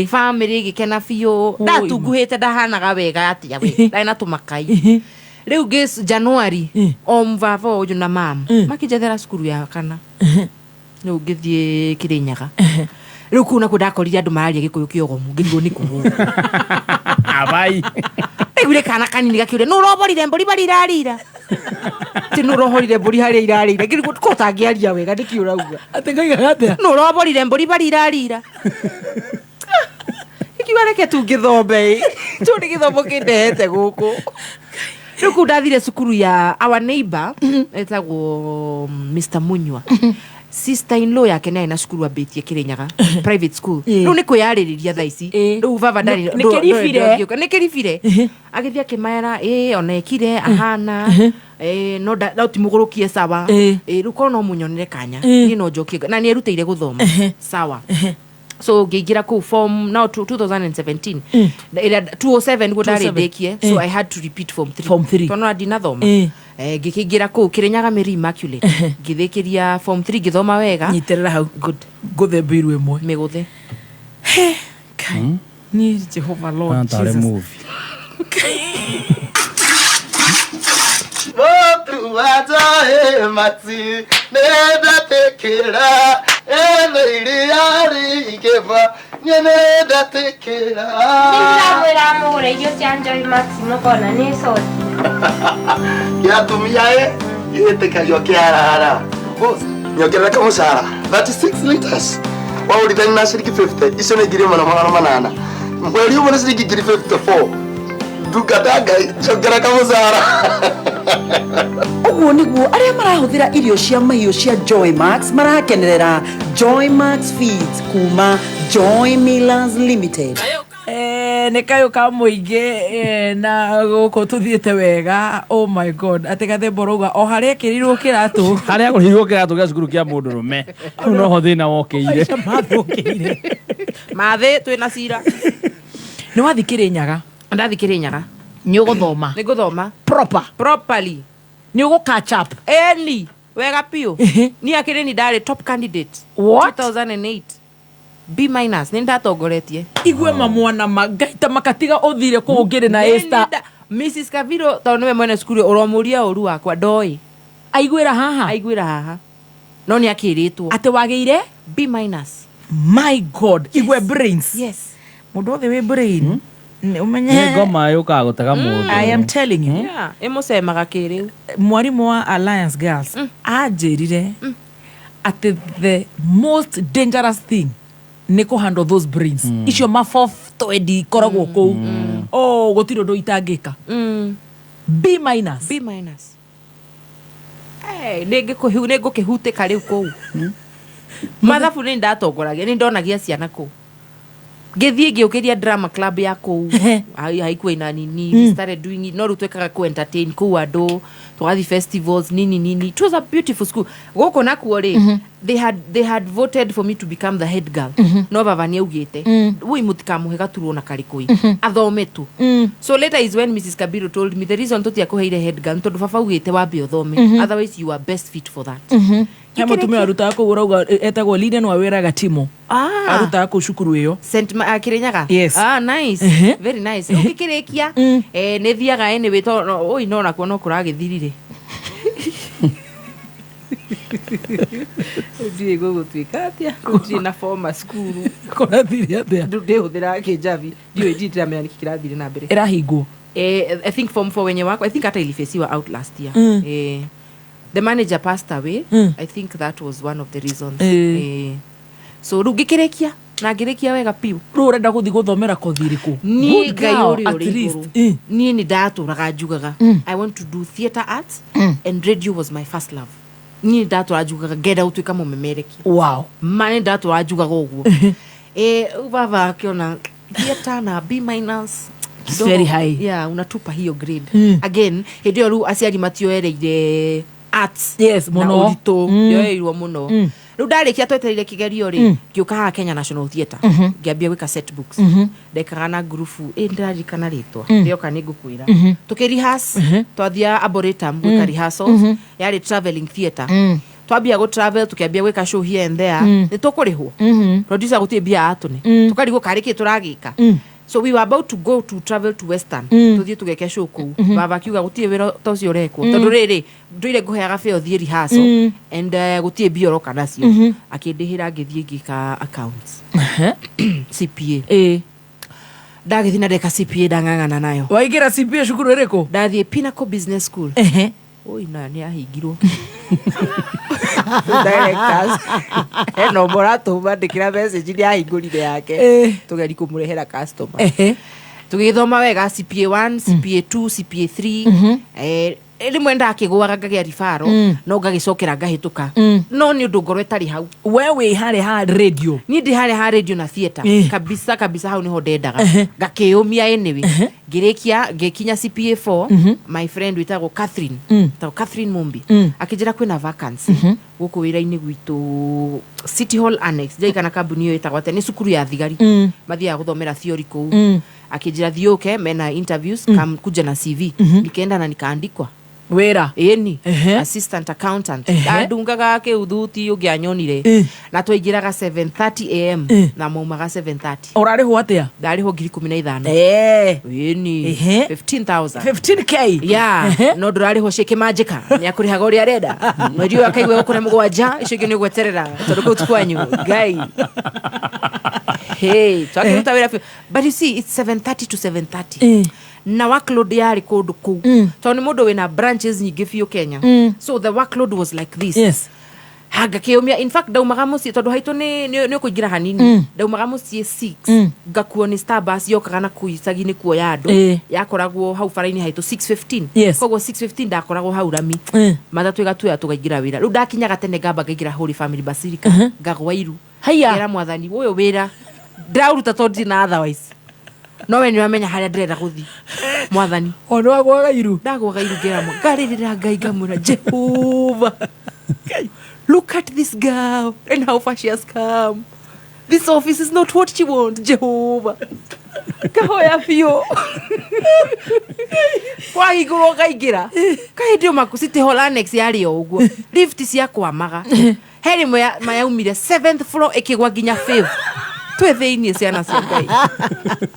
[SPEAKER 12] Family gĩkena biũ. Ndatunguhĩte ndahanaga wega atĩa we. Ndarĩ na tũmakai. Rĩu gĩs January baba ũyũ na mam makĩnjethera cukuru ya kana. Rĩu ngĩthiĩ Kĩrĩnyaga. Rĩu kũu nakuo ndakorire andũ mararia Gĩkũyũ kĩogomu ngĩrigwo nĩ kũũ.
[SPEAKER 5] Abai.
[SPEAKER 12] Rĩu kana kanini gakĩũria nũ ũroborire mbũri bari irarĩra. Ti nũ ũroborire mbũri harĩa irarĩra. Ngĩrigwo ko tangĩaria wega nĩkĩ ũrauga.
[SPEAKER 4] Atĩ ngaiga atĩa?
[SPEAKER 12] Nũ ũroborire mbũri bari irarĩra. Ikiuga reke tu ngĩthombe. Tu nĩ gĩthomo kĩndehete gũkũ. Rĩu kũu ndathire cukuru ya our neighbor etagwo Mr. Munywa. Sister-in-law yake nĩ na cukuru ambĩtie Kĩrĩnyaga private school. Rĩu nĩ kwĩyarĩrĩria thaa ici. Rĩu baba ndarĩ nĩ kĩribire. Agĩthiĩ akĩmera ona ekire ahana no ti mũgũrũkie sawa. Rĩu korwo no mũnyonere kanya niĩ no njokie na nĩ erutĩire gũthoma sawa. So ngĩingĩra kũu form now 2017 207 nĩguo ndarĩndĩkie. So I had to repeat form 3 tondũ ndinathoma. Ngĩkĩingĩra kũu Kĩrĩnyaga Mary Immaculate ngĩthĩkĩria form 3 ngĩthoma wega.
[SPEAKER 4] Nyiterera hau ngũthe mbiru ĩmwe
[SPEAKER 12] mĩgũthe
[SPEAKER 4] ni Jehovah Lord Jesus.
[SPEAKER 7] Motu wajae mati nenda tekera iria ikeva nenda tekera.
[SPEAKER 8] Nindamwĩra mũgũre irio cia Joy Max mũkona nĩ soci.
[SPEAKER 7] Gĩatumia gĩtĩkagio kĩarara. Nyongerera kamũcara 36 liters. Waũrithani na ciringi 50 icio nĩ ngiri 800. Mweri ũmwe nĩ ciringi ngiri 54. Ndungata Ngai nyongerera kamũcara.
[SPEAKER 9] Ũguo nĩguo arĩa marahũthĩra irio cia mahiũ cia Joy Max marakenerera Joy Max Feeds kuma Joy Millers Limited.
[SPEAKER 4] Nĩ kayũ ka mũingĩ na gũkũ tũthiĩte wega. Oh my God, atĩ Gathemba ũrauga o harĩa ekĩrirwo kĩratũ
[SPEAKER 5] harĩa ekĩrirwo kĩratũ gĩa cukuru kĩa mũndũrũme hau noho thĩna wokĩire.
[SPEAKER 12] Mathĩ twĩna cira.
[SPEAKER 4] Nĩ wathi Kĩrĩnyaga?
[SPEAKER 12] Ndathi Kĩrĩnyaga.
[SPEAKER 4] Nĩ ũgũthoma?
[SPEAKER 12] Nĩ ngũthoma properly.
[SPEAKER 4] Nĩ ũgũ catch up
[SPEAKER 12] early wega piũ. Niĩ akĩrĩ ndarĩ top candidate 2008 B- nĩ ndatongoretie.
[SPEAKER 4] Igwe mamwana magaita makatiga ũthire kũu ngĩrĩ na Esther.
[SPEAKER 12] Mrs. Kaviro tondũ nĩwe mwene cukuru ũromũria ũru wakwa ndoĩ.
[SPEAKER 4] Aiguĩra haha
[SPEAKER 12] no nĩ akĩrĩtwo
[SPEAKER 4] atĩ wagĩire
[SPEAKER 12] B-.
[SPEAKER 4] My God, igwe brains.
[SPEAKER 12] Yes.
[SPEAKER 4] Mũndũ othe wĩ brain
[SPEAKER 5] umenye ngoma yũkaga gũtega mũndũ.
[SPEAKER 4] I am telling you.
[SPEAKER 12] Ĩmũcemaga kĩrĩu.
[SPEAKER 4] Mwarimũ wa Alliance Girls anjĩrire atĩ the most dangerous thing nĩ kũhandle those brains. Icio mafof twendi koragwo kũu. Gũtirĩ ũndũ itangĩka. B-.
[SPEAKER 12] Nĩ ngũkĩhutĩka rĩu kũu. Mathabu nĩ ndatongoragia nĩ ndonagia ciana kũu. Ngĩthiĩ ngĩũkĩria drama club ya kũu. Haikuwa ina nini. We started doing it. No rĩu twekaga ku entertain kũu andũ. Twathi festivals nini. It was a beautiful school. Gũkũ nakuo rĩ they had voted for me to become the head girl. No baba nĩ augĩte wĩ mũtikamũhe gaturwo na karĩkũi athome tu. So later is when Mrs. Kabiru told me the reason tũtiakũheire head girl tondũ baba augĩte wambe ũthome otherwise you are best fit for that.
[SPEAKER 4] He mũtumia arutaga kũu ũrauga etagwo Liden Wawĩra Timo. Arutaga kũu cukuru ĩyo
[SPEAKER 12] Kĩrĩnyaga.
[SPEAKER 4] Yes.
[SPEAKER 12] Nice. Very nice. Ũkĩkĩrĩkia nĩ thiaga anyway ũĩ no nakuo no kũragĩthirire. Ndiye gũgũtuĩka atĩa gũtirĩ na former school
[SPEAKER 4] kũrathire atĩa
[SPEAKER 12] ndĩhũthĩra kĩnjabi ndiũĩ ndiramenya nĩkĩ kĩrathire na mbere
[SPEAKER 4] ĩrahingwo.
[SPEAKER 12] I think form 4 wenye wako I think hata ilifesiwa out last year. The manager passed away. I think that was one of the reasons. So rĩu ngĩkĩrĩkia na ngirikia wega piu
[SPEAKER 4] ru urenda guthi guthomera kothi iriku
[SPEAKER 12] ni ngai uri ni ndaturaga njugaga I want to do theatre arts and radio was my first love ni ndatura njugaga get out kama mumemereki
[SPEAKER 4] wow
[SPEAKER 12] mane ndatura njugaga uguo baba akiona theatre na B-
[SPEAKER 4] it's very high
[SPEAKER 12] yeah unatupa hiyo grade again hidio ru aciari matioereire arts
[SPEAKER 4] yes muno
[SPEAKER 12] urito yoeirwo muno ru ndarikia twetereire kigerio ri ngiuka Kenya National Theatre ngiambia gwika set books ndekaga na group ndirarikana ritwa rioka ni ngukwira tukirihas twathia Arboretum gwika rehearsals yari traveling theatre twambia go travel tukiambia gwika show here and there ni tukurihwo producer gutie bia atune tukarigo kariki turagika so we were about to go to travel to Western tuthie tugeke show ku baba kiuga gutie wira tocio rekwo tondu riri nduire nguheaga feo thie rehearsal and gutie bia roka nacio akindihira ngithie ngika accounts CPA ndagithina ndeka CPA ndangangana nayo
[SPEAKER 4] waigira CPA shukuru ereko
[SPEAKER 12] ndathie Pinnacle Business School oi na ni ahingirwo directors no morato bandikira message ni ahingurire yake tugeri kumurehera customer tugithoma wega CPA 1 CPA 2 CPA 3 rimwe ndakigwaga ngagia rifaro no ngagicokera ngahituka no ni undu ngoro etari hau
[SPEAKER 4] wewe hare ha radio
[SPEAKER 12] ni ndi hare radio na theatre kabisa hau niho ndendaga ngakiyumia enewe ngirikia ngekinya CPA 4 my friend witagwo Catherine Mumbi akijira kwina vacancy guku wira-ini gwitu City Hall Annex jaikana kambuni yo itagwo ate ni cukuru ya thigari mathia guthomera theory ku akijira thioke mena interviews kam kuja na CV nikaenda na nikaandikwa
[SPEAKER 4] wera
[SPEAKER 12] eni assistant accountant ndungaga ke udhuti ugianyonire na twaingiraga 7:30 am na maumaga 7:30
[SPEAKER 4] urari ho atia
[SPEAKER 12] ndari ho 15 eni 15k yeah no ndari ho sheke majika ni akurihaga uri arenda mweri akaigwe ukure mugwanja icio ni gweterera tondu ku tukwanyu gai hey twakiruta wira but you see it's 7:30 to 7:30 na workload yari kundu ku tondu mundu wina branches nyingi fiu Kenya so the workload was like this
[SPEAKER 4] yes
[SPEAKER 12] haga kiumia in fact daumaga muci tondu haitu ni kuingira hanini daumaga muci 6 ngakuo ni Starbucks yokaga na kuisagini kuoya andu yakoragwo hau faraini haitu 6:15 koguo 6:15 ndakoragwo hau rami mathatu igatuya tugaingira wira riu ndakinyaga tene ngamba ngaingira Holy Family Basilica ngagwa iru haya era mwathani uyu wira ndauruta tondu na otherwise no we ni wamenya haria ndirenda guthi mwathani
[SPEAKER 4] ono agwaga iru
[SPEAKER 12] ndagwaga iru ngeramo ngaririra ngai ngamura Jehova look at this girl and how far she has come. This office is not what she wants, Jehovah. Kahoya fio. Kwa igoro gaigira. Kaidio makusite Hall Annex yari oguo. Lift cia kwamaga. Heri mayaumire 7th floor ekigwa ginya 5th. Twetheinie ciana cia ngai.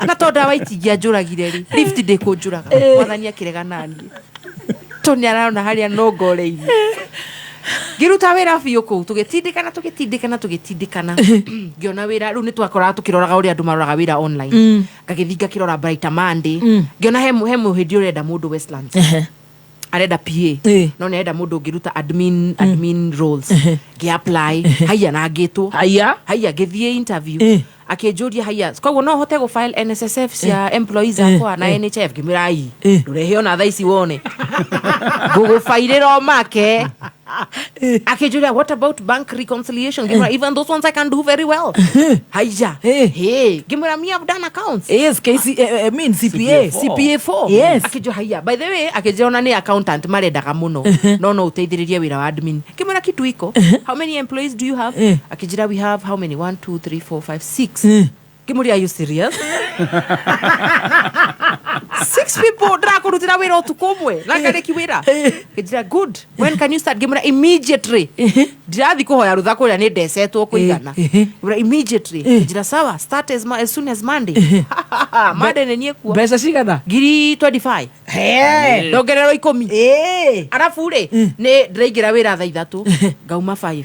[SPEAKER 12] Na tonda waitigia njuragire ri. Lift ndikunjuraga. Mwathani akirega nani. Toni arona haria no ngoreirie. Giruta wira fiyo ku tugitindikana ngiona wira ru ni twakora tukiroraga uri andu maroraga wira online ngagithinga kirora Brighter Monday ngiona hemu hindi urenda mundu Westlands arenda PA no nenda mundu ngiruta admin roles ngi-apply haya na ngitwo haya ngithie interview akejuria haya koguo no hote go file NSSF cia employees akwa na NHF ngimirai ndurehe ona thaici wone gugu file ro make akejuria what about bank reconciliation ngimira even those ones I can do very well haya ngimira me have done accounts
[SPEAKER 4] yes I mean CPA
[SPEAKER 12] 4
[SPEAKER 4] yes
[SPEAKER 12] akejuria haya by the way akejuria ni accountant marendaga muno no uteithiririe wira wa admin ngimira kitu iko how many employees do you have akejuria we have how many 1 2 3 4 5 6 Kimuri, are you serious? 6 people drakurutira wira utukomwe nakareki wira kejira good when can you start Gimura immediately ndirathi kuhoya rutha kuria ni ndesetwo kuigana Gimura immediately kejira sawa start as soon as Monday Monday ni niekuo
[SPEAKER 4] besa cigana
[SPEAKER 12] ngiri 25 ndongerero 10 arafu ri ni ndiraingira wira thaa 3 ngauma 5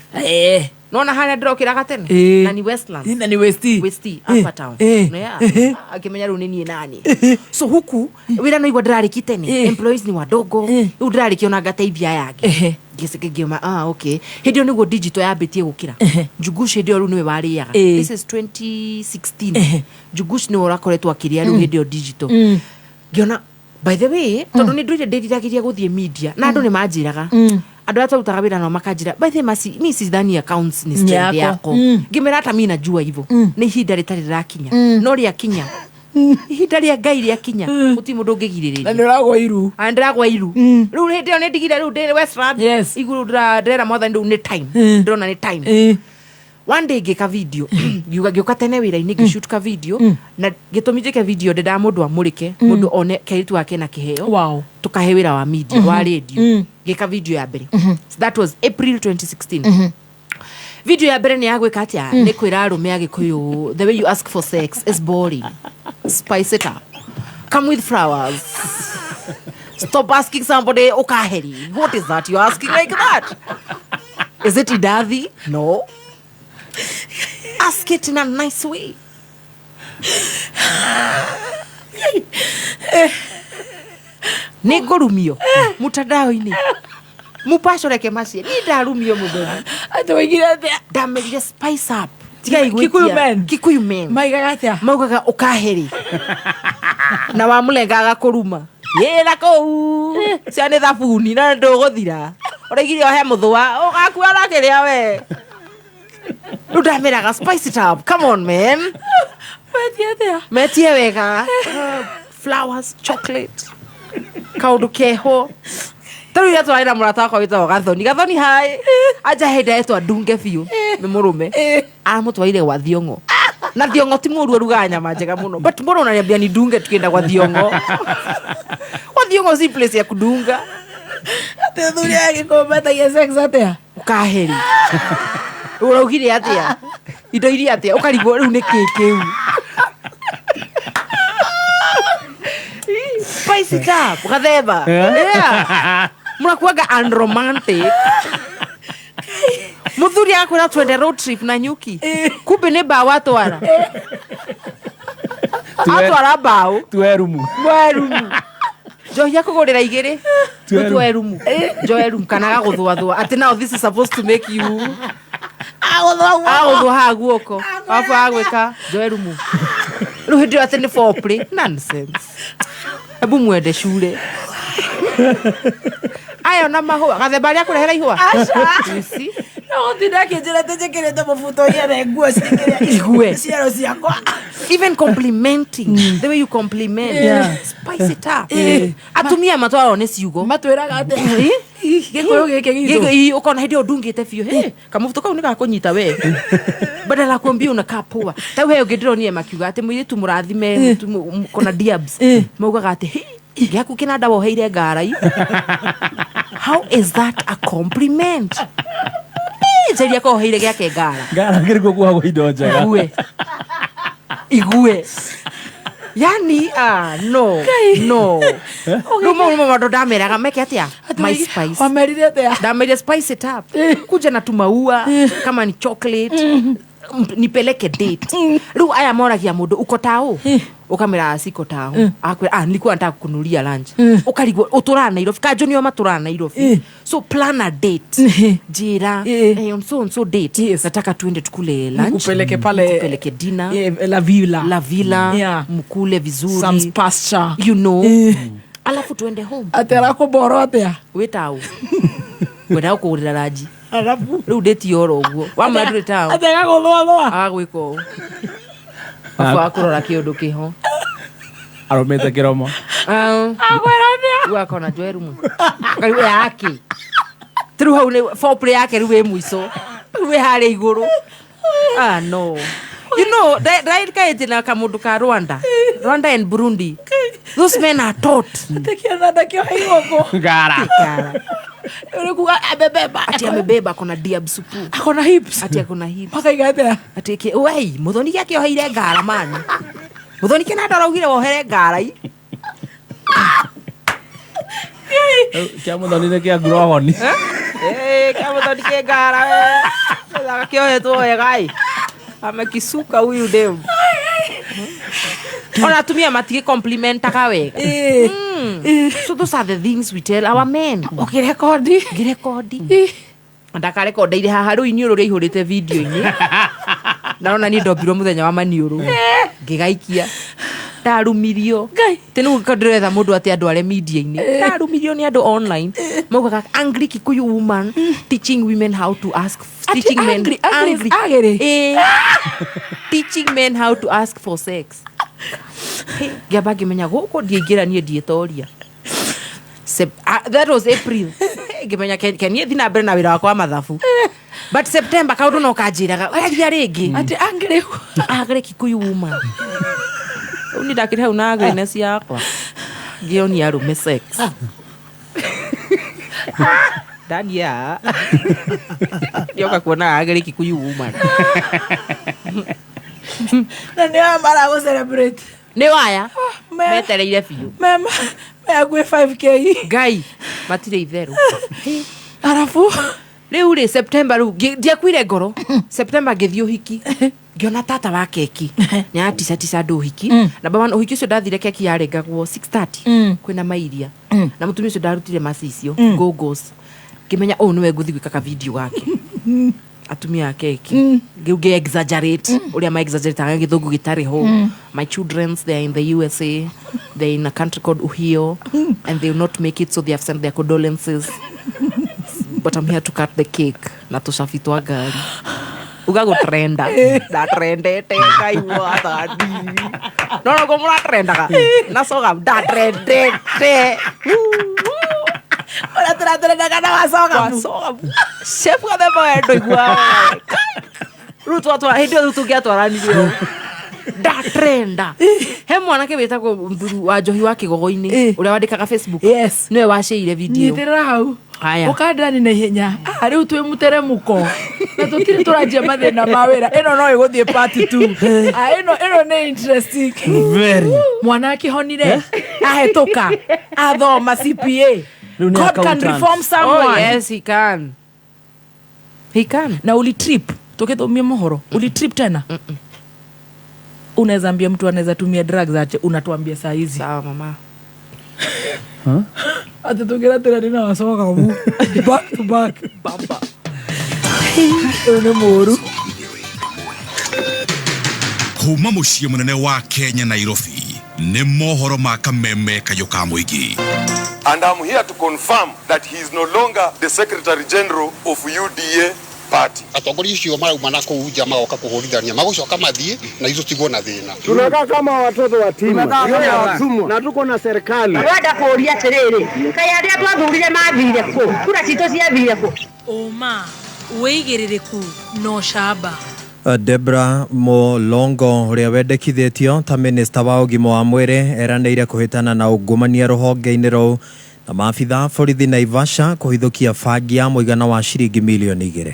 [SPEAKER 12] Nona hana ndrokira gatene na ni Westland
[SPEAKER 4] na ni Westi
[SPEAKER 12] Upper Town na akimenya ru nini nani so huku wira no igwa ndirari kitene employees ni wadogo u ndirari kiona gateithia yake gisike gioma okay hedio niguo digital yabetie gukira Njugush hedio ru niwe wariaga this is 2016 Njugush ni urakoretwa akiria ru hedio digital giona by the way tondu ni ndwire ndiragiria guthie media na andu ni manjiraga andu atarutaga wira no makanjira by the way mimi sidhani accounts ni strength yako ngimera hata mimi najua hivyo ni ihinda ritari rakinya no ria kinya ihinda ria ngai ria kinya uti mundu ngigiririria
[SPEAKER 4] na ndiragwa iru
[SPEAKER 12] riu hindi ni ndigire riu ndi Westland iguru ndera mother ndu ni time ndona ni time one day ngika video giuka tene wira ini ngishoot ka video na gitumije ka video ndenda mundu amurike mundu one kairitu wake na kiheo tukahe wira wa media wa radio ngika video ya mbere that was April 2016 video ya mbere ni yagwika atia ni kwira arume agikuyu the way you ask for sex is boring spice it up come with flowers stop asking somebody okaheri what is that you asking like that is it idadhi no ask it in a nice way negorumio mutandao-ini mupashoreke macie ni ndarumio mutheri
[SPEAKER 4] atwigire atia
[SPEAKER 12] ndamegire spice up
[SPEAKER 4] Kikuyu men
[SPEAKER 12] maigaga atia maugaga ukaheri na wamulengaga kuruma yera kou ciane thabuni na nduguthira urigire ohe muthwa ugakua rakiria we ndameraga spice it up come on man metie wega flowers chocolate kaundu keho taru ya twaira murata wakwa witwa gathoni hai aja henda etwa ndunge biu ni murume amutwaire gwa Thiongo na Thiongo ti muru ruga nyama njega muno but mbona unaniambia ni ndunge tukienda kwa Thiongo kwa Thiongo si place ya kudunga
[SPEAKER 4] ate thuri yake kometa ya sex atia
[SPEAKER 12] ukaheri uraugire atia indo iria atia ukarigwo riu ni kikeu spice it up gatheba yeah murakuaga unromantic muthuri akwira twende road trip na nyuki kumbe ni ba watwara atwara bao
[SPEAKER 5] twerumu
[SPEAKER 12] Joya kugurira igiri twerumu joerum kana gaguthwa ati now this is supposed to make you aguthwa haguoko afa agwika joerumu riu hindi ati ni foreplay nonsense ebu mwende chure ayo na mahua gathemba ria kurehera ihua
[SPEAKER 4] isi no ndina kinjira tejekirete mafuto ya nguo
[SPEAKER 12] igue
[SPEAKER 4] ciaro ciakwa
[SPEAKER 12] even complimenting the way you compliment spice it up atumia matwaro ne ciugo
[SPEAKER 4] matwiraga ate
[SPEAKER 12] gikuyu giki ukona hindi ndungite biu kamufuto kau ni gakunyita we badala kuambia una kapua ta we ungidironie makiuga ati muiritu murathime kona diabs maugaga ati giaku kina ndawo heire ngarai how is that a compliment Zeria ko heire giake ngara
[SPEAKER 5] ngiriko kwa indo njega
[SPEAKER 12] igue yani no rumo mado dameraga meke atia my spice
[SPEAKER 4] wamerire atia
[SPEAKER 12] damerire spice it up kuja na tumaua kama ni chocolate nipeleke date riu aya moragia mundu uko tao ukamera siko tao akwira nilikuwa nataka kununulia lunch ukarigwa uturana Nairobi kajonio maturana Nairobi so plan a date jira on so date nataka tuende tukule lunch
[SPEAKER 4] kupeleke pale
[SPEAKER 12] kupeleke dinner
[SPEAKER 4] la villa
[SPEAKER 12] mkule vizuri
[SPEAKER 4] some pasture
[SPEAKER 12] you know alafu tuende home
[SPEAKER 4] atera ko boro atia
[SPEAKER 12] wetao wenda kugurira raji alafu riu date yoro uguo wa madure tao
[SPEAKER 4] atega guthwa
[SPEAKER 12] agwiko afa kurora kiundu kiho
[SPEAKER 5] aromete kiromo
[SPEAKER 12] agwerathia wakona joerumu karibu yake tru hau ni foreplay yake riu mwiso we hare iguru no you know right kaiti na kamundu ka Rwanda and Burundi those men are taught
[SPEAKER 4] tekiana dakio haigoko
[SPEAKER 5] ngara
[SPEAKER 4] urikuga abebeba
[SPEAKER 12] ati amebeba kona diab supu
[SPEAKER 4] akona hips
[SPEAKER 12] ati akona hips
[SPEAKER 4] akaigatea
[SPEAKER 12] ati ke wei muthoni yake oheire ngara man muthoni kena ndaraugire wohere ngara
[SPEAKER 5] kia muthoni ne kia grohoni
[SPEAKER 12] kia muthoni ke ngara Sasa kioe tu gai. Amekisuka huyu dem. Onatumia matiki complimenta wega. So those are the things we tell our men.
[SPEAKER 4] Okay, rekodi.
[SPEAKER 12] Ndaka rekoda ile haha ru iniuru ri ihurite video ini. Naona ni ndobirwo muthenya wa maniuru. Ngigaikia. Ndarumirio. Tenu kadretha mundu ati andu are media ini. Ndarumirio ni andu online. Moga angry Kikuyu woman teaching women how to ask teaching men teaching men how to ask for sex. Gaba gimenya goko diigira ni dietoria. That was April. Gimenya can you thina mbere na wira wakwa mathafu. But September kaundu no kanjiraga agia ringi
[SPEAKER 4] ati
[SPEAKER 12] angry Kikuyu woman. Uni ndakire hau na agreement yakwa. Gioni arume sex. Dania. Yoka kuona agere Kikuyu woman.
[SPEAKER 4] Na ni amara go celebrate.
[SPEAKER 12] Ni waya. Metereire biu.
[SPEAKER 4] Mema. Agwe 5k.
[SPEAKER 12] Gai. Matire itheru.
[SPEAKER 4] Arafu.
[SPEAKER 12] Riu ri September ru ndiakwire ngoro. September ngithio hiki. Ngiona tata wa keki. Ni ati ndo hiki. Na baba uhiki ucio ndathire keki yarengagwo 6:30. Kwina mairia. Na mutumia ucio ndarutire macicio. Gogos. Kimenya niwe nguthi gwika video gake. Atumia keki. Ngiuge exaggerate. Uria ma exaggerate anga githungu gitari ho. My children, they are in the USA. They're in a country called Ohio. And they will not make it, so they have sent their condolences. But I'm here to cut the cake. Na tushafitwa gari. Ugago trenda. Da trendete kai wa tadi. No como la trenda ka. Na soga da trendete.
[SPEAKER 4] Ora trenda kana wasoga.
[SPEAKER 12] Chef ka de boedo igua. Rutu atu hidio rutu gya twarani dio. Da trenda. He mwana ke beta ko mburu wa Johi wa Kigogo-ini uria wandikaga Facebook.
[SPEAKER 4] Yes.
[SPEAKER 12] Niwe washeire video.
[SPEAKER 4] Nitira hau.
[SPEAKER 12] Haya.
[SPEAKER 4] Ukandani na ihenya. Ari twi muteremuko. Na tutiri turajia mathina mawira. Ino no iguthie part 2. Ino ni interesting.
[SPEAKER 5] Very.
[SPEAKER 4] Mwana akihonire. Ahetoka. Athoma CPA. God can reform someone.
[SPEAKER 12] Oh yes, he can. He can.
[SPEAKER 4] Na uli trip. Tukethomia mohoro. Uli trip tena. Unaweza ambia mtu anaweza tumia drugs ache, unatuambia saa hizi.
[SPEAKER 12] Sawa mama.
[SPEAKER 4] Ati tungera tena nina wasoka mu. Back to back. Bamba. Une moru.
[SPEAKER 2] Kuma muciĩ munene wa Kenya Nairobi nĩ mohoro ma kameme kayoka muigi.
[SPEAKER 10] And I'm here to confirm that he is no longer the Secretary General of UDA party.
[SPEAKER 11] Atongoria icio marauma na kuja magoka kuhurithania magucoka mathie na hizo tigo na thina.
[SPEAKER 13] Tunakaa kama watoto wa timu. Na tuko na serikali.
[SPEAKER 14] Wenda kuria tiriri. Kai aria twathurire mathire ku. Kura cito ciathire ku.
[SPEAKER 4] Oma, weigiririku no shaba.
[SPEAKER 16] Debra Mulongo uria wendekithitio ta minista wa ugima wa mwiri eranĩire kuhitana na ungumania ruhonge-ini rou na maabitha borithi Naivasha kuhithukia bangi ya muigana wa ciringi milioni 2.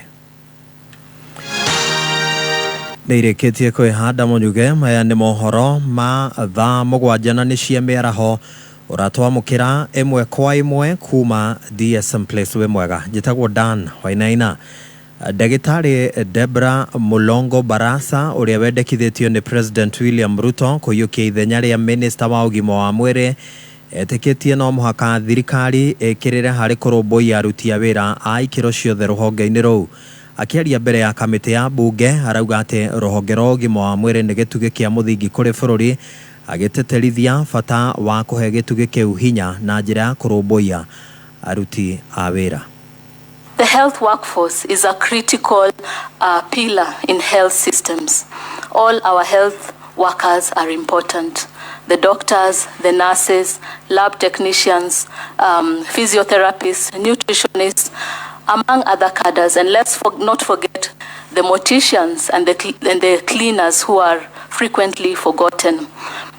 [SPEAKER 16] Nĩirĩkĩtie kwĩhanda mũnyuge. Maya nĩ mohoro ma thaa 7 na nĩ cia mĩaraho ũratwamũkĩra ĩmwe kwa ĩmwe kuma DSM Place. We mwega, njĩtagwo Dan Wainaina. Ndagĩtarĩ Debra Mulongo Barasa uria wendekithĩtio nĩ President William Ruto kũiyũkia ithenya rĩa minista wa ugima wa mwĩrĩ etĩkĩtie no mũhaka thirikari ĩkĩrĩre harĩ kũrũmbũiya aruti a wĩra a ikĩro ciothe rũhonge-inĩ rũu. Akĩaria mbere ya kamĩtĩ ya mbunge arauga atĩ rũhonge rwa ũgima wa mwĩrĩ nĩ gĩtugĩ kĩa mũthingi kũrĩ bũrũri, agĩteterithia bata wa kũhe gĩtugĩ kĩu hinya na njĩra ya kũrũmbũiya aruti a wĩra.
[SPEAKER 15] The health workforce is a critical pillar in health systems. All our health workers are important. The doctors, the nurses, lab technicians, physiotherapists, nutritionists, among other cadres. And let's not forget the morticians and the cleaners who are frequently forgotten.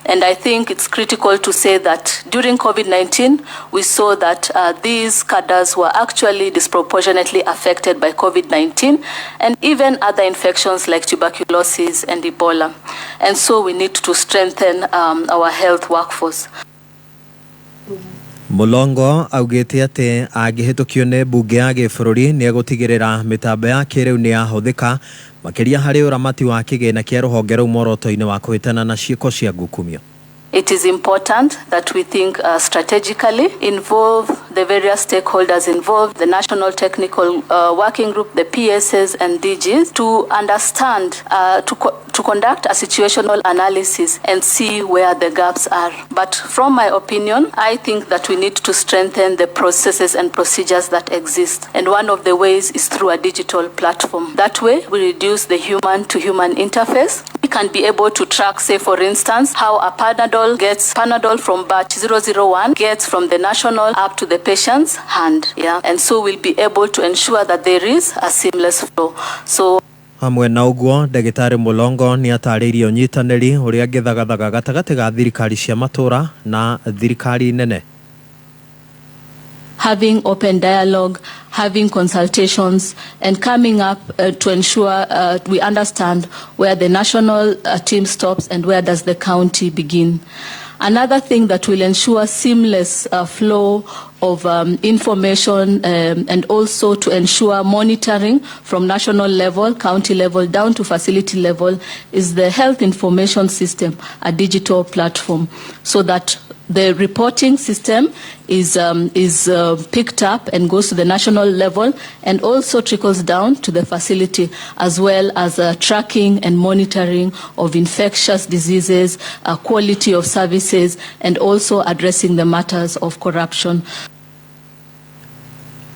[SPEAKER 15] And I think it's critical to say that during COVID-19, we saw that these cadres were actually disproportionately affected by COVID-19 and even other infections like tuberculosis and Ebola. And so we need to strengthen our health workforce.
[SPEAKER 16] Mulongo augite ati agihitukio ne bunge ya gibũrũri ni egutigirira mitambo ya kiriu ni yahuthika makiria hari uramati wa kigina kia ruhonge rũu moroto-ini wa kuhitana na ciiko cia ngukumio.
[SPEAKER 15] It is important that we think strategically, involve the various stakeholders involved, the National Technical Working Group, the PSs and DGs, to understand, to conduct a situational analysis and see where the gaps are. But from my opinion, I think that we need to strengthen the processes and procedures that exist. And one of the ways is through a digital platform. That way, we reduce the human-to-human interface. We can be able to track, say, for instance, how a Panadol from batch 001 gets from the national up to the patient's hand. Yeah, and so we'll be able to ensure that there is a seamless flow. So
[SPEAKER 16] hamwe na uguo Ndagĩtarĩ Mulongo ni atarĩirie unyitanĩri uria ngithagathaga gatagati ga thirikari cia matura na thirikari nene.
[SPEAKER 15] Having open dialogue, having consultations, and coming up to ensure we understand where the national team stops and where does the county begin. Another thing that will ensure seamless flow of information and also to ensure monitoring from national level, county level, down to facility level is the health information system, a digital platform, so that the reporting system is picked up and goes to the national level and also trickles down to the facility, as well as tracking and monitoring of infectious diseases, quality of services, and also addressing the matters of corruption.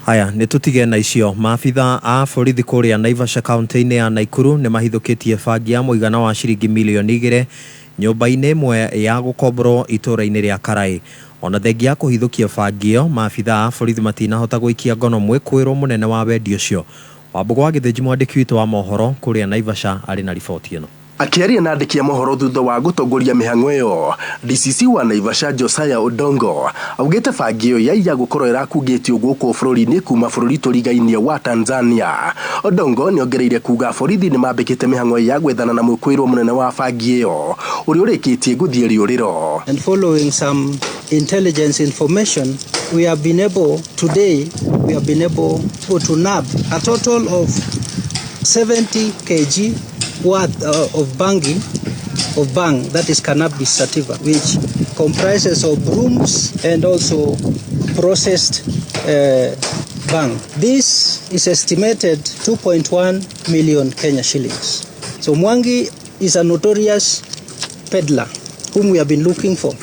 [SPEAKER 16] Haya, nitutige na icio. Maafitha a borithi kuria Naivasha kaunti-ini ya Naikuru ni mahithukitie bangi ya muigana wa ciringi milioni 2 nyumba-ini imwe ya gukomborwo itura-ini ria Karai. Ona thengia kuhithukia bangi iyo, maafitha a borithi matinahota guikia ngono mwikuirwo munene wa wendi ucio. Wambugu wa Githinji mwandiki witu wa mohoro kuria Naivasha ari na riboti ino.
[SPEAKER 17] Akiaria na andiki ya mohoro thutha wa gutongoria mihang'o iyo, DCC wa Naivasha Josiah Odongo augite bangi iyo yaiya gukorwo irakugitio guku bũrũri-inĩ kuma bũrũri tũrigainie wa Tanzania. Odongo ni ongereire kuga borithi ni mambikite mihang'o ya gwethana na mwikuirwo munene wa bangi iyo uri urikitie guthie riuriro.
[SPEAKER 18] And following some intelligence information, we have been able to nab a total of 70 kg worth of bang, that is cannabis sativa, which comprises of brooms and also processed bang. This is estimated 2.1 million Kenya shillings. So Mwangi is a notorious peddler whom we have been looking for.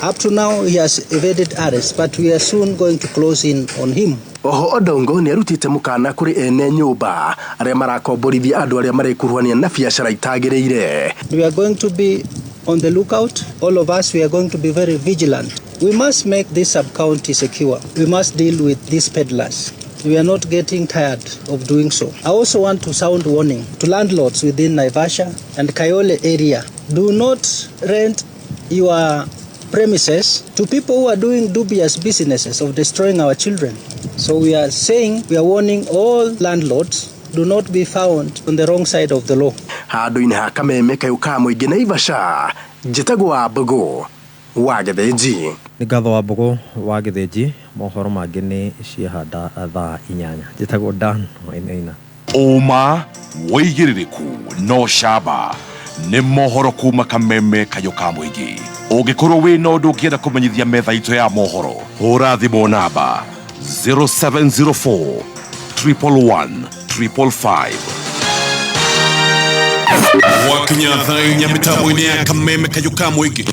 [SPEAKER 18] Up to now he has evaded arrest, but we are soon going to close in on him.
[SPEAKER 17] Oho Odongo ni arutite mukana kuri ene nyumba aria marakomborithia andu aria marekuruhania na biashara itagireire.
[SPEAKER 18] We are going to be on the lookout. All of us, we are going to be very vigilant. We must make this sub-county secure. We must deal with these peddlers. We are not getting tired of doing so. I also want to sound warning to landlords within Naivasha and Kayole area. Do not rent your premises to people who are doing dubious businesses of destroying our children. So we are warning all landlords, do not be found on the wrong side of the law.
[SPEAKER 17] Handu-ini ha Kameme kayuka muingi Naivasha, njitagwo Wambugu wa Githinji.
[SPEAKER 16] Ni ngatho Wambugu wa Githinji, mohoro mangi ni ciahanda thaa 8. Njitagwo Dan Wainaina.
[SPEAKER 23] Uma woigiririku no shaba ni mohoro kuma Kameme kayuka muingi. Ũngĩkorwo wĩna ũndũ ũngĩenda kũmenyithia metha itũ ya mohoro, hũra thimũ namba 0704 111 555.
[SPEAKER 2] Wakinya thaa mitambo-ini ya Kameme kayuka muingi.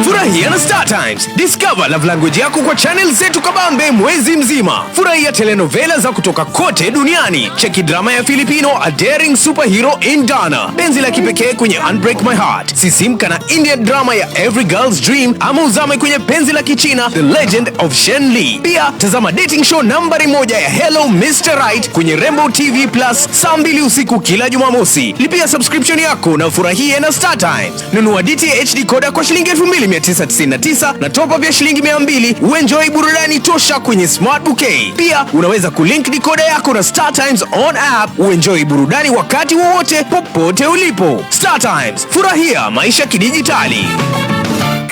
[SPEAKER 19] Furahia na Star Times. Discover love language yako kwa channel zetu kabambe mwezi mzima. Furahia telenovela za kutoka kote duniani. Cheki drama ya Filipino A Daring Superhero in Dana, penzi la kipekee kwenye Unbreak My Heart. Sisimka na Indian drama ya Every Girl's Dream, ama uzame kwenye penzi la Kichina The Legend of Shen Li. Pia tazama dating show nambari 1 ya Hello Mr. Right kwenye Rainbow TV Plus saa 2 usiku kila Jumamosi. Lipia subscription yako na furahia na Star Times. Nunua DTH decoder kwa shilingi 2999 na top up ya shilingi 200 uenjoy burudani tosha kwenye Smart Bouquet. Pia unaweza kulink decoder yako na Star Times on app uenjoy burudani wakati wowote popote ulipo. Star Times, furahia maisha kidijitali.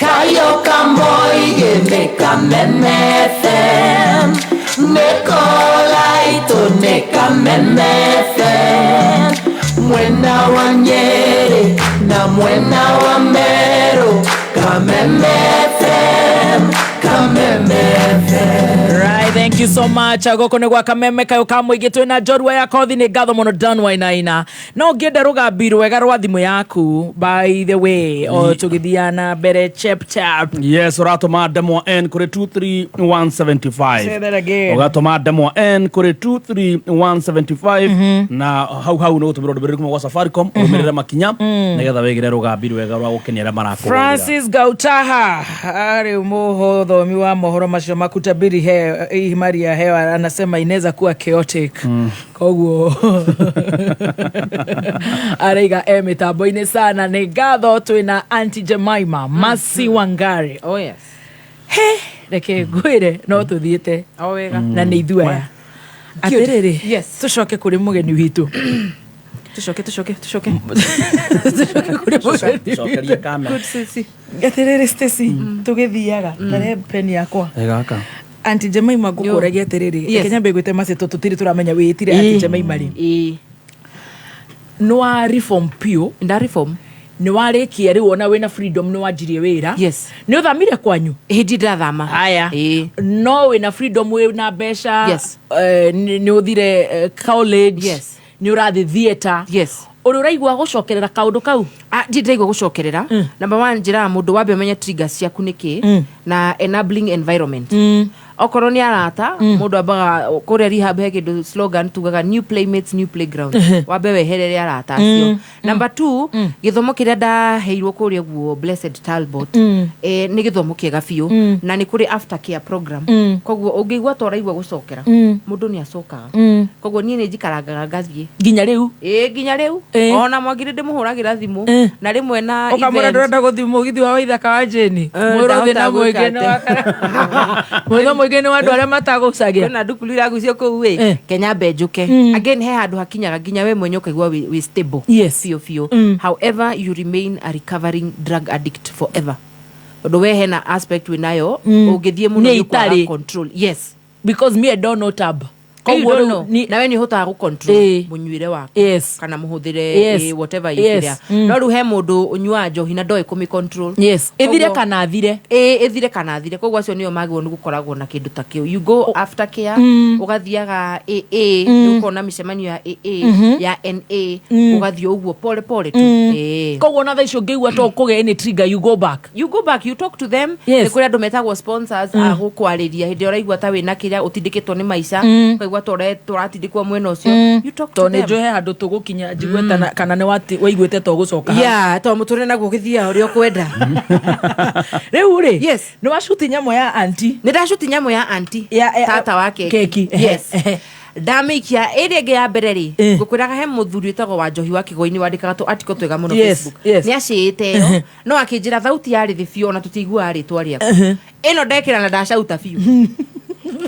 [SPEAKER 6] Kayoka moigene Kameme FM Nekola ito ne Kameme FM Mwena wa Nyeri na mwena wa Meru Kameme FM Kameme FM.
[SPEAKER 4] Right, thank you so much. Agoko ne gwa Kameme Kayoka moigitwe na Jorwa ya kothi ni gatho mono Dan Wainaina. No ngenda rugambiru wega rwa thimu yaku by the way o tugithiana bere chap.
[SPEAKER 5] Yes, uratuma demo N kuri 23175.
[SPEAKER 4] Say that again.
[SPEAKER 5] Uratuma demo N kuri 23175 na hau no tumiro ndobere kuma kwa Safaricom umerera makinya negetha wegire rugambiru wega rwa gukeniera marako.
[SPEAKER 4] Francis Gautaha ari muho thomi wa mohoro macio makutabiri he Maria hewa anasema inaweza kuwa chaotic. Koguo araiga mitambo-ini sana ni gatho twina Auntie Jemima Masi Wangari.
[SPEAKER 12] Oh yes.
[SPEAKER 4] He reke ngwire no tuthiete
[SPEAKER 12] wega
[SPEAKER 4] na ni ithuaya atiriri.
[SPEAKER 12] Yes,
[SPEAKER 4] tucoke kuri mugeni witu.
[SPEAKER 12] Tucoke
[SPEAKER 4] kuri mugeni
[SPEAKER 5] kamera.
[SPEAKER 4] Atiriri Stacy tugithiaga tare peni yakwa
[SPEAKER 5] egaka
[SPEAKER 4] Auntie Jemima ngukuragia atiriri Kenya mbegwite Masi tutiri turamenya witire Auntie Jemima ri no reform pio
[SPEAKER 12] nda reform
[SPEAKER 4] ni warikia ri wona wena freedom ni wajirie wira.
[SPEAKER 12] Yes,
[SPEAKER 4] ni uthamire kwanyu
[SPEAKER 12] hindi ndathama
[SPEAKER 4] haya no wena freedom wena besha.
[SPEAKER 12] Yes,
[SPEAKER 4] ni uthire college.
[SPEAKER 12] Yes,
[SPEAKER 4] ni urathi theater.
[SPEAKER 12] Yes,
[SPEAKER 4] ururaigwa gucokerera kaundu kau
[SPEAKER 12] ndiraigwa gucokerera. Number 1 njira mundu wabe menye triggers ciaku niki na enabling environment. Okorwo ni arata mundu abaga kuria rehab he kindu slogan tugaga new playmates new playground wabe weherere arata acio. Number 2 githomo kiria ndaheirwo kuria guo Blessed Talbot ni githomo kiega biu na ni kuri aftercare program. Koguo ungigwa toraigwa gucokera mundu ni acokaga. Koguo nie ni njikarangaga ngathie
[SPEAKER 4] ginya riu
[SPEAKER 12] ona mwagire ndimuhuragira thimu na rimwe na
[SPEAKER 4] ukamura ndenda guthimu githi wa Waithaka wa Jeni mwiro thina mwingine wa mwingine wa ndware matagucagia
[SPEAKER 12] na ndukulu iragucio kuu Kenya benjuke again he handu hakinyaga ginya we mwenye ukaigwa we stable.
[SPEAKER 4] Yes,
[SPEAKER 12] fio however you remain a recovering drug addict forever. Odo we hena aspect we nayo ugithie muno ni kwa control. Yes,
[SPEAKER 4] because me I don't know tab.
[SPEAKER 12] Na we ni hota gu control munyuire wako kana muhuthire whatever ikiria. No ru he mundu unyua njohi na ndoi kumi control.
[SPEAKER 4] Yes, ethire kana athire
[SPEAKER 12] ethire kana athire. Koguo acio nio magwo ni gukoragwo na kindu ta kiu. You go after care ugathiaga AA ukona micemanio ya AA ya NA ugathio uguo pole pole tu.
[SPEAKER 4] Koguo na thaicio ngeigwa to kuge any trigger you go back
[SPEAKER 12] you talk to them. Ni kuri andu metagwo sponsors agukwariria hindi uraigwa ta wina kiria utindikitwo ni maica kaigwa turatindikwo mwena ucio you talk to them.
[SPEAKER 4] Njohe handu tugukinya njigweta kana ni waiguite to gucoka
[SPEAKER 12] to muture naguo githia uri okwenda
[SPEAKER 4] riu ri.
[SPEAKER 12] Yes,
[SPEAKER 4] ni washuti nyamo ya auntie.
[SPEAKER 12] Ni ndashuti nyamo ya auntie tata wa
[SPEAKER 4] keki.
[SPEAKER 12] Yes, ndamikia iri ya mbere ri gukwiraga he muthuri utago wa Njohi wa Kigoini wandikaga tu article twega muno Facebook ni acite no akinjira thauti yari thifio na tutigua ritwa riaku ino ndekira na ndacauta fiu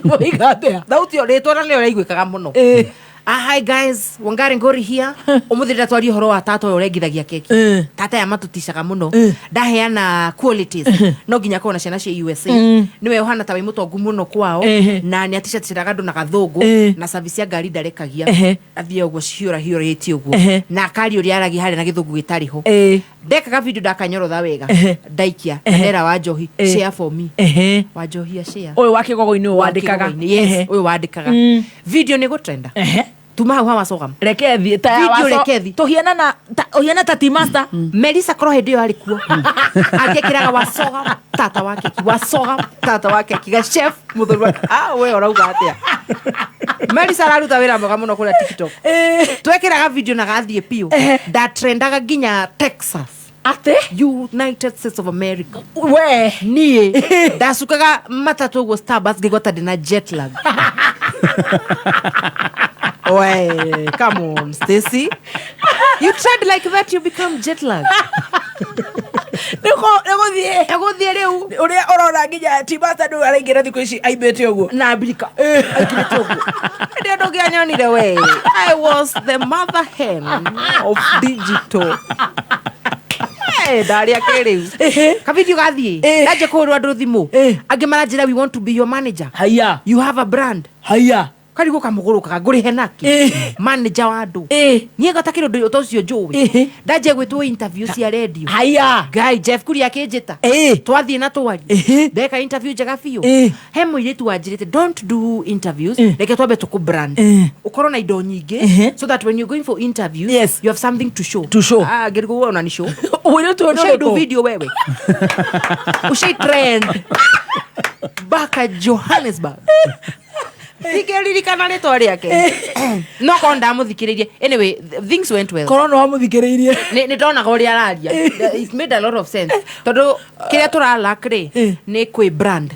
[SPEAKER 4] Moigatea
[SPEAKER 12] thauti yo ritwa na leo raiguikaga muno. Hi guys, Wangari Ngori here. Umuthira twari horo wa tata urengithagia keki. Tata ya matuticaga muno. Ndaheana qualities. No ginya kona ciana cia USA. Niwe uhana tawe mutongu muno kwao na ni aticatiraga ndu na gathungu na service ya ngari ndarekagia. Athie uguo ciura yeti uguo. Na kari uri aragi hari na githungu gitariho. Ndekaga video ndakanyorotha wega. Ndaikia ndera wa Njohi share for me. Wa Njohi share.
[SPEAKER 4] Oyo wake gogo-ini wandikaga.
[SPEAKER 12] Yes, oyo wandikaga. Video ni gutrenda. Tuma hau hawa sogam
[SPEAKER 4] rekethi ta
[SPEAKER 12] video rekethi
[SPEAKER 4] tuhiana ta T-Master
[SPEAKER 12] Melissa Krohe ndio alikuwa akekiraga wasoga tata wake wasoga tata wake kiga chef muthurwa we orauga atia Melissa araruta wira mboga muno kuri TikTok twekiraga video na gathie pio that trendaga ginya Texas
[SPEAKER 4] ate
[SPEAKER 12] United States of America
[SPEAKER 4] we
[SPEAKER 12] nie dasukaga matatu go Starbucks gigota dina jet lag. Way, come on, Stacy. You tried like that, you become jet lag.
[SPEAKER 4] Ego thie riu uria orora nginya T-Master ndu araingira thiku ici aibete uguo
[SPEAKER 12] na America aikirite uguo ndio ndogia nyonire we. I was the mother hen of digital. ndari akiriu ka video gathie ndaje kurwa andu thimu ange maranjira we want to be your manager
[SPEAKER 4] haya
[SPEAKER 12] you have a brand
[SPEAKER 4] haya
[SPEAKER 12] karigo kamuguruka nguri henaki manager wa andu nie gatakiro ndu tocio njuwi ndaje gwitwo interview cia radio
[SPEAKER 4] haya
[SPEAKER 12] guy Jeff Kuri akinjita twathie na twari ndeka interview njega fiyo he muiritu wanjirite don't do interviews reke twambe tuku brand ukorwo na indo nyingi so that when you're going for interviews you have something to show ngirigo wona ni show
[SPEAKER 4] wewe tu
[SPEAKER 12] do video wewe ushai trend baka Johannesburg Thikiririkana rĩtwa rĩake no ko ndamuthikiririe anyway things went well
[SPEAKER 4] korona wamuthikiririe
[SPEAKER 12] ni ndonaga ũrĩa araria it made a lot of sense tondu kiria turalakri ni kwi brand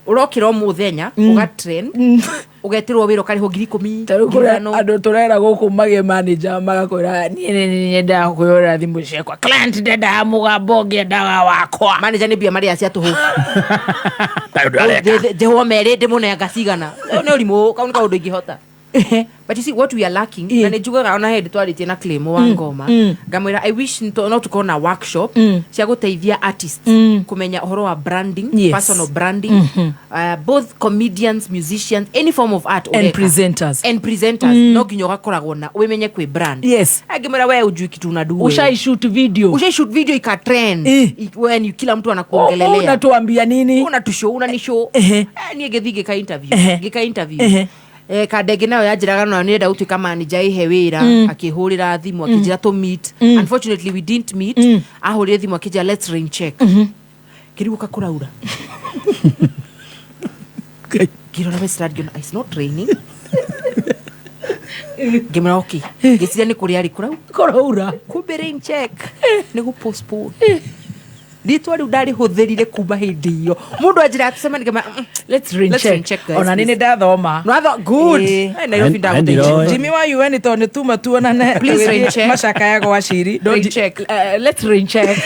[SPEAKER 12] urokira muthenya uga trend ugetirwo wiro kari ho 10,000
[SPEAKER 4] andu turera guku mage manager magakwira ni nda kuyora thimu ciakwa client ndenda mugambo ngendaga wakwa
[SPEAKER 12] manager ni bia mari acia tuhu jeho mere ndimune ngacigana ni urimu kauni ka undu ingihota but you see what we are lacking na nijugaga ona head twaritie na claim wa ngoma ngamwira I wish no tukona workshop cia guteithia artists kumenya uhoro wa branding personal branding both comedians musicians any form of art
[SPEAKER 4] and presenters
[SPEAKER 12] no ginyo gakoragwo na wimenye kwi brand ngimwira we ujui kitu unadu
[SPEAKER 4] ushai shoot video
[SPEAKER 12] ika trend when you kila mtu anakuongelelea
[SPEAKER 4] unatuambia nini
[SPEAKER 12] unanishow ni ngethige ka interview kadege nayo yajiraga no nenda utuika manager ihe wira akihurira thimu akijira to meet unfortunately we didn't meet ahurire thimu akija let's rain check kiribuka kuraura kirona we start going it's not raining gemera okay gisiria ni kuri ari
[SPEAKER 4] kuraura
[SPEAKER 12] kumbe rain check ni go postpone Ditwari udari hutherire kuba hindi iyo mundu ajira atusema nikama
[SPEAKER 4] let's rain check ona nini ndathoma
[SPEAKER 12] no good Nairobi ndaguteithia
[SPEAKER 4] Jimmy wa UN to ni tuma tuona na
[SPEAKER 12] please rain check
[SPEAKER 4] mashaka yago washiri
[SPEAKER 12] don't check
[SPEAKER 4] let's rain check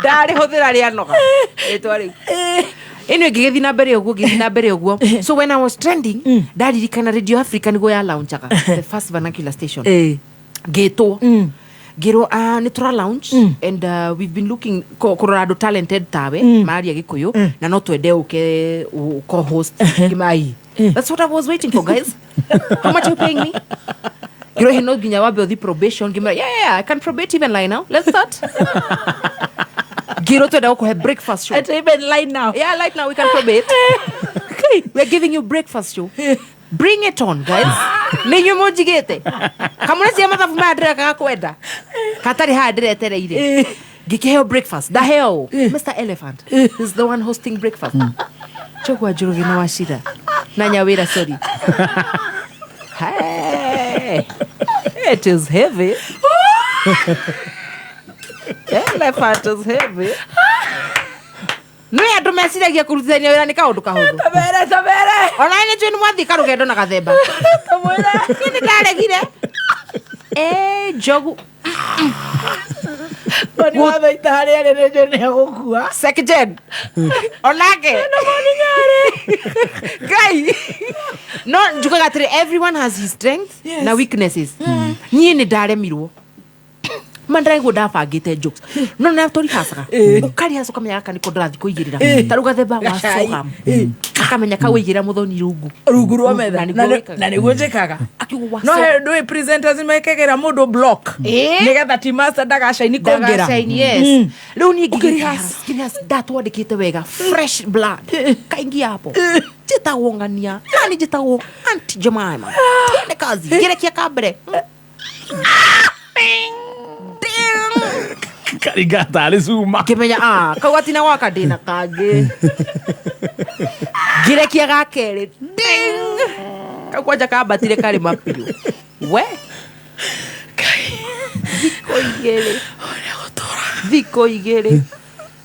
[SPEAKER 12] dari huthira ria noga itwari eno gigethi na mbere oguo so when I was trending dari kana Radio Africa nigo ya launchaga the first vernacular station geto Giro ni tura launch and we've been looking Colorado talented tawe Maria Gikuyu na no twende uke co-host Kimai. That's what I was waiting for, guys. How much are you paying me? Giro he no ginya wabe the probation Kimai. Yeah, I can probate even lie now. Let's start. Giro twende uko have breakfast show.
[SPEAKER 4] It's even light now.
[SPEAKER 12] Yeah, light now we can probate. Okay, we're giving you breakfast show. Bring it on, guys. Ninyu mujigete. Kamuna cia mathabu madira gakwenda. Katari hadire tereire. Gikeheo breakfast. Da hell. Mr. Elephant is the one hosting breakfast. Chokwa jurugi na washira. Na nyawira sorry. Hey. It is heavy. Elephant is heavy. No ya tumesiragia kurutania wira ni kaundu kahuthu.
[SPEAKER 4] Tabere.
[SPEAKER 12] Ona ine twini mwathika rugendo na gathemba.
[SPEAKER 4] Tamwira.
[SPEAKER 12] Ni ndaregire. Jogu.
[SPEAKER 4] Kwani watha itahari ya nejo ni gukua.
[SPEAKER 12] Second. Onake.
[SPEAKER 4] No moni nyare.
[SPEAKER 12] Guy. No, njukaga tiri everyone has his strengths na weaknesses. Ni ndaremirwo. Mandrai go ndabangite jokes no na tori hasaga ukari haso kamenya kana ko ndathi kuigirira taruga themba wa soham akamenya ka wigira muthoni rungu
[SPEAKER 4] rwa metha na niguo njikaga no he presenters mekegera mundu block nigetha timasa ndagacaini kongera
[SPEAKER 12] yes riu ni ngirias ndatwandikite wega fresh blood kaingi hapo jitawongania nani jitawo anti Jemima tiene kazi gerekia kabere
[SPEAKER 5] Karigata alizuma
[SPEAKER 12] kimenya kawatina wakadina kage girekia gakere ding kakwaja kabatire kari mapiyo we Viko igere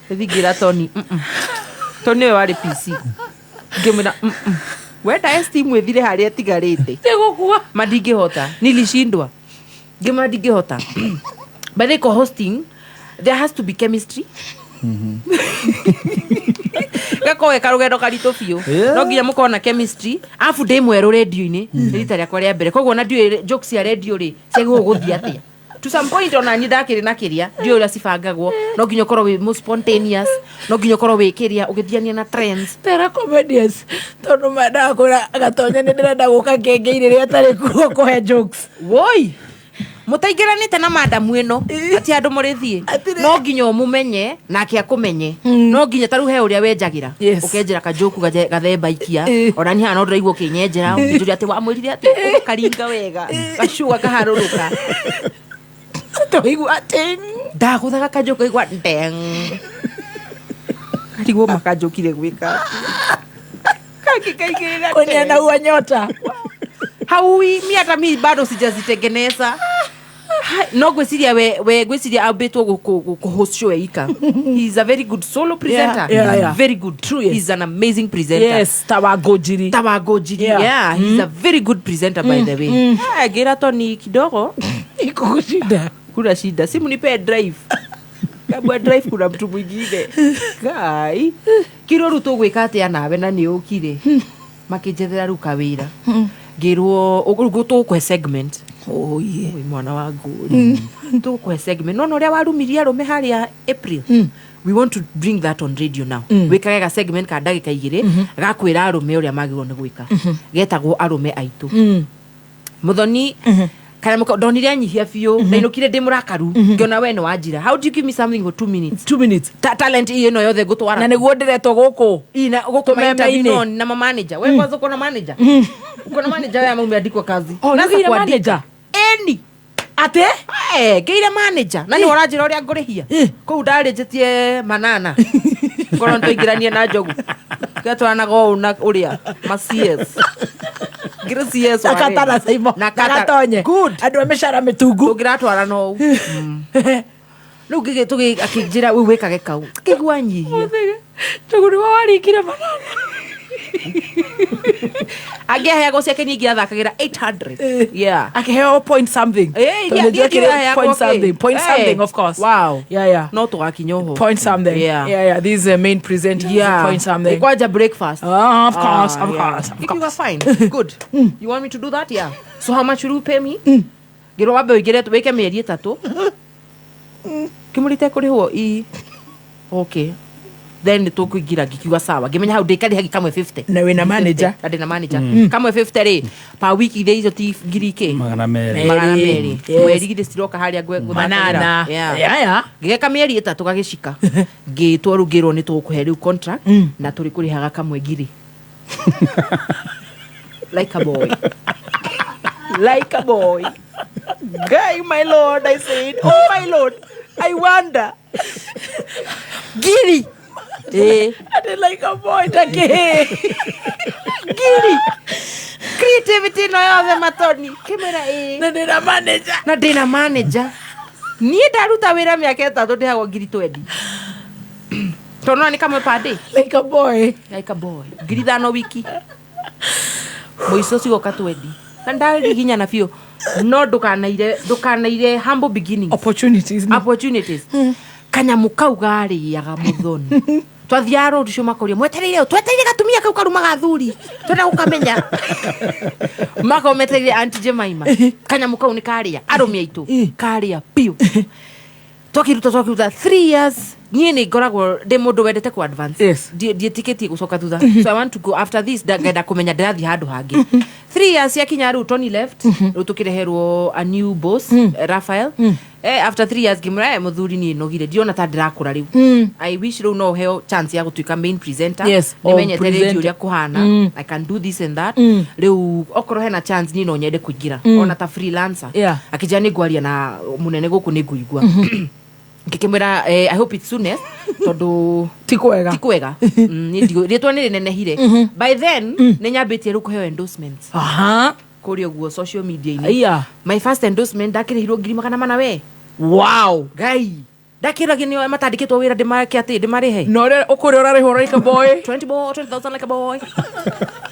[SPEAKER 12] thigira toni toni wari PC ngimena wenda esteem ethire hari atigarite
[SPEAKER 4] tegukua
[SPEAKER 12] madingihota nilishindwa ngimena ndingihota but they co-hosting there has to be chemistry gako ekarugendo karito fio no nginya mukona chemistry afu ndimweru radio-ini rita rya kwa rya mbere koguo na ndio jokes ya radio ri ciagwo guthia atia to some point ona ni ndakiri na kiria ndio ura cibangagwo no nginya korwo we most spontaneous no nginya korwo we kiria ugithiania na trends
[SPEAKER 4] tera comedians tondu mada kura gatonya ni ndirenda guka kengeire ria tari kuo he jokes
[SPEAKER 12] woi mutaigiranite na madamu ino ati andu murithie no nginya mumenye nake akumenye no nginya taru he uria wenjagira ukenjira kajoku gathemba ikia ona ni hana ndiraigwo kinyenjera njuri ati wa mwirire ati karinga wega gacuga kaharuruka toigwa ati ndaguthaga kajoku igwa ndeng arigwo makajokire gwika kakikaigirira
[SPEAKER 4] kwenye na uanyota
[SPEAKER 12] haui mi hata mi bado sijazitengeneza no gweciria we gweciria abetwo host show ika he's a very good solo presenter very good true he's an amazing presenter
[SPEAKER 4] yes tawagojiri
[SPEAKER 12] yeah he's a very good presenter by the way gira toni kidogo
[SPEAKER 4] iko shida
[SPEAKER 12] kuna shida simu nipe drive kabwa drive kuna mtu mwingine kai kiroru to gwika atia nawe na ni ukire makijethera ruka wira girwo ugutu kwe segment oye mwana wangu tu kwe segment no ria warumiria arume haria April we want to bring that on radio now wikaga segment ka ndagika igire gakwira arume uria magirwo ni gwika getagwo arume aitu muthoni kana muko ndonire anyihia biu na inukire ndimurakaru ngiona we no wanjira how do you give me something for 2 minutes talent ino yothe gutwara
[SPEAKER 4] na niguo ndiretwo guku
[SPEAKER 12] ina guku maintain na manager we kwanza uko na manager uko na manager ya mume andikwa kazi
[SPEAKER 4] na kwa manager
[SPEAKER 12] eni ate geira manager na ni urajira uria ngurihia ku ndarijetie manana ngoro ndoigiranie na njogu gatwana go na uria macies gracias
[SPEAKER 4] akatala saimo nakatonye
[SPEAKER 12] good
[SPEAKER 4] andu ameshara mitungu
[SPEAKER 12] tugiratwara no no gige tugi akijira we wekage kau kigwa nyihia
[SPEAKER 4] tuguri warikire manana
[SPEAKER 12] agehea go ciake ningi athakagira 800 yeah
[SPEAKER 4] akeheo point something point something of course
[SPEAKER 12] wow
[SPEAKER 4] yeah
[SPEAKER 12] no to akinyoho
[SPEAKER 4] point something yeah this is the main presenter point something
[SPEAKER 12] kwaja breakfast
[SPEAKER 4] of course
[SPEAKER 12] you are fine good you want me to do that yeah so how much will you pay me giro wabe wigire tu weke mieri 3 kimurite kuri ho okay then to kuigira gikiwa sawa ngimenya how ndikari hagi kamwe 50
[SPEAKER 4] na we na manager
[SPEAKER 12] ade na manager kamwe 50 ri pa wiki ile hizo ti girike
[SPEAKER 5] magana meri
[SPEAKER 12] mweri gide stiroka haria
[SPEAKER 4] manana yeah
[SPEAKER 12] gigeka mieri 3 gagicika ngitwo rugirwo ni tukuhe riu contract na turi kuri haga kamwe giri like a boy guy my lord I said oh my lord I wonder giri
[SPEAKER 4] ade like a boy take
[SPEAKER 12] giri creativity no yothe matoni kimera na ndina manager ni ndaruta wira miaka 3 ndihagwo ngiri 20 tono ni kamwe pade
[SPEAKER 4] like a boy
[SPEAKER 12] ngiri 5 wiki moiso sigoka 20 na ndari hinya na fio no ndukanaire humble beginnings opportunities kanyamu kau gariaga muthoni twathiaro rucio makoria mwetereire gatumia kau karuma gathuri twenda gukamenya makometereire Auntie Jemima kanyamu kau ni karia arumi aitu karia piu twakiruta 3 years nie ni ngoragwo ndi mundu wendete ku advance dietiketie gucoka thutha so I want to go after this ngenda kumenya ndirathi handu hangi 3 years yakinya ru Tony left ru tukireherwo a new boss Raphael after 3 years gimra muthuri ni nogire ndiona ta ndirakura riu I wish ru no heo chance ya gutuika main presenter nimenyete radio ria kuhana I can do this and that riu okoro hena chance ni no nyende kuingira ona ta freelancer akijani gwaria na munene guku ni nguigwa ngikimwira I hope it's soonest tondu tikwega ni ritwa ni nenehire by then ni nyambitie rukuheo endorsements kuri oguo social media ini my first endorsement ndakirihirwo 800 we
[SPEAKER 4] wow
[SPEAKER 12] guy ndakiraga ni matandikitwo wira ndimake ati ndimarihe
[SPEAKER 4] no ukuri urariho like a boy
[SPEAKER 12] 20,000 like a boy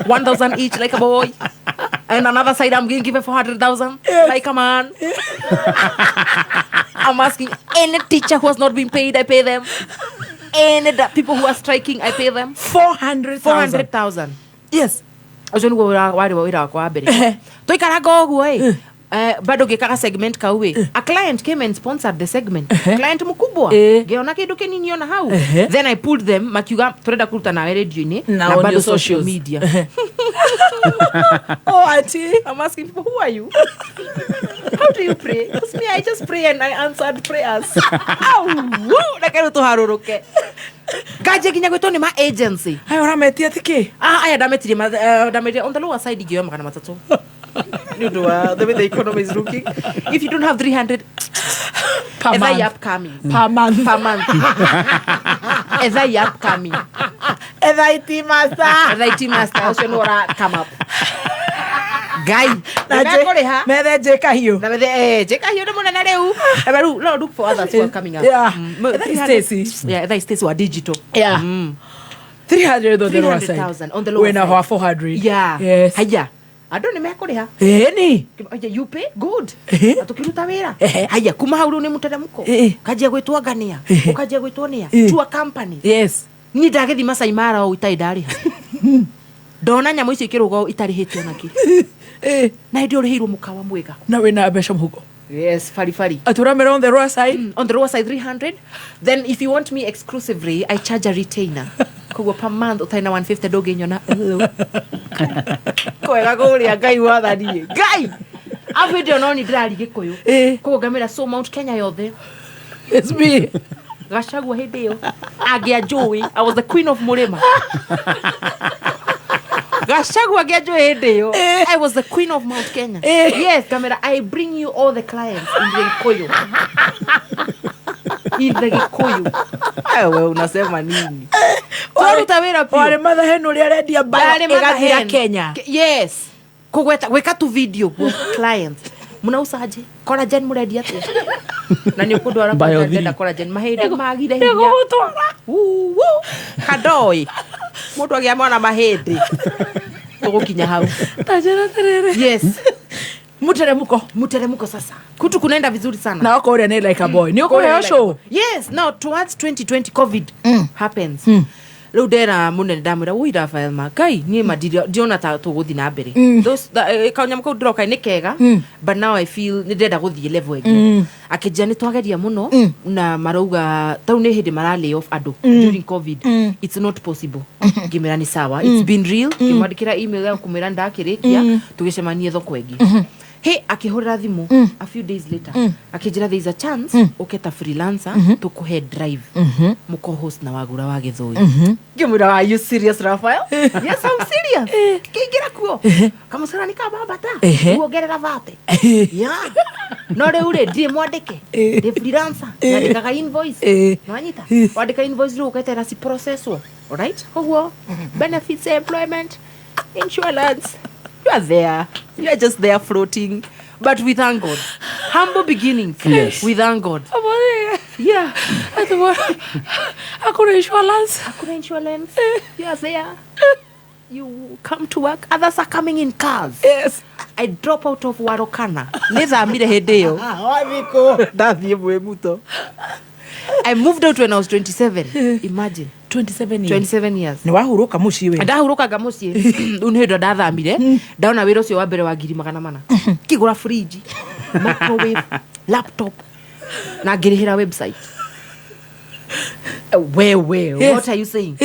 [SPEAKER 12] 1,000 each like a boy and another side I'm giving 400,000 like a man I'm asking any teacher who has not been paid I pay them any people who are striking I pay them 400,000
[SPEAKER 4] yes
[SPEAKER 12] ajo ni wari wira kwa mbere toikara gogu bado gekaga segment kauwe a client came and sponsored the segment client mkubwa geona kindu kinini ona hau then I pulled them makiuga turenda kuruta na radio ni na bado social media
[SPEAKER 4] oh auntie,
[SPEAKER 12] I'm asking people, who are you? How do you pray? Because me, I just pray and I answered prayers. Ow, woo, nakero to haruruke. Gaje kinya gweto ni ma agency.
[SPEAKER 4] Hayo rametia tiki.
[SPEAKER 12] Aya dametiri on the lower side giyo makana matatu. You know the way the economy is looking. If you don't have 300
[SPEAKER 4] per month,
[SPEAKER 12] upcoming
[SPEAKER 4] per month.
[SPEAKER 12] Is that upcoming?
[SPEAKER 4] Is that IT master?
[SPEAKER 12] So no come up. Guy,
[SPEAKER 4] me jeka hiyo.
[SPEAKER 12] Na me jeka hiyo ndo mwana leo. Ebaru, no look for others who are coming up.
[SPEAKER 4] Yeah. Stacy.
[SPEAKER 12] Yeah, that is Stacy wa digital.
[SPEAKER 4] Yeah. 300 on the lower side.
[SPEAKER 12] 300,000 on the lower side.
[SPEAKER 4] When I 400.
[SPEAKER 12] Yeah.
[SPEAKER 4] Yes.
[SPEAKER 12] Haya. Ado nimekuriha.
[SPEAKER 4] Ni.
[SPEAKER 12] You pay good. Atukiruta wira. Haya kuma hauru ni muteremko. Kajia gwetwa gania. Ukajia gwetwa nia. To a company.
[SPEAKER 4] Yes.
[SPEAKER 12] Ni ndagethi Masai Mara o itaidari. Ndona nyamũ icio ikirugo itarihitio naki. Na ndio rihirwo mukawa mwega.
[SPEAKER 4] Na wena besha mhuko.
[SPEAKER 12] Yes, fari.
[SPEAKER 4] Aturamera on the lower side.
[SPEAKER 12] On the lower side 300. Then if you want me exclusively, I charge a retainer. Kogwo per month utaina 150 doge nyona. Kwega kuria Ngai wathanie. Ngai. Avideo no ni ndari gikuyu. Kogwo ngamira so Mount Kenya yothe.
[SPEAKER 4] It's me.
[SPEAKER 12] Gachagua hindi yo. Agia Joey, I was the queen of Murima. Gachagua Gejo Hedeo. I was the queen of Mount Kenya. Yes, camera. I bring you all the clients in the Gikuyu. In the Gikuyu. Wewe unasema nini? Tutawira pia.
[SPEAKER 4] Wale mother hen uli already abaya igathira Kenya.
[SPEAKER 12] Yes. Kugweta weka tu video with clients. Munausaje? Collagen muredi atia. Na ni ukudu ara kwenda collagen mahede magire hinya. Kadoi. Mundu agia mwana mahede. Tugukinya hau.
[SPEAKER 4] Tajera terere.
[SPEAKER 12] Yes. Muteremko sasa. Kutu kunaenda vizuri sana.
[SPEAKER 4] Na wako ule ni like a boy. Ni uko leo show.
[SPEAKER 12] Yes, now towards 2020 COVID happens. Leo dera munene ndamwira ui Rafael Makai ni madirio diona ta tuguthi na mbere. Those kaunyama kau droka ni kega, but now I feel ni ndenda guthie level again. Akijia ni twageria muno na marauga tau ni hindi mara lay off ado during COVID. It's not possible. Gimera ni sawa. It's been real. Kimwandikira email ya kumira ndakirikia tugicemanie thoko egi. Hey, akihurira thimu a few days later akijira there is a chance uketa freelancer to head drive muko host na wagura wa Githoi. Gimura, are you serious Rafael? Yes, I'm serious. Kigira kuo kama sara ni kama bata uogerera vate yeah no re ure die mwandike the freelancer ndika invoice nwanyita wandika invoice ru uketa na si processwo, all right? Ho benefits, employment, insurance. You are there. You are just there floating. But we thank God. Humble beginnings.
[SPEAKER 4] Yes.
[SPEAKER 12] We thank God. Yeah.
[SPEAKER 4] Akuna insurance.
[SPEAKER 12] You are there. You come to work. Others are coming in cars.
[SPEAKER 4] Yes.
[SPEAKER 12] I drop out of Warokana. Neza amire hedeo. I moved out when I was 27. Imagine. 27 years.
[SPEAKER 4] Ni wahuruka mushi we.
[SPEAKER 12] Ndahuruka mushi. Unhedo ndathamire. Ndaona wira ucio wa mbere wa 400. Kigura fridge, microwave, laptop. Na ngirihira website. What are you saying?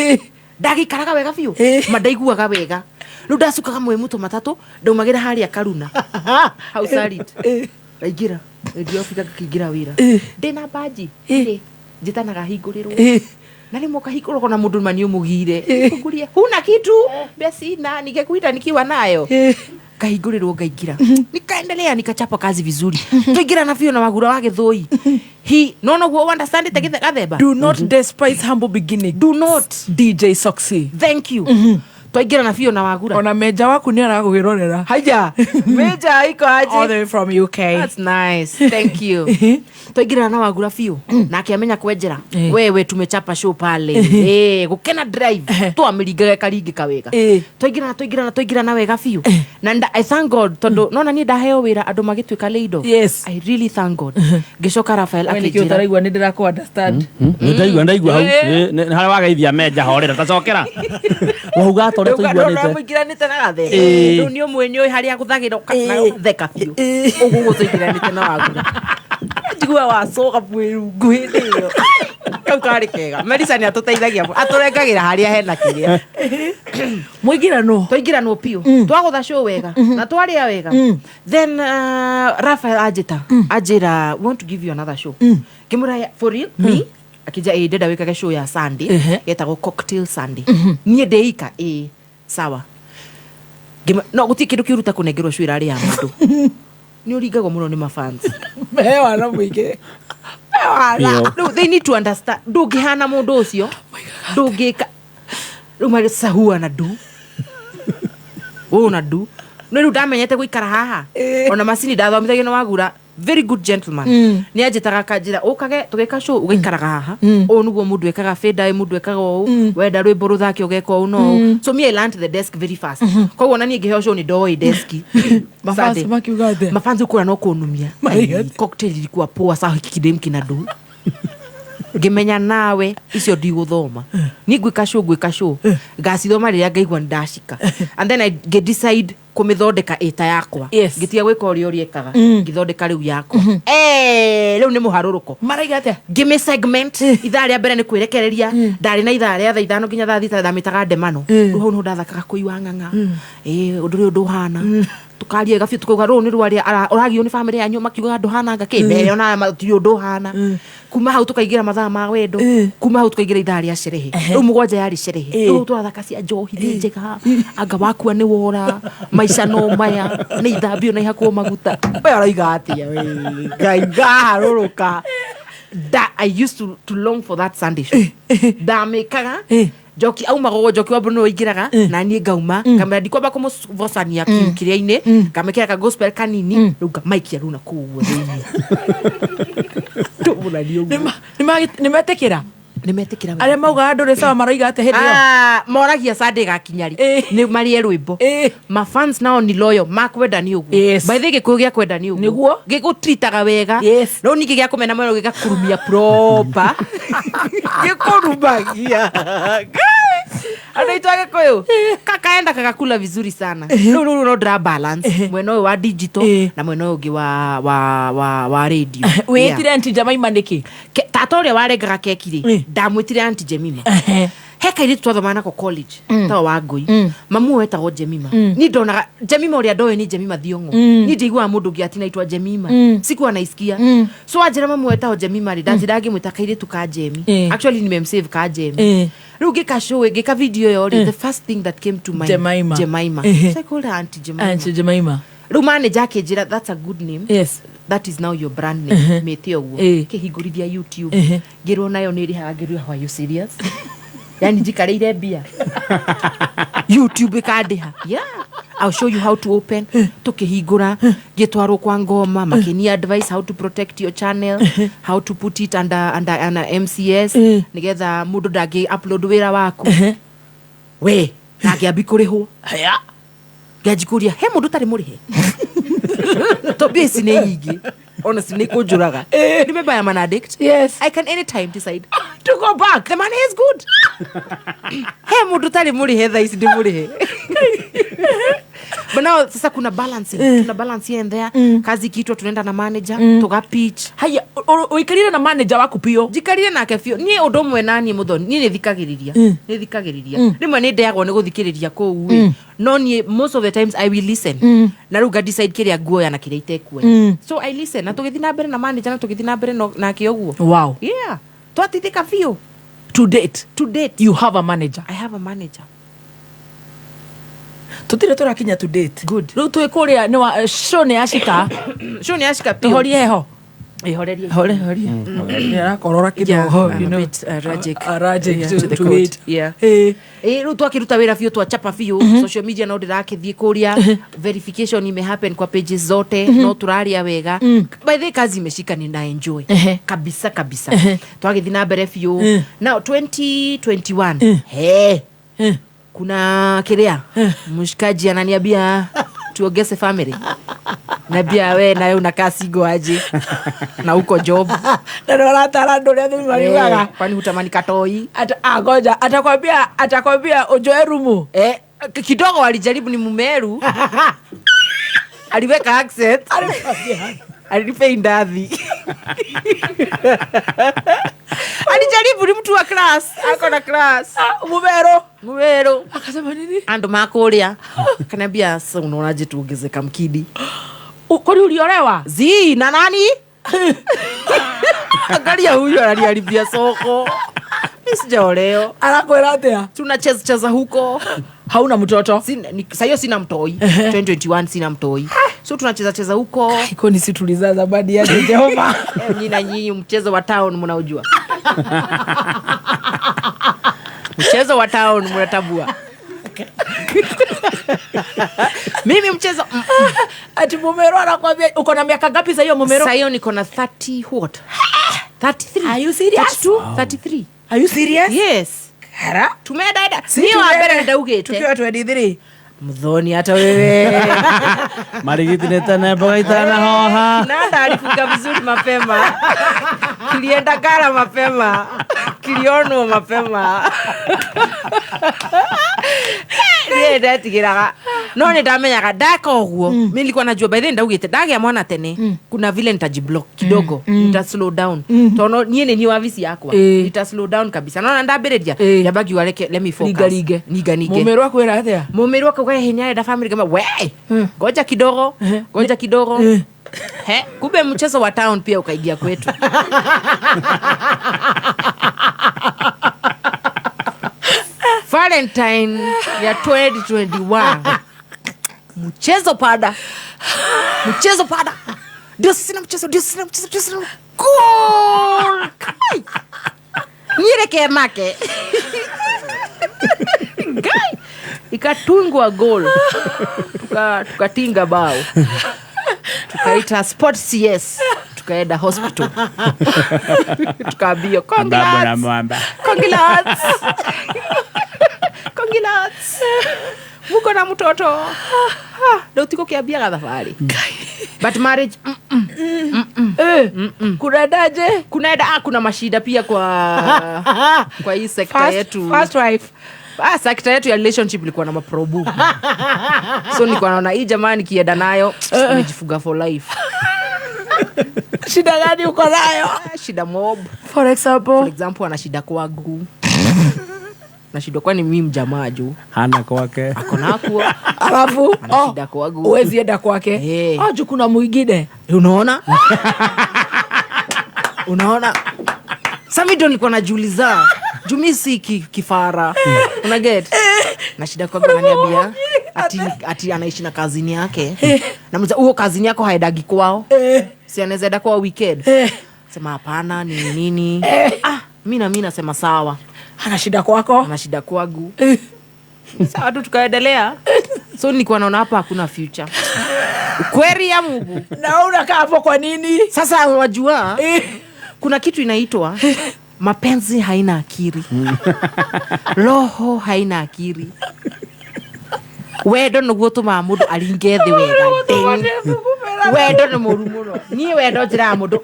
[SPEAKER 12] Ndagikaraga wega biu. Mandaiguaga wega. Riu ndasukaga mwe muto matatu, ndaumagira haria Karuna. How solid. Aigira. Ndio fika kigira wira. Ndina baji. Jitanaga hingurirwo. Na ni moka hikoro na mundu mani umugire. Kuguria. Huna kitu? Besina ningekuita nikiwa nayo. Kahigurirwo ngaigira. Nikaendelea nikachapa kazi vizuri. Tuigira na vio na magura wa Githoi. No go understand it gatheba.
[SPEAKER 4] Do not despise humble beginning.
[SPEAKER 12] Do not.
[SPEAKER 4] DJ Soxy.
[SPEAKER 12] Thank you. Twagira na vio na magura.
[SPEAKER 4] Ona meja waku ni aragugirorera.
[SPEAKER 12] Haya. Meja iko aje?
[SPEAKER 4] All the way from UK.
[SPEAKER 12] That's nice. Thank you. Twagira na magura vio. Na akiamenya kwenjera. Wewe tumechapa show pale. Gukena drive. Twamiringaga karingi kawega. Twagira na wega vio. Na I thank God tondo nona ni ndaheo wira andu magitwika leido.
[SPEAKER 4] Yes.
[SPEAKER 12] I really thank God. Gicoka Rafael
[SPEAKER 4] akijira. Ni kĩũtaraigua ni ndira ku understand.
[SPEAKER 5] Ndaigua hau. Ni hara wagaithia meja horera tacokera. Wauga uria tuiguanite
[SPEAKER 12] muigiranite na gathe riu ni umwenyo hari aguthagira kana theka biu ugu guthigiranite na wagura njigua wacoka bwiru nguhindi iyo kau kari kega Melissa ni atuteithagia aturengagira haria hena kiria twaingirano piu twagutha show wega na twaria wega then Rafael ajira want to give you another show kimura for real me akija deda weka show ya Sunday yetagwo cocktail Sunday nie deika sawa no guti kindu kiruta kunengerwo show irari ya mundu ni urigagwo muno ni mafans mewa na muige no they need to understand ndungihana mundu ucio ndungika rumari sahua na du wona du no ru damenyete guikara haha ona macini ndathomithagia na wagura very good gentleman ni ajitaga kanjira ukage tugeka show ugaikaraga haha o nugo mundu ekaga feda mundu ekaga o wenda rwimbo ruthake ugeka o no so me I learned the desk very fast kwa wona ni ngeheo show ni doi desk mafans makiugate mafans ukura no kunumia cocktail ilikuwa poa sawa kikidemki na du ngimenya nawe icio ndiguthoma ni gwika show ngacithoma riria ngaigua ndashika and then I decide kumithondeka eta yakwa ngitia gwika uria ekaga ngithondeka riu yakwa riu ni muharuruko maraigate ngime segment ithaa ria mbere ni kwirekereria ndari na ithaa ria 5 nginya 6 thamitaga ndemano riu hau no ndathakaga kuiwa nganga undu riu nduhana tukarie gafi tukuga ro ni rwari uragio ni family yanyu makiuga nduhana ngakimbe ona matio nduhana kuma hau tukaigira mathaa ma wendo kuma hau tukaigira ithaa ria sherehe riu mugwanja yari sherehe riu twathaka cia njohi ni njega anga wakua ni wora maisha no maya ni ithambio na ihakwo maguta we araiga atia we ngaiga ruruka that I used to long for that Sunday show damekaga joki auma gogo joki wa Bruno igiraga na nie ngauma kamera ndikwamba kumuvocania kiria-ini kamekera ka gospel kanini ruga mic ya runa kuwa tubula dio nimetekera aria mauga andu resawa maraiga ate hindi moragia Sunday gakinyari ni marie rwimbo ma fans nao ni loyal makwenda ni uguo by the gikuyu gya kwenda ni uguo niguo gigutritaga wega no niki gya kumena mwero gigakurumia proper gikurubagia anaitwa Gikuyu kakaenda kakakula vizuri sana no dra balance mweno wa digital na mweno ungi wa radio
[SPEAKER 4] wetire anti Jemima ndiki
[SPEAKER 12] tatore warengaga kekiri ndamwitire anti Jemima heka iri twathomana ko college tawa wangui mamu wetagwo Jemima ni ndonaga Jemima uria ndoe ni Jemima Thiongo ni ndigwa mundu ngiati naitwa Jemima siku anaisikia so ajira mamu wetagwo Jemima ri ndanjirangi mwitakaire tuka Jemi actually nimemsave ka Jemi riu gika show gika video yo the first thing that came to mind Jemima so I called her Auntie Jemima riu manager akinjira that's a good name that is now your brand name mete oguo kihingurithia YouTube ngirwo nayo ni rihaga ngirwo how you serious yani jikareire bia YouTube kandiha I'll show you how to open tukihingura gitwaro kwa ngoma makini advice how to protect your channel how to put it under MCS nigetha mundu ndagi upload wira waku we ngiambi kuriho ngajikuria he mundu tari murihe to be sinegi honestly nikujuraga remember I am an addict I can anytime decide to go back the money is good he mundu tari murihe tha isi ndi murihe but now sasa kuna balance tuna balance here and there kazi kitu tunaenda na manager tuga pitch
[SPEAKER 4] haya uikarire na manager waku pio
[SPEAKER 12] jikarire nake pio ni undu mwe nani muthoni ni nithikagiriria rimwe ni ndeagwo ni guthikiriria ku no ni most of the times I will listen na ruga decide kiria guoya na kiria itekua so I listen na tugithi na mbere na manager na tugithi na mbere na kioguo
[SPEAKER 4] wow
[SPEAKER 12] twatithika pio
[SPEAKER 4] to date you have a manager
[SPEAKER 12] I have a manager
[SPEAKER 4] tutire turakinya to date
[SPEAKER 12] good
[SPEAKER 4] riu twi kuria ni wa show ni ashika
[SPEAKER 12] pio
[SPEAKER 4] horie heho
[SPEAKER 12] ihorerie
[SPEAKER 4] ni arakorora kidogo
[SPEAKER 12] you know rajik
[SPEAKER 4] to the court
[SPEAKER 12] riu twakiruta wira fio twachapa fio social media no ndirakithie kuria verification ime happen kwa pages zote no turaria wega by the kazi imeshika ni na enjoy kabisa twagithi na mbere fio now 2021 kuna kiria mshikaji ananiambia tuongeze family na bia we na una kasigo aje na uko job
[SPEAKER 4] na ndola tarando le thimi mariwaga
[SPEAKER 12] kwani hutamani katoi
[SPEAKER 4] atakwambia ujoe rumu
[SPEAKER 12] kidogo walijaribu ni Mumeru. Aliweka accent. Alipe indathi. Alijaribu ni mtu wa class. Ako na class. Mumeru.
[SPEAKER 4] Akasema nini?
[SPEAKER 12] Ando makoria. Kaniambia sasa unaonaje tuongezeka mkidi?
[SPEAKER 4] Kwani uliolewa?
[SPEAKER 12] Na nani? Angalia huyu ananiharibia soko. Mimi sijaoleo.
[SPEAKER 4] Anakwenda atia?
[SPEAKER 12] Tunacheza huko.
[SPEAKER 4] Hauna mtoto?
[SPEAKER 12] Sasa hiyo sina mtoi. 2021 sina mtoi. So tunacheza huko.
[SPEAKER 4] Iko ni situlizaza badi ya Jehova.
[SPEAKER 12] Nyinyi mchezo wa town mnaojua. Mchezo wa town mnatabua. Mimi mchezo
[SPEAKER 4] ati Mumeru anakuambia uko na miaka ngapi sasa hiyo Mumeru?
[SPEAKER 12] Sasa hiyo niko na 30 what? 33.
[SPEAKER 4] Are you serious?
[SPEAKER 12] 33.
[SPEAKER 4] Are you serious?
[SPEAKER 12] Yes.
[SPEAKER 4] Hara?
[SPEAKER 12] Tumeenda. Sio abere ndaugete.
[SPEAKER 4] Tukiwa 23.
[SPEAKER 12] Mdhoni hata wewe.
[SPEAKER 5] Marigiti netana bogaitana hoha.
[SPEAKER 12] Nanda alifunga vizuri mapema. Kilienda kala mapema. Kilionwa mapema. Yeye tigiraga. No ndamenyaga dako huo. Mimi nilikuwa najua by the ndaugete dage ya mwana tene. Kuna vile nitajiblock kidogo. Nita slow down. Tono niene ni wavisi yako. Nita slow down kabisa. Naona ndaberedia. Yabagi waleke let me focus. Niga.
[SPEAKER 4] Mumeru akwera atia?
[SPEAKER 12] Mumeru kwa hinya da family kama we. Ngoja kidogo. Kumbe mchezo wa town pia ukaigia kwetu. Valentine ya 2021. Mchezo pada. Ndio sina mchezo. Goal. Nireke make. Guy. Ikatungwa goal. Tukatinga bao. Tukaita Sport CS. Tukaenda hospital. Tukaambia congrats. Muko na mtoto. Ndio tuko kiambia kadhafari. But marriage
[SPEAKER 4] kunaendaje?
[SPEAKER 12] Kuna mashida pia kwa hii sekta yetu.
[SPEAKER 4] First wife.
[SPEAKER 12] Sekta yetu ya relationship ilikuwa na maprobu. So nilikuwa naona hii jamani kienda nayo nimejifuga for life.
[SPEAKER 4] Shida gani uko nayo?
[SPEAKER 12] Shida mob.
[SPEAKER 4] For example
[SPEAKER 12] ana shida kwangu. Na shida kwani mimi mjamaa juu.
[SPEAKER 5] Hana kwake.
[SPEAKER 12] Ako nako.
[SPEAKER 4] Alafu
[SPEAKER 12] shida kwangu.
[SPEAKER 4] Uwezi enda kwake. Juu kuna mwingine.
[SPEAKER 12] Unaona? Sasa mimi ndio nilikuwa najiuliza. Jumi si kifara. Una get? Na shida kwa ananiambia ati anaishi na kazini yake. Na mza huo kazini yako haidagi kwao. Si anaweza enda kwa weekend. Sema hapana nini. Mimi nasema sawa.
[SPEAKER 4] Ana shida kwako?
[SPEAKER 12] Ana shida kwangu. Sawa tu tukaendelea. So nilikuwa naona hapa hakuna future. Kweli ya Mungu.
[SPEAKER 4] Na unakaa hapo kwa nini?
[SPEAKER 12] Sasa wajua kuna kitu inaitwa mapenzi haina akili. Roho haina akili. Wedo nuguo tuma mundu aringethi wega. Wedo ni murumuno. Ni wedo jira mundu.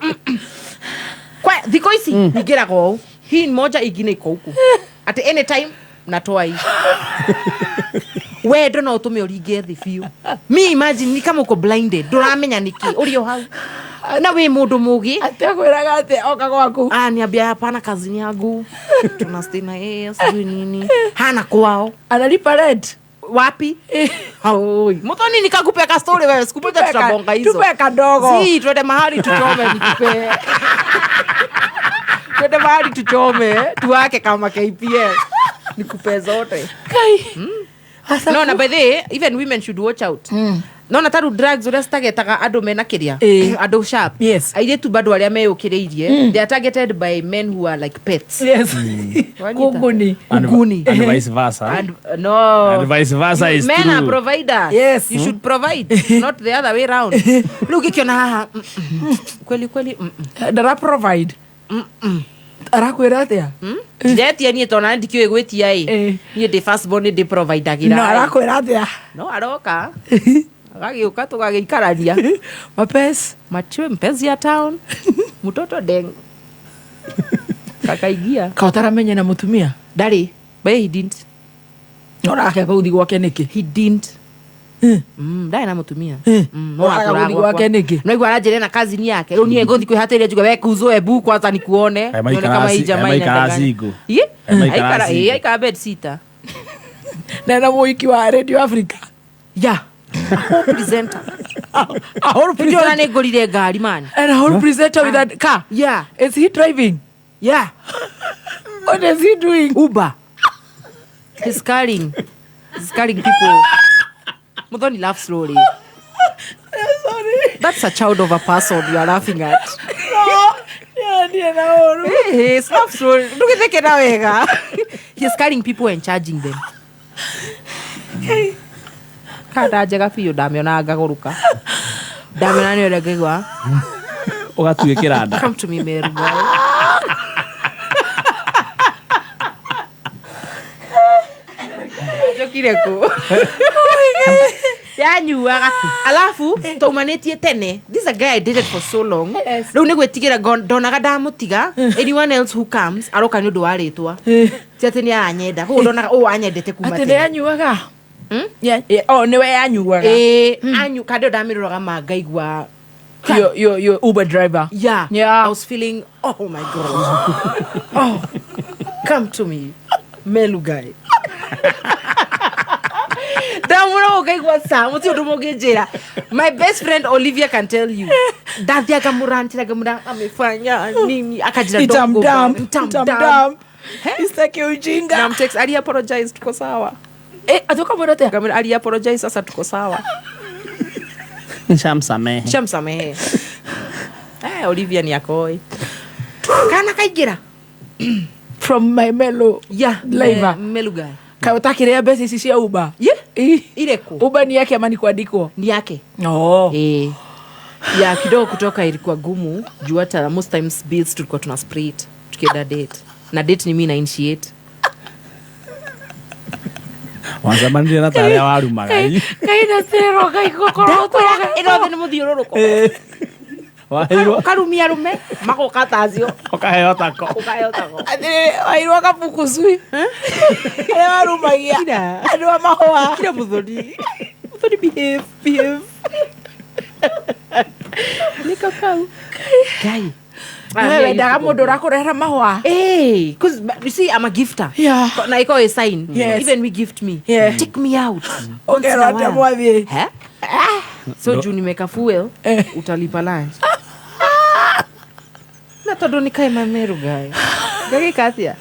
[SPEAKER 12] Kwa thiko ici ngira go. Hii moja ingine iko huku. At any time natoa hii. Wedo no utume uringethi fiu. Me imagine ni kama uko blinded. Nduramenya niki urio hau. Na we mundu mugi
[SPEAKER 4] atakwiraga ate oka gwaku
[SPEAKER 12] niambia hapana kazini yangu tunastay na yeye sijui nini hana kwao
[SPEAKER 4] analipa rent
[SPEAKER 12] wapi oi mtoni nikakupe ka story wewe sikupoja tutabonga hizo
[SPEAKER 4] tupe kadogo
[SPEAKER 12] twende mahali tuchome nikupe twende mahali tuchome tuwake kama KPS nikupe zote no na by the way even women should watch out no na taru drugs ore stagetaga ando mena kiria ando sharp
[SPEAKER 4] yes
[SPEAKER 12] aire tu bado aria meyukireirie they are targeted by men who are like pets
[SPEAKER 4] yes kuguni
[SPEAKER 5] and vice versa
[SPEAKER 12] and
[SPEAKER 5] vice versa is
[SPEAKER 12] men
[SPEAKER 5] true.
[SPEAKER 12] are providers
[SPEAKER 4] yes
[SPEAKER 12] you should provide not the other way around look ikiona kweli
[SPEAKER 4] dara provide arakwira atia
[SPEAKER 12] Jeti ani tona ndikio egwetia ni the first born the provider gira
[SPEAKER 4] no arakwira atia
[SPEAKER 12] no aroka agagioka tugagiikararia machiwe mpenzi ya town mtoto deng kakaigia
[SPEAKER 4] kautaramenya na mutumia
[SPEAKER 12] dali but he didn't
[SPEAKER 4] Norake kauthi gwake niki.
[SPEAKER 12] He didn't. Ndai na mutumia.
[SPEAKER 4] Norake kauthi gwake niki.
[SPEAKER 12] Naigua arajere na kazi ni yake. Riu nie ngothi kwihatiria juga we kuzo ebu kwanza nikuone. Nione kama hii jamaa inaenda. Ye? Aika bed sitter.
[SPEAKER 4] Na muiki wa Radio Africa.
[SPEAKER 12] Yeah. A presenter. A whole presenter. Ndio negorire gari man.
[SPEAKER 4] And a whole presenter with that car.
[SPEAKER 12] Yeah.
[SPEAKER 4] Is he driving?
[SPEAKER 12] Yeah.
[SPEAKER 4] What is he doing?
[SPEAKER 12] Uber. He's carrying people. Mudhoni laugh slowly.
[SPEAKER 4] Sorry.
[SPEAKER 12] That's a child of a person you are laughing at.
[SPEAKER 4] No. Yeah, no.
[SPEAKER 12] Hey, stop slowly. Look at the wega. He's carrying people and charging them. Kada jaga fiyo damiona agaguruka. Damiona ni oregegwa.
[SPEAKER 5] Ogatuye kiranda.
[SPEAKER 12] Come to me, Meru boy. Jokireko. Yanyuaga. Alafu tumanetie tene. This is a guy I dated for so long. Riu ni gwetigira ndonaga ndamutiga. Anyone else who comes aroka ni undu waritwa. Tiate ni anyenda. Ko ndonaga anyendete kuma tene.
[SPEAKER 4] Atene yanyuaga. Yeah. Oh, niwe yanyuaga.
[SPEAKER 12] Anyu kado damiroga magaigwa.
[SPEAKER 4] Your Uber driver.
[SPEAKER 12] Yeah. I was feeling, oh my God. Oh, come to me, Melu guy. My best friend Olivia can tell you. That dia gamurantira amefanya nini akajira
[SPEAKER 4] dom. Isitaki ujinga.
[SPEAKER 12] Na mtext ali apologize tuko sawa.
[SPEAKER 4] Atoka mbona
[SPEAKER 12] Gamira ali apologize sasa tuko sawa. Shamsamehe. Olivia ni akoi. Kana kaigira.
[SPEAKER 4] From my Melo.
[SPEAKER 12] Yeah,
[SPEAKER 4] Live.
[SPEAKER 12] Melu guy.
[SPEAKER 4] Kautakire besi sisi ya Uber.
[SPEAKER 12] Yeah. Ileko.
[SPEAKER 4] Uber ni yake ama ni kuandikwa?
[SPEAKER 12] Ni yake.
[SPEAKER 4] Oh.
[SPEAKER 12] Ya kidogo kutoka ilikuwa gumu. Juu hata most times bills tulikuwa tuna split. Tukienda date. Na date ni mimi na initiate.
[SPEAKER 5] Wanzamani na tare waru magai.
[SPEAKER 4] Kaina zero kai kokoro toga.
[SPEAKER 12] Ino ni muthiururuko.
[SPEAKER 5] Wairwo
[SPEAKER 12] karumia rume mako katazio.
[SPEAKER 5] Okaheo tako.
[SPEAKER 4] Adire wairwo kapukusui. Ele warumagia. Ando amahoa.
[SPEAKER 12] Kira muthoni. Muthoni behave. Nika kau. Guy.
[SPEAKER 4] Daga mundu rakurehera mahwa.
[SPEAKER 12] Because you see, I'm a gifter.
[SPEAKER 4] Yeah.
[SPEAKER 12] Na iko a sign.
[SPEAKER 4] Yes.
[SPEAKER 12] Even we gift me.
[SPEAKER 4] Yeah.
[SPEAKER 12] Take me out.
[SPEAKER 4] Okay, rata mwavi.
[SPEAKER 12] So juu nimeka fuel, utalipa lunch. Na todo nikae mameru guy. Gagi katia.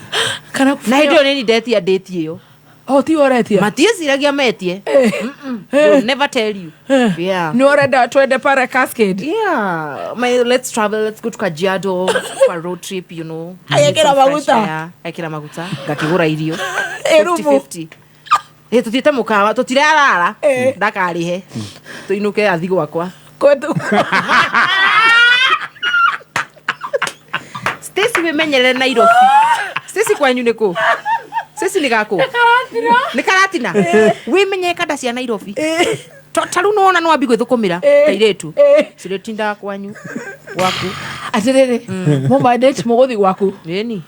[SPEAKER 4] Kana
[SPEAKER 12] na hiyo nini date hiyo.
[SPEAKER 4] Oh, ti oretia.
[SPEAKER 12] Matias iragia metie. Don't never tell you. Yeah.
[SPEAKER 4] No oreda twende para Cascade.
[SPEAKER 12] Yeah. Let's travel. Let's go to Kajiado for a road trip, you know.
[SPEAKER 4] Ayekera maguta.
[SPEAKER 12] Ayekera maguta. Gakigura irio. 50-50. Tutite mukawa tutirarara. Ndakarihe. Tuinuke athigo wakwa.
[SPEAKER 4] Kwetu.
[SPEAKER 12] Stacy memenyere Nairobi. Stacy kwanyu niko. Sisi nigako. Nikaratina. We menye kada cia Nairobi. Taru no no abi gwithukumira kairetu. Siretinda kwanyu waku.
[SPEAKER 4] Atirere. Mama date muguthi waku.
[SPEAKER 12] Yeni.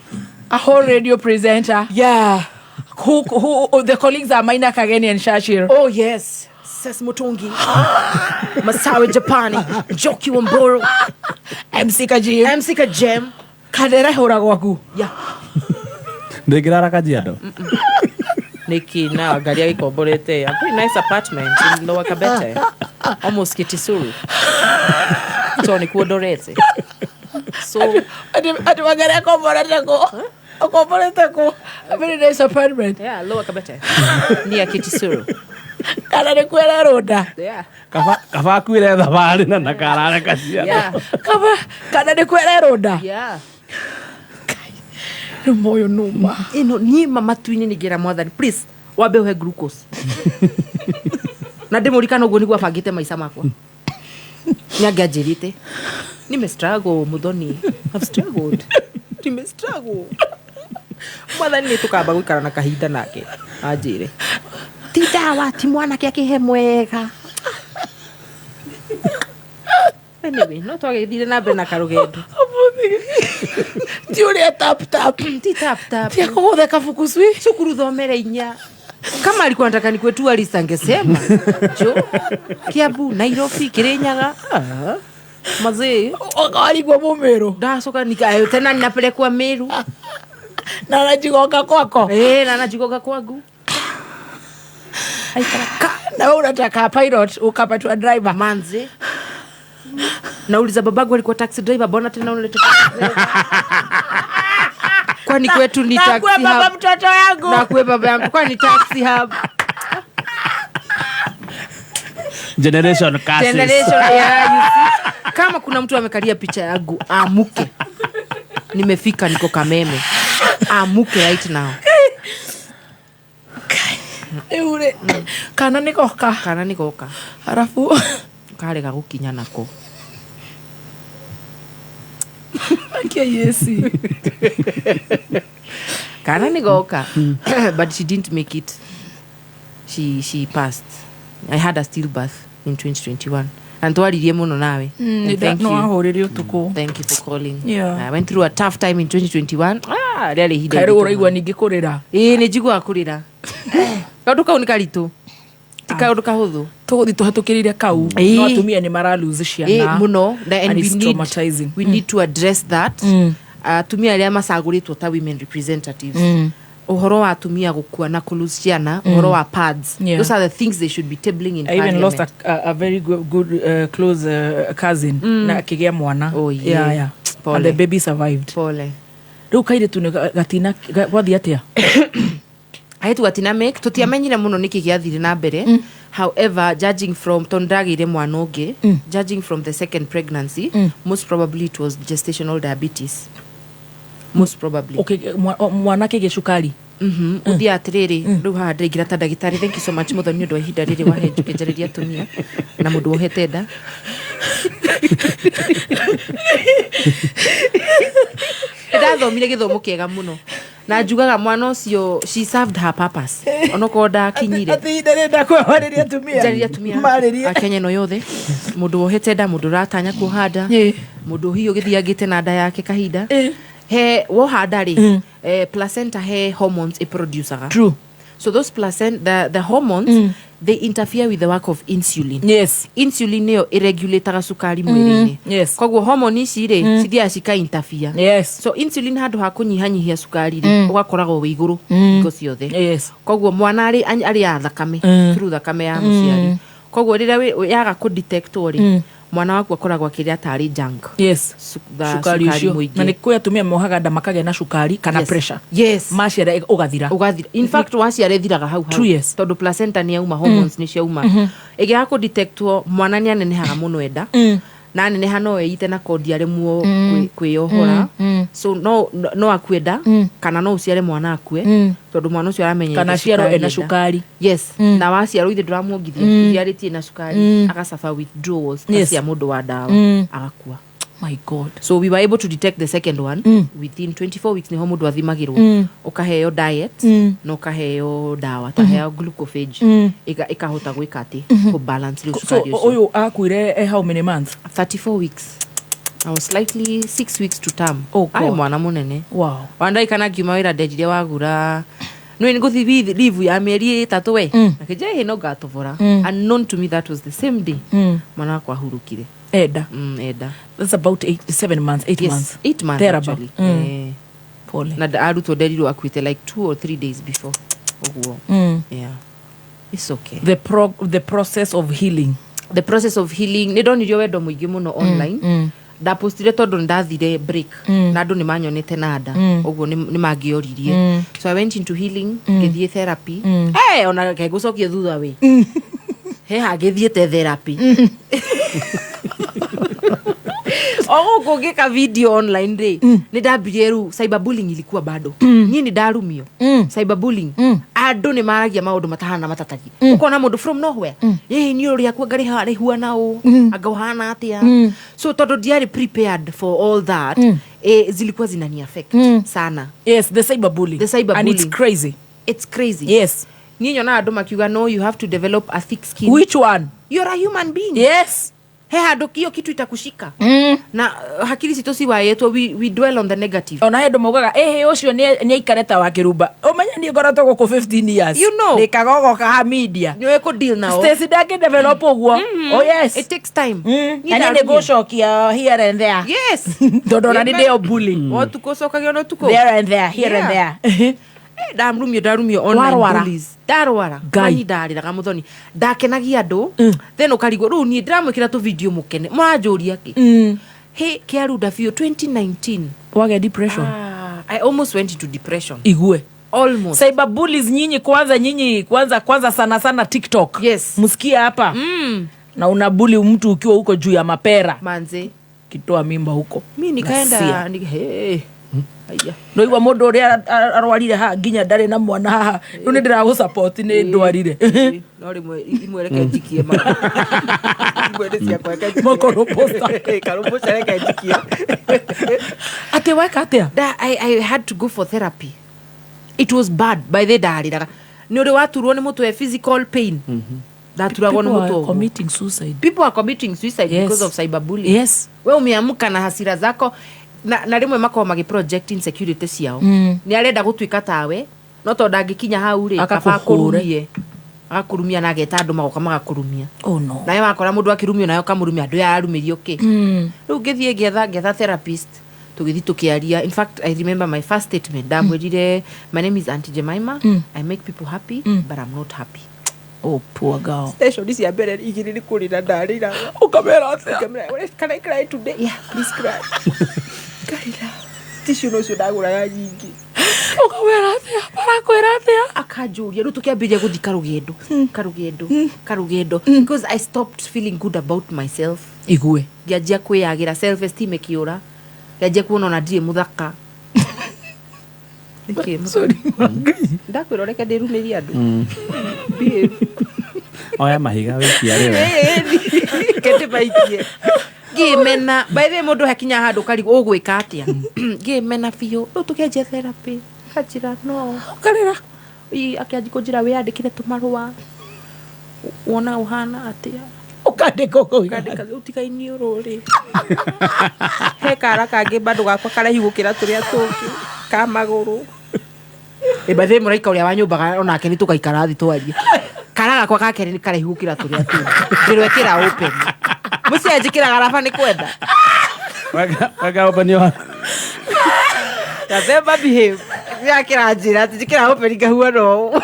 [SPEAKER 4] A whole radio presenter. Yeah. Who the colleagues are Maina Kageni and Shashir.
[SPEAKER 12] Oh yes. Ses Mutungi. Masawe Japani. Joki Wamboro.
[SPEAKER 4] MC Kajem. Kadera hora waku.
[SPEAKER 12] Yeah.
[SPEAKER 5] Ndegrara Kajiado.
[SPEAKER 12] Niki na gari ya ikomborete. A pretty nice apartment in Lower Kabete. Almost Kitisuru. So ni kuodorete. So
[SPEAKER 4] ati magari ya komborete ko. Komborete ko. A very nice apartment.
[SPEAKER 12] Yeah, Lower Kabete. Near Kitisuru.
[SPEAKER 4] Kana ni kwera roda.
[SPEAKER 12] Yeah.
[SPEAKER 5] Kafa kuire thabari na nakarara Kajiado.
[SPEAKER 12] Yeah.
[SPEAKER 4] Kana ni kwera roda.
[SPEAKER 12] Yeah.
[SPEAKER 4] Moyo numa.
[SPEAKER 12] Ino ni mama twini nigira mwathani. Please, wabe uhe glucose. Na demurikana ugo nigwa bangite maica makwa. Nyangajirite. Nime struggle muthoni. I've struggled. Nime struggle. Mwathani ni tukamba gwikara na kahinda nake. Anjire. Ti dawa ti mwana kia kihe mwega. Anyway, no twagithire na mbere na karugendo.
[SPEAKER 4] Ti uria tap.
[SPEAKER 12] Ti tap.
[SPEAKER 4] Ti akuguthe kabukuswi.
[SPEAKER 12] Cukuru thomere inya. Kama alikuwa anataka ni kwetu alisangesema. Jo. Kiambu, Nairobi, Kirinyaga. Mazee.
[SPEAKER 4] Alikuwa Mumeru.
[SPEAKER 12] Soka nikayo tena ninapelekwa Meru.
[SPEAKER 4] Na anajigonga kwako.
[SPEAKER 12] Na anajigonga kwangu.
[SPEAKER 4] Na wewe unataka pilot ukapatwa driver
[SPEAKER 12] manze. Nauliza babangu alikuwa taxi driver, bona tena unaleta kwani kwetu ni taxi hub.
[SPEAKER 4] Na baba mtoto yangu.
[SPEAKER 12] Na kwa baba yangu kwani taxi hub.
[SPEAKER 5] Generation cases.
[SPEAKER 12] Generation ya kama kuna mtu amekalia picha yangu amuke. Nimefika niko Kameme. Amuke right now.
[SPEAKER 4] Eure kana nikoka harafu
[SPEAKER 12] kale gagukinya nako
[SPEAKER 4] akia Yesi
[SPEAKER 12] kana nikoka but she didn't make it. She passed. I had a stillbirth in 2021 and twaririe muno nawe.
[SPEAKER 4] Thank you.
[SPEAKER 12] Thank you for calling.
[SPEAKER 4] Yeah.
[SPEAKER 12] I went through a tough time in 2021. Really hidden.
[SPEAKER 4] Kairo uraigwa ningikurira.
[SPEAKER 12] Ni jigwa kurira. Kaundu kau ni karitu. Kaundu kahuthu.
[SPEAKER 4] Tuguthi tuhatukirire kau. No atumia ni maraluzi ciana.
[SPEAKER 12] Muno and we need to address that. Atumia aria masaguritwo ta women representatives. Uhoro wa atumia gukua na kulose ciana, uhoro wa pads. Those are the things they should be tabling in parliament.
[SPEAKER 4] I even lost a very good close cousin na kigea mwana.
[SPEAKER 12] Oh yeah.
[SPEAKER 4] And the baby survived.
[SPEAKER 12] Pole.
[SPEAKER 4] Riu kaire tu gatina gwathi atia.
[SPEAKER 12] Aitu gatina make tutiamenyire muno niki giathire na mbere. However, judging from tondagire mwana ungi, judging from the second pregnancy, most probably it was gestational diabetes. Most probably.
[SPEAKER 4] Okay, mwana kege shukari.
[SPEAKER 12] Uthi atiriri riu ha ndaigira ta ndagitari. Thank you so much mutho ni undu wa ihinda riri wa henjuke njariria atumia na mundu wohete nda. Ndathomire githomo kiega muno na njugaga mwana ucio she served her purpose. Onoko ndakinyire
[SPEAKER 4] ati ndarenda kwehoriria atumia.
[SPEAKER 12] Njariria atumia mariria Kenya no yothe mundu wohete nda, mundu ratanya kuhanda, mundu hiyo githiangite na nda yake kahinda. He wohanda ri placenta he hormones producer.
[SPEAKER 4] True.
[SPEAKER 12] So those placenta, the hormones, they interfere with the work of insulin.
[SPEAKER 4] Yes.
[SPEAKER 12] Insulin neo irregulator sukari mwilini.
[SPEAKER 4] Yes.
[SPEAKER 12] Kogwo hormone ici ri cithia cika interfere.
[SPEAKER 4] Yes.
[SPEAKER 12] So insulin handu ha kunyihanyihia sukari ri ugakoragwo wi iguru ngo ciothe.
[SPEAKER 4] Yes.
[SPEAKER 12] Kogwo mwana ari ya thakame through thakame ya muciari. Kogwo rira yaga ku detect ri mwana waku akoragwo akiria tari junk.
[SPEAKER 4] Yes. Sukari ucio na nikuya tumia mohaga nda makage na sukari kana pressure.
[SPEAKER 12] Yes.
[SPEAKER 4] Maciara ugathira.
[SPEAKER 12] In fact waciara thiraga hau. Tondu placenta ni yauma hormones ni ciauma. Igia ku detectwo mwana ni anenehaga muno enda. Na neneha no eite na kodi aremwo kwiohora. So no akwenda kana no uciare mwana akue tondu mwana ucio aramenya
[SPEAKER 4] kana ciaro ena sukari.
[SPEAKER 12] Yes. Na waciaro ithe ndramwongithia ciarĩtie na sukari agasafa withdrawals cia mundu wa dawa agakua.
[SPEAKER 4] My God.
[SPEAKER 12] So we were able to detect the second one within 24 weeks ni ho mundu athimagirwo ukaheo diet no kaheo dawa taheo glucophage ikahota gwika ati ku balance sukari.
[SPEAKER 4] So oyo akuire how many months?
[SPEAKER 12] 34 weeks. I was slightly 6 weeks to term.
[SPEAKER 4] Ai
[SPEAKER 12] mwana munene.
[SPEAKER 4] Wow.
[SPEAKER 12] Wandai kana kiuma wira ndejire wagura no ni guthi leave ya mieri 3 we akije he no gatovora. Unknown to me that was the same day mwana kwa hurukire.
[SPEAKER 4] Eda.
[SPEAKER 12] Eda.
[SPEAKER 4] That's about 7 months, 8 months.
[SPEAKER 12] 8 months
[SPEAKER 4] there
[SPEAKER 12] actually.
[SPEAKER 4] Pole.
[SPEAKER 12] Na aruto deriro akwite like 2 or 3 days before. Yeah. It's okay.
[SPEAKER 4] The process of healing.
[SPEAKER 12] The process of healing. Ni ndonirio wendo muingi muno online. Da postire tondu ndathire break. Na andu ni manyonete na nda. Oguo ni mangioririe. So I went into healing, ngithie therapy. Ona kegucokie thutha we. He hagithiete therapy. Kugika video online ri ni ndambirie ru cyberbullying ilikuwa bado ni ndarumio cyberbullying andu ni maragia maundu matahana matatagi ukona mundu from nowhere ni uri akwa ngari hari huana u agauhana atia so tondu diary prepared for all that zilikuwa zinani affect sana.
[SPEAKER 4] Yes, the cyberbullying and it's crazy. Yes.
[SPEAKER 12] Ni nyona andu makiuga no, you have to develop a thick skin.
[SPEAKER 4] Which one?
[SPEAKER 12] You're a human being.
[SPEAKER 4] Yes.
[SPEAKER 12] handu kio kitu itakushika na hakiri cito ci wayeto we dwell on the negative
[SPEAKER 4] ona endo mogaga ucio ni ikareta wa kirumba umenya ni ngoratwo guku 15 years
[SPEAKER 12] you know
[SPEAKER 4] ni kagogo ka media
[SPEAKER 12] ni we ko deal now
[SPEAKER 4] Stacy dake develop uguo oh yes
[SPEAKER 12] it takes time
[SPEAKER 4] and they go shokia here and there
[SPEAKER 12] yes
[SPEAKER 4] dodora ni deo bullying
[SPEAKER 12] watu kosokaga no tuko
[SPEAKER 4] there and there here and there
[SPEAKER 12] darumio online bullies darwara gani darira muthoni ndakenagia andu then ukarigo ru ni ndiramwikira tu video mukene mwanjuria ki he kiaruda fio 2019
[SPEAKER 4] wage depression
[SPEAKER 12] I almost went into depression
[SPEAKER 4] igue
[SPEAKER 12] almost
[SPEAKER 4] cyber bullies nyinyi kwanza sana TikTok
[SPEAKER 12] yes
[SPEAKER 4] msikia hapa na unabuli mtu ukiwa huko juu ya mapera
[SPEAKER 12] manze
[SPEAKER 4] kitoa mimba huko
[SPEAKER 12] mimi nikaenda
[SPEAKER 4] aya no iwa mundu uria arwarire ha nginya ndari na mwana haha no ni ndira support ni ndwarire
[SPEAKER 12] no rimwe imwereke njikie ma imwere cia kweka
[SPEAKER 4] makoro posta
[SPEAKER 12] karupo cereke njikie
[SPEAKER 4] ate weka atia
[SPEAKER 12] I had to go for therapy. It was bad by the darira ni uri waturwo ni mutwe physical pain daturagwo ni mutwe
[SPEAKER 4] committing suicide.
[SPEAKER 12] People are committing suicide because of cyberbullying.
[SPEAKER 4] Yes,
[SPEAKER 12] we umeamuka na hasira zako na rimwe makao magi project insecurity ciao ni arenda gutuika tawe no to ndangikinya hau ri akakurumie akakurumia na ageta andu magoka magakurumia
[SPEAKER 4] oh no
[SPEAKER 12] nayo wakora mundu akirumio nayo kamurumia andu yarumirio ki riu ngithie getha therapist tugithi tukiaria. In fact, I remember my first statement damwirire my name is Auntie Jemima. I make people happy but I'm not happy.
[SPEAKER 4] Oh, poor girl.
[SPEAKER 12] Station this ya bere igiri ni kurira ndarira
[SPEAKER 4] ukamera atia
[SPEAKER 12] can I cry today? Yeah, please cry. Karira tissue no cio ndagura ya nyingi
[SPEAKER 4] ukamera atia barakwira atia
[SPEAKER 12] akajuria ru tukiambiria guthika rugendo because I stopped feeling good about myself.
[SPEAKER 4] Igue
[SPEAKER 12] ngianjia kwiyagira self esteem ikiura ngianjia kuona na ndie muthaka
[SPEAKER 4] sorry
[SPEAKER 12] ndakwira reke ndirumiria andu
[SPEAKER 5] oya mahiga wikia rewe
[SPEAKER 12] kete baikie gimena by the mundu hakinya handu karigo ugwika atia gimena biu ru tukenje therapy kajira no
[SPEAKER 4] karira
[SPEAKER 12] akianji kunjira we andikire tumarua wona uhana atia
[SPEAKER 4] ukandika
[SPEAKER 12] utikaini ururi he kara kangi bado gakwa karaihu gukira turia tungi ka maguru bathe muraika uria wa nyumba onake ni tugaikara thi twarie kara gakwa gake ni karaihu gukira turia tungi ndirwekira open mucia njikira garafa ni kwenda
[SPEAKER 5] waga open yo
[SPEAKER 12] Kazeba behave yakira njira njikira open ngahua no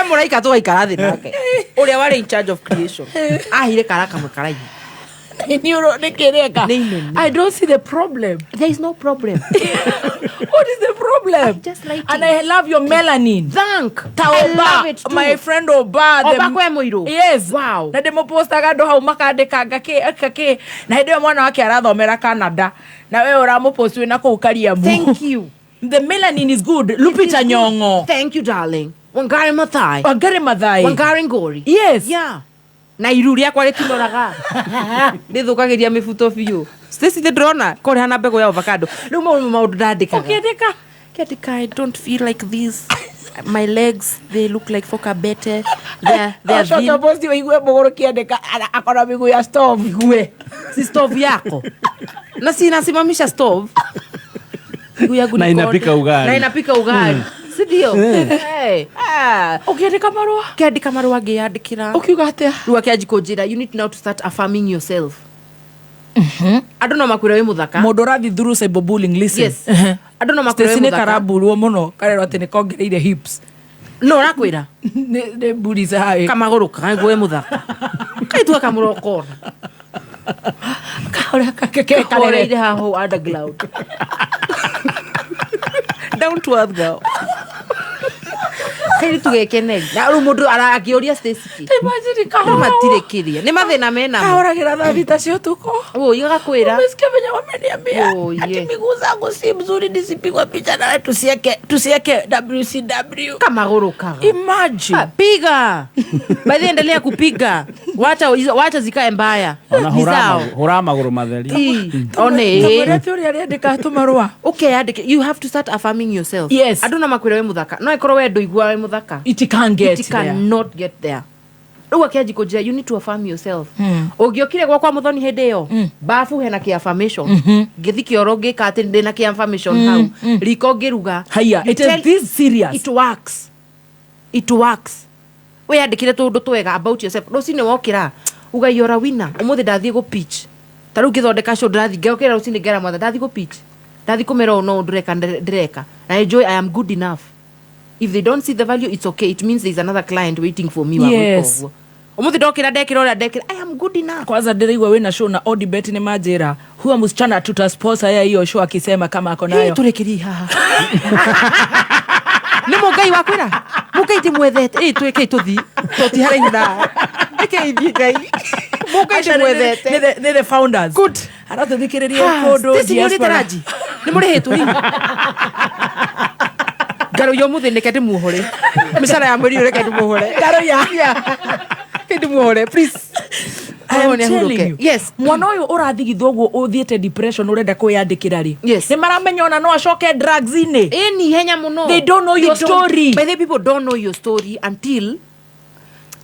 [SPEAKER 12] muraika tugaikara thi nake uria wari in charge of creation ahire kara kamwe karaihu
[SPEAKER 4] I don't see the problem.
[SPEAKER 12] There is no problem.
[SPEAKER 4] What is the problem?
[SPEAKER 12] Just like
[SPEAKER 4] and I love your melanin.
[SPEAKER 12] Thank.
[SPEAKER 4] I love it too. My friend Oba.
[SPEAKER 12] Oba kwe muiru.
[SPEAKER 4] Yes.
[SPEAKER 12] Wow.
[SPEAKER 4] Na demo postaga ndo hau makandika gake. Na hende mwana wake arathomera Canada. Na wewe uramupost wina ko ukaria mu.
[SPEAKER 12] Thank you.
[SPEAKER 4] The melanin is good. Lupita Nyong'o.
[SPEAKER 12] Thank you darling. Wangari Maathai. Wangari Ngori.
[SPEAKER 4] Yes.
[SPEAKER 12] Yeah. Na iru ria kwa ritinoraga ndithukagiria mifuto biu Stacy the drona kore hana mbego ya avocado riu maundu ndandikaga kiandika I don't feel like this. My legs they look like fokabete. They're thin.
[SPEAKER 4] Posti igue bogoro kiandika akona miguu ya stove igue
[SPEAKER 12] si stove yako na si nasimamisha stove miguu yangu
[SPEAKER 5] na inapika
[SPEAKER 12] ugali Sidio. Hey.
[SPEAKER 4] Ukiandika marua
[SPEAKER 12] ngiandikira.
[SPEAKER 4] Ukiuga atia?
[SPEAKER 12] Ru akianjiko njira you need now to start affirming yourself. Ando no makwira we muthaka.
[SPEAKER 4] Mundu rathi through cyberbullying listen.
[SPEAKER 12] Yes. Ando no makwira we
[SPEAKER 4] muthaka.
[SPEAKER 12] Stacy
[SPEAKER 4] karabulwo muno karero ati nikongereire hips.
[SPEAKER 12] No rakwira.
[SPEAKER 4] Ne bullies hai.
[SPEAKER 12] Kamaguru kangu we muthaka. Kaitu akamurokora.
[SPEAKER 4] Kaora
[SPEAKER 12] karereire haho underground. Down to earth girl. Kiri tugekeneri na ru mundu arakiuria Stacy ki
[SPEAKER 4] imagine kahora
[SPEAKER 12] matirekiria ni mathina mena
[SPEAKER 4] kahora gira thabita cio tuko
[SPEAKER 12] igakwira
[SPEAKER 4] umesikia venye wameniambia ati miguu zangu si mzuri nisipigwe picha na tusieke WCW
[SPEAKER 12] kamaguru kaga
[SPEAKER 4] imagine
[SPEAKER 12] piga baadhi endelea kupiga wacha zikae mbaya
[SPEAKER 5] hora maguru matheri
[SPEAKER 12] one
[SPEAKER 4] theory ariandika tumarua
[SPEAKER 12] okay you have to start affirming yourself
[SPEAKER 4] yes
[SPEAKER 12] aduna makwira we muthaka no ikoro we ndu igwa wawe muthaka.
[SPEAKER 4] It can't get
[SPEAKER 12] It cannot get there. Rĩu akĩanji kũnjĩra you need to affirm yourself. Ũngĩokire gwakwa Muthoni hĩndĩ ĩyo bafu hena kĩ affirmation. Ngĩthi kĩoro ngĩka atĩ ndĩna kĩ affirmation hau. Riko ngĩruga.
[SPEAKER 4] Haya, it is this serious.
[SPEAKER 12] It works. It works. We andĩkire tũndũ twega about yourself. Rũcinĩ wokĩra uga you're a winner. Ũmũthĩ ndathiĩ gũ pitch. Ta rĩu ngĩthondeka show ndathi ngĩokĩra rũcinĩ ngera mothe ndathiĩ gũ pitch. Ndathi kũmera no ndĩreka. Na enjoy I am good enough. If they don't see the value, it's okay. It means there's another client waiting for me.
[SPEAKER 4] Yes.
[SPEAKER 12] Umuthi ndokira ndekira I am good enough.
[SPEAKER 4] Kwanza ndĩraigua wĩna show na Odibet nĩ manjĩra huwa msichana tutasponsor ya hiyo show akisema kama ako nayo.
[SPEAKER 12] Turekeri haha. Nĩ mũngai wakwĩra. Mũngai ndĩmwethete. Twĩke tũthi. Tũti haraihu na. Ĩkeithi ngai. Mũngai ndĩmwethete.
[SPEAKER 4] Nĩ the founders.
[SPEAKER 12] Good.
[SPEAKER 4] Aratũthikĩrĩria kũndũ
[SPEAKER 12] diaspora. Nĩ mũrĩhĩtwo. Garo yo muthi neke ndimuhore. Mishara ya mweri reke ndimuhore.
[SPEAKER 4] Garo ya.
[SPEAKER 12] Ndimuhore please.
[SPEAKER 4] I am telling you.
[SPEAKER 12] Yes.
[SPEAKER 4] Mwana uyu urathigithwo guo uthiete depression urenda kwiyandikira ri.
[SPEAKER 12] Yes.
[SPEAKER 4] Ni maramenya ona no acoke drugs ine.
[SPEAKER 12] Ni henya muno.
[SPEAKER 4] They don't know your story.
[SPEAKER 12] But the people don't know your story until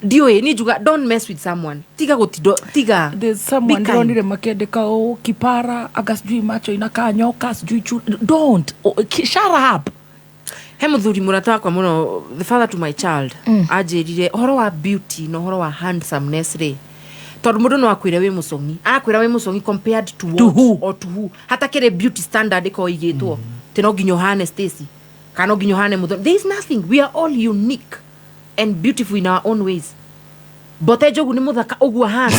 [SPEAKER 12] Dio ni juga don't mess with someone. Tiga gotido tiga.
[SPEAKER 4] There's someone ndonire makendeka kipara agasijui macho inakaa nyoka sijui don't shut up.
[SPEAKER 12] He muthuri murata wakwa muno the father to my child ajirire horo wa beauty no horo wa handsomeness re tondu mundu no akwire we musongi akwira we musongi compared to who or to who hata kire beauty standard iko igitwo tino ginyo hane Stacy kana ginyo hane muthuri. There is nothing. We are all unique and beautiful in our own ways. Bote jogu ni muthaka ogwo hana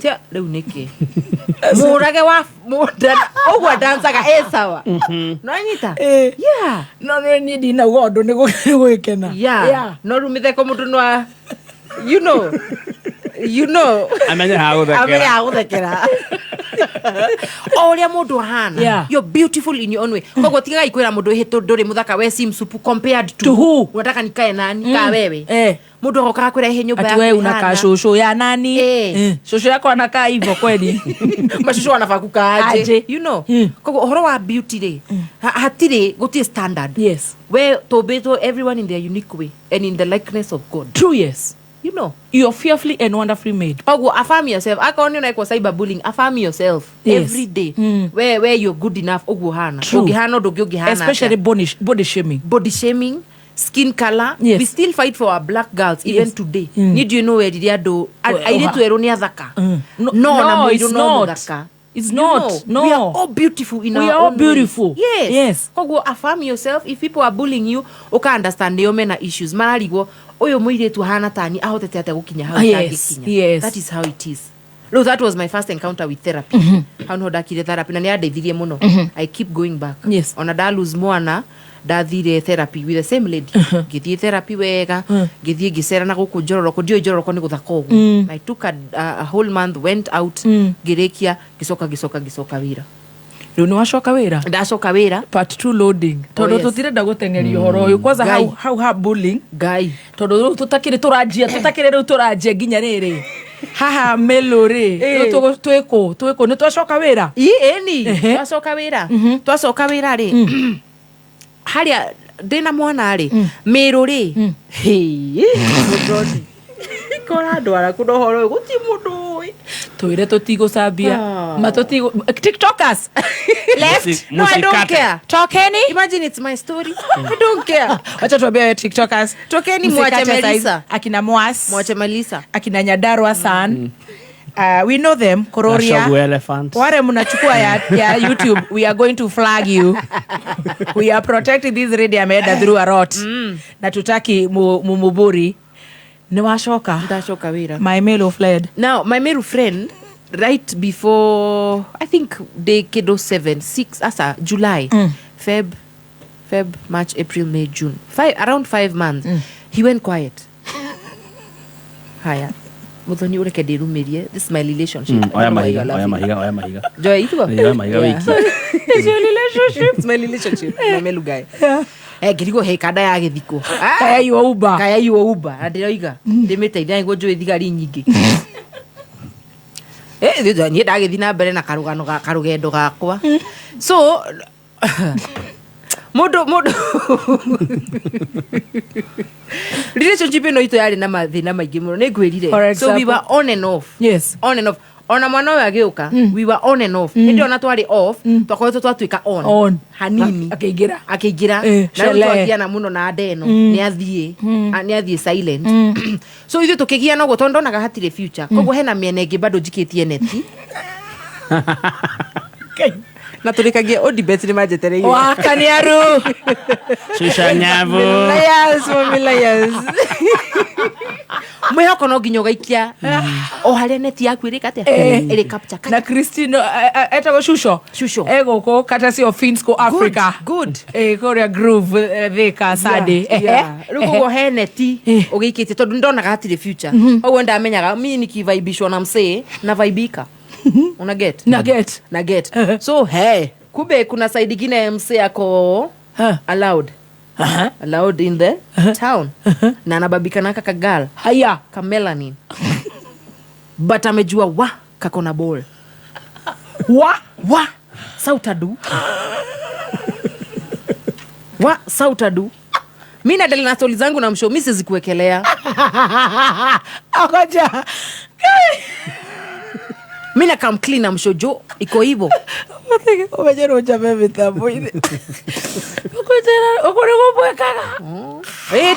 [SPEAKER 12] tia riu niki murage wa mudana ogwo dansaga sawa no anyita yeah
[SPEAKER 4] no ni dina gondo ni gwikena
[SPEAKER 12] yeah no rumitheko mundu no you know
[SPEAKER 5] amenya
[SPEAKER 12] guthekera oria mundu hana you're beautiful in your own way koguo tiga ikwira mundu hitu nduri muthaka we sim supu compared to who unataka nikae nani ka wewe mundu agoka kwira he nyumba
[SPEAKER 4] yako wewe unakaa shosho ya nani shosho yako anakaa hivyo kweli
[SPEAKER 12] mashosho anafakuka aje you know koguo horo wa beauty re hatire gutie standard.
[SPEAKER 4] Yes,
[SPEAKER 12] we tobeto everyone in their unique way and in the likeness of God.
[SPEAKER 4] True. Yes,
[SPEAKER 12] you know
[SPEAKER 4] you're fearfully and wonderfully made.
[SPEAKER 12] Ogo affirm yourself. Akaoni na kwa cyberbullying. Affirm yourself every day. Where you're good enough. Ogo hana. Ogi hana dogi hana.
[SPEAKER 4] Especially body shaming.
[SPEAKER 12] Body shaming, skin color.
[SPEAKER 4] Yes.
[SPEAKER 12] We still fight for our black girls even today. Need you know where did do? I need to eronia dhaka.
[SPEAKER 4] No, it's not. It's not. No.
[SPEAKER 12] We are all beautiful in our own
[SPEAKER 4] way. We are all beautiful.
[SPEAKER 12] Yes.
[SPEAKER 4] Yes.
[SPEAKER 12] Kogo affirm yourself. If people are bullying you, oka understand the mena issues. Mararigo oyo muiretu hana tani ahotete ate gukinya hau tangikinya.
[SPEAKER 4] Yes.
[SPEAKER 12] That is how it is. No, that was my first encounter with therapy. How no dakire therapy na niadeithirie muno. I keep going back.
[SPEAKER 4] Yes.
[SPEAKER 12] Ona da lose mwana dathire therapy with the same lady. Githie therapy wega, githie gicera na guku njororoko ndio njororoko ni guthaka ugu. I took a whole month, went out, girekia gisoka wira.
[SPEAKER 4] Riu ni wacoka wira?
[SPEAKER 12] Ndacoka wira.
[SPEAKER 4] Part 2 loading. Tondu tutirenda gutengeria horo uyu kwanza how bullying
[SPEAKER 12] guy.
[SPEAKER 4] Tondu tutakire riu turajia nginya riri. Haha melori. Twiko ni twacoka wira?
[SPEAKER 12] Ni twacoka wira. Twacoka wira ri. Haria ndina mwana ri miru ri kora ndwara kuno horo guti mundu
[SPEAKER 4] twire tutigocambia matutigo TikTokers
[SPEAKER 12] left. No, I don't care.
[SPEAKER 4] Tokeni,
[SPEAKER 12] imagine it's my story. I don't care.
[SPEAKER 4] Acha tuambie TikTokers.
[SPEAKER 12] Tokeni mwache Melissa,
[SPEAKER 4] akina Mwas,
[SPEAKER 12] mwache Melissa,
[SPEAKER 4] akina Nyadarwa san. We know them. Kororia. Ware mnachukua ya YouTube. We are going to flag you. We are protecting this radio ameenda through a lot. Na tutaki mumuburi. Ni washoka.
[SPEAKER 12] Ndashoka wira.
[SPEAKER 4] My male fled.
[SPEAKER 12] Now, my male friend, right before, I think day kedo 6 asa July, Feb, March, April, May, June. Around 5 months. He went quiet. Haya. Muthoni ureke ndirumirie. This is my relationship.
[SPEAKER 5] Oya mahiga.
[SPEAKER 12] Joy itugo.
[SPEAKER 5] Oya mahiga wiki.
[SPEAKER 12] It's your relationship. It's my relationship. My melu guy. Ngirigo he kada ya githiko.
[SPEAKER 4] Kaya
[SPEAKER 12] yuo Uber. Ndiroiga. Ndimiteithia ngo njui thigari nyingi. Ni ndagithina mbere na karugendo gakwa. So Modo relationship no ito yari na mathina maingi muno ne gwirire. So we were on and off.
[SPEAKER 4] Yes.
[SPEAKER 12] On and off. Ona mwana we agiuka we were on and off. Ndio ona twari off twakoretwo twatuika on hanini akigira na twagiana muno na ndeno ni athie silent. So ithu tukigia no gotondo na gahatire future koguo hena miene ingi bado jikitie neti na tulikagia odibet ni majetereire
[SPEAKER 4] wakaniaru
[SPEAKER 5] Shusha nyavu
[SPEAKER 12] yes mwihoko no nginyo gaikia o haria neti yaku iri kate iri capture
[SPEAKER 4] na Christine etago shusho ego ko kata si Finsco Africa
[SPEAKER 12] good
[SPEAKER 4] korea groove thika sade
[SPEAKER 12] rugo he neti ugiikite tondu ndona gatire future ogo ndamenyaga mimi nikivaibishwa na msee na vaibika una get
[SPEAKER 4] na get
[SPEAKER 12] so hey kube kuna side nyingine msee yako allowed allowed in the town na anababika na kaka girl
[SPEAKER 4] haya
[SPEAKER 12] ka melanin but amejua wa kakona ball wa sautadu wa sautadu mimi na dalina stori zangu na mshow mimi sizikuwekelea
[SPEAKER 4] akoja
[SPEAKER 12] mimi na come clean na mshojo iko hivyo
[SPEAKER 4] umejero jabe vitabu ile uko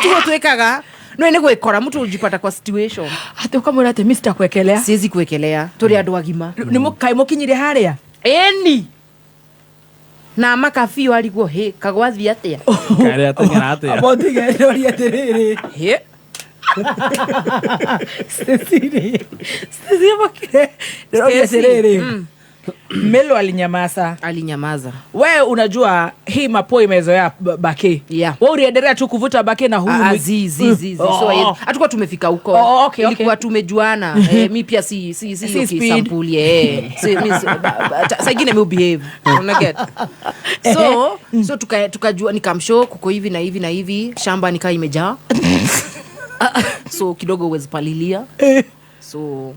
[SPEAKER 12] tuko tuwekaga no ni gwikora mtu ujipata kwa situation
[SPEAKER 4] hata ukamwona ate Mr kuwekelea
[SPEAKER 12] siwezi kuwekelea turi andu agima
[SPEAKER 4] ni mukai mukinyire haria
[SPEAKER 12] eni na makafio alikuwa he kagwathi atia
[SPEAKER 5] kare atengera atia
[SPEAKER 4] abotige ndori atiriri
[SPEAKER 12] he
[SPEAKER 4] Stesiri bakire ndori atiriri Melo alinyamaza. Wewe unajua hii mapo imezoea bake.
[SPEAKER 12] Yeah.
[SPEAKER 4] Wewe uliendelea tu kuvuta bake na huyu
[SPEAKER 12] zizi. So hatukuwa tumefika huko.
[SPEAKER 4] Okay.
[SPEAKER 12] Ilikuwa tumejuana. Mimi pia si sampuli Sasa ingine me behave. Una get. So tukajua nikamshow kuko hivi na hivi na hivi, shamba nikaa imejaa. So kidogo uwezi palilia. So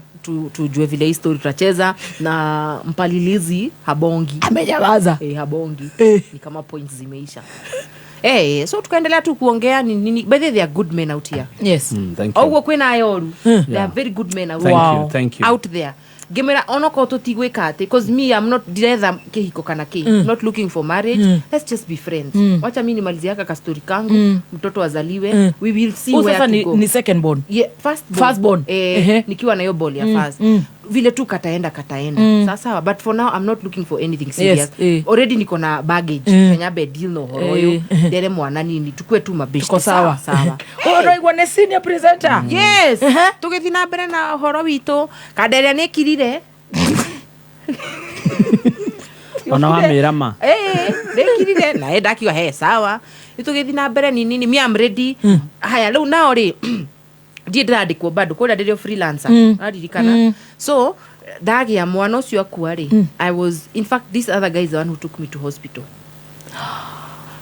[SPEAKER 12] tujue vile hii story tutacheza na mpalilizi habongi
[SPEAKER 4] amejawaza
[SPEAKER 12] habongi ni kama points zimeisha so tukaendelea tu kuongea nini by the way they are good men out here
[SPEAKER 4] yes
[SPEAKER 5] thank you
[SPEAKER 12] au kwena ayoru they are very good men
[SPEAKER 5] thank you
[SPEAKER 12] out there gemera onoko tutigweka ate because me I'm not directly kihiko kana not looking for marriage let's just be friends wacha mimi nimalizie aka story kangu mtoto azaliwe we will see where to go
[SPEAKER 4] ni second born
[SPEAKER 12] yeah first born nikiwa na hiyo ball ya first vile tu kataenda sasa but for now I'm not looking for anything serious already niko na baggage kenya bed deal no horoyo dere mwana nini tukue tu mabishi
[SPEAKER 4] tuko sawa oro igwa ne senior presenter
[SPEAKER 12] yes tugithina mbere na horo wito kadere ne kirire
[SPEAKER 5] ona wa mirama
[SPEAKER 12] dekirire na ndakiwa sawa itugithina mbere nini me I'm ready haya leo nao ri ndandikwo bado kwa ndio freelancer adirikana so dagi ya mwana ucio akuari I was in fact this other guy is the one who took me to hospital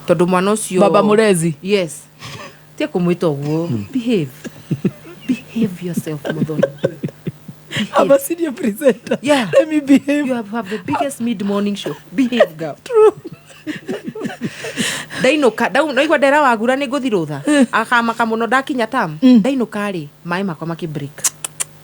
[SPEAKER 12] todo mwana ucio
[SPEAKER 4] baba murezi
[SPEAKER 12] yes tia kumwita guo behave yourself Muthoni
[SPEAKER 4] I'm a senior presenter let me behave
[SPEAKER 12] you have the biggest mid morning show behave girl true dainoka naigua ndera wagura ni nguthirutha akamaka muno ndakinya tam dainoka ri mai makwa makibreak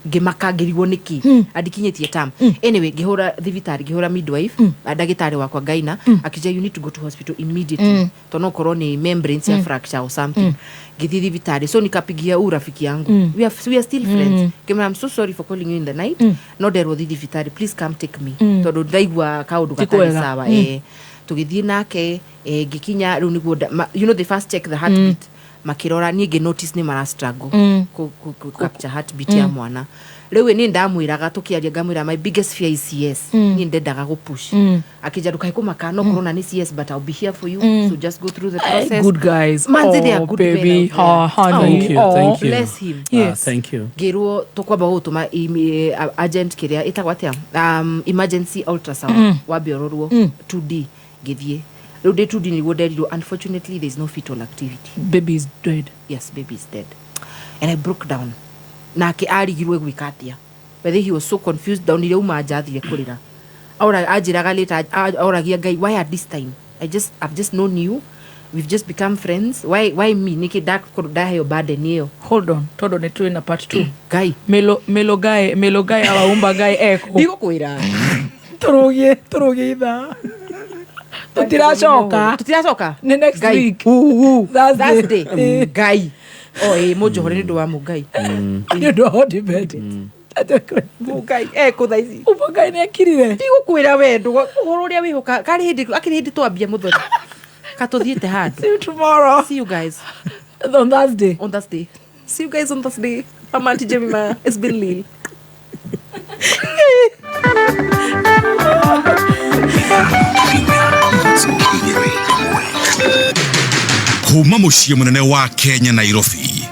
[SPEAKER 12] ngimaka ngirigwo niki adikinyetie tam anyway ngihura thivitari ngihura midwife ndagitari wakwa gaina akija you need to go to hospital immediately tono koroni membranes ya fracture or something ngithi thivitari so nikapigia urafiki yangu we are still friends I'm so sorry for calling you in the night no there was thivitari please come take me tondo ndaigua kaundu gatari sawa tugithie nake gikinya riu niguo you know they first check the heartbeat makirora niĩ notice ni mara struggle ku capture heartbeat ya mwana riu ni ndamwiraga tukiaria ngamwira my biggest fear is CS ni ndendaga go push akija dukai kumaka no corona ni CS but I'll be here for you so just go through the process
[SPEAKER 4] good guys
[SPEAKER 12] man they are good
[SPEAKER 4] baby
[SPEAKER 5] thank you
[SPEAKER 12] bless him
[SPEAKER 5] yes thank you
[SPEAKER 12] geruo tukwamba gutuma agent kiria itagwatia emergency ultrasound wa biororwo 2D githie Day 2 didn't go dead. Unfortunately, there's no fetal activity.
[SPEAKER 4] Baby is dead.
[SPEAKER 12] Yes, baby is dead. And I broke down. Na ke arigirwe gwikatia. But he was so confused down ile uma ajathire kurira. Aura ajiraga later auragia guy why at this time? I've just known you. we've just become friends. Why me niki dak kurudaha yo burden hiyo.
[SPEAKER 4] Hold on, todo ne tu in part 2. Guy, melo guy awaumba guy eko.
[SPEAKER 12] Digo kuira.
[SPEAKER 4] Turugie ida. Tutiracoka. Ne next
[SPEAKER 12] guy.
[SPEAKER 4] week.
[SPEAKER 12] Thursday. Guy. Mojo hore ndo wa mugai.
[SPEAKER 4] Ndo hodi bed.
[SPEAKER 12] Mugai eko thaici.
[SPEAKER 4] Umugai ne akirire.
[SPEAKER 12] Digo kuira wendo. Uhoro ria wihoka. Kari hindi twambia muthoni. Katothiete hard.
[SPEAKER 4] See you tomorrow.
[SPEAKER 12] See you guys.
[SPEAKER 4] On Thursday.
[SPEAKER 12] See you guys on Thursday. I'm Auntie Jemima. It's been Lil.
[SPEAKER 2] Kuma muciĩ munene wa Kenya Nairobi.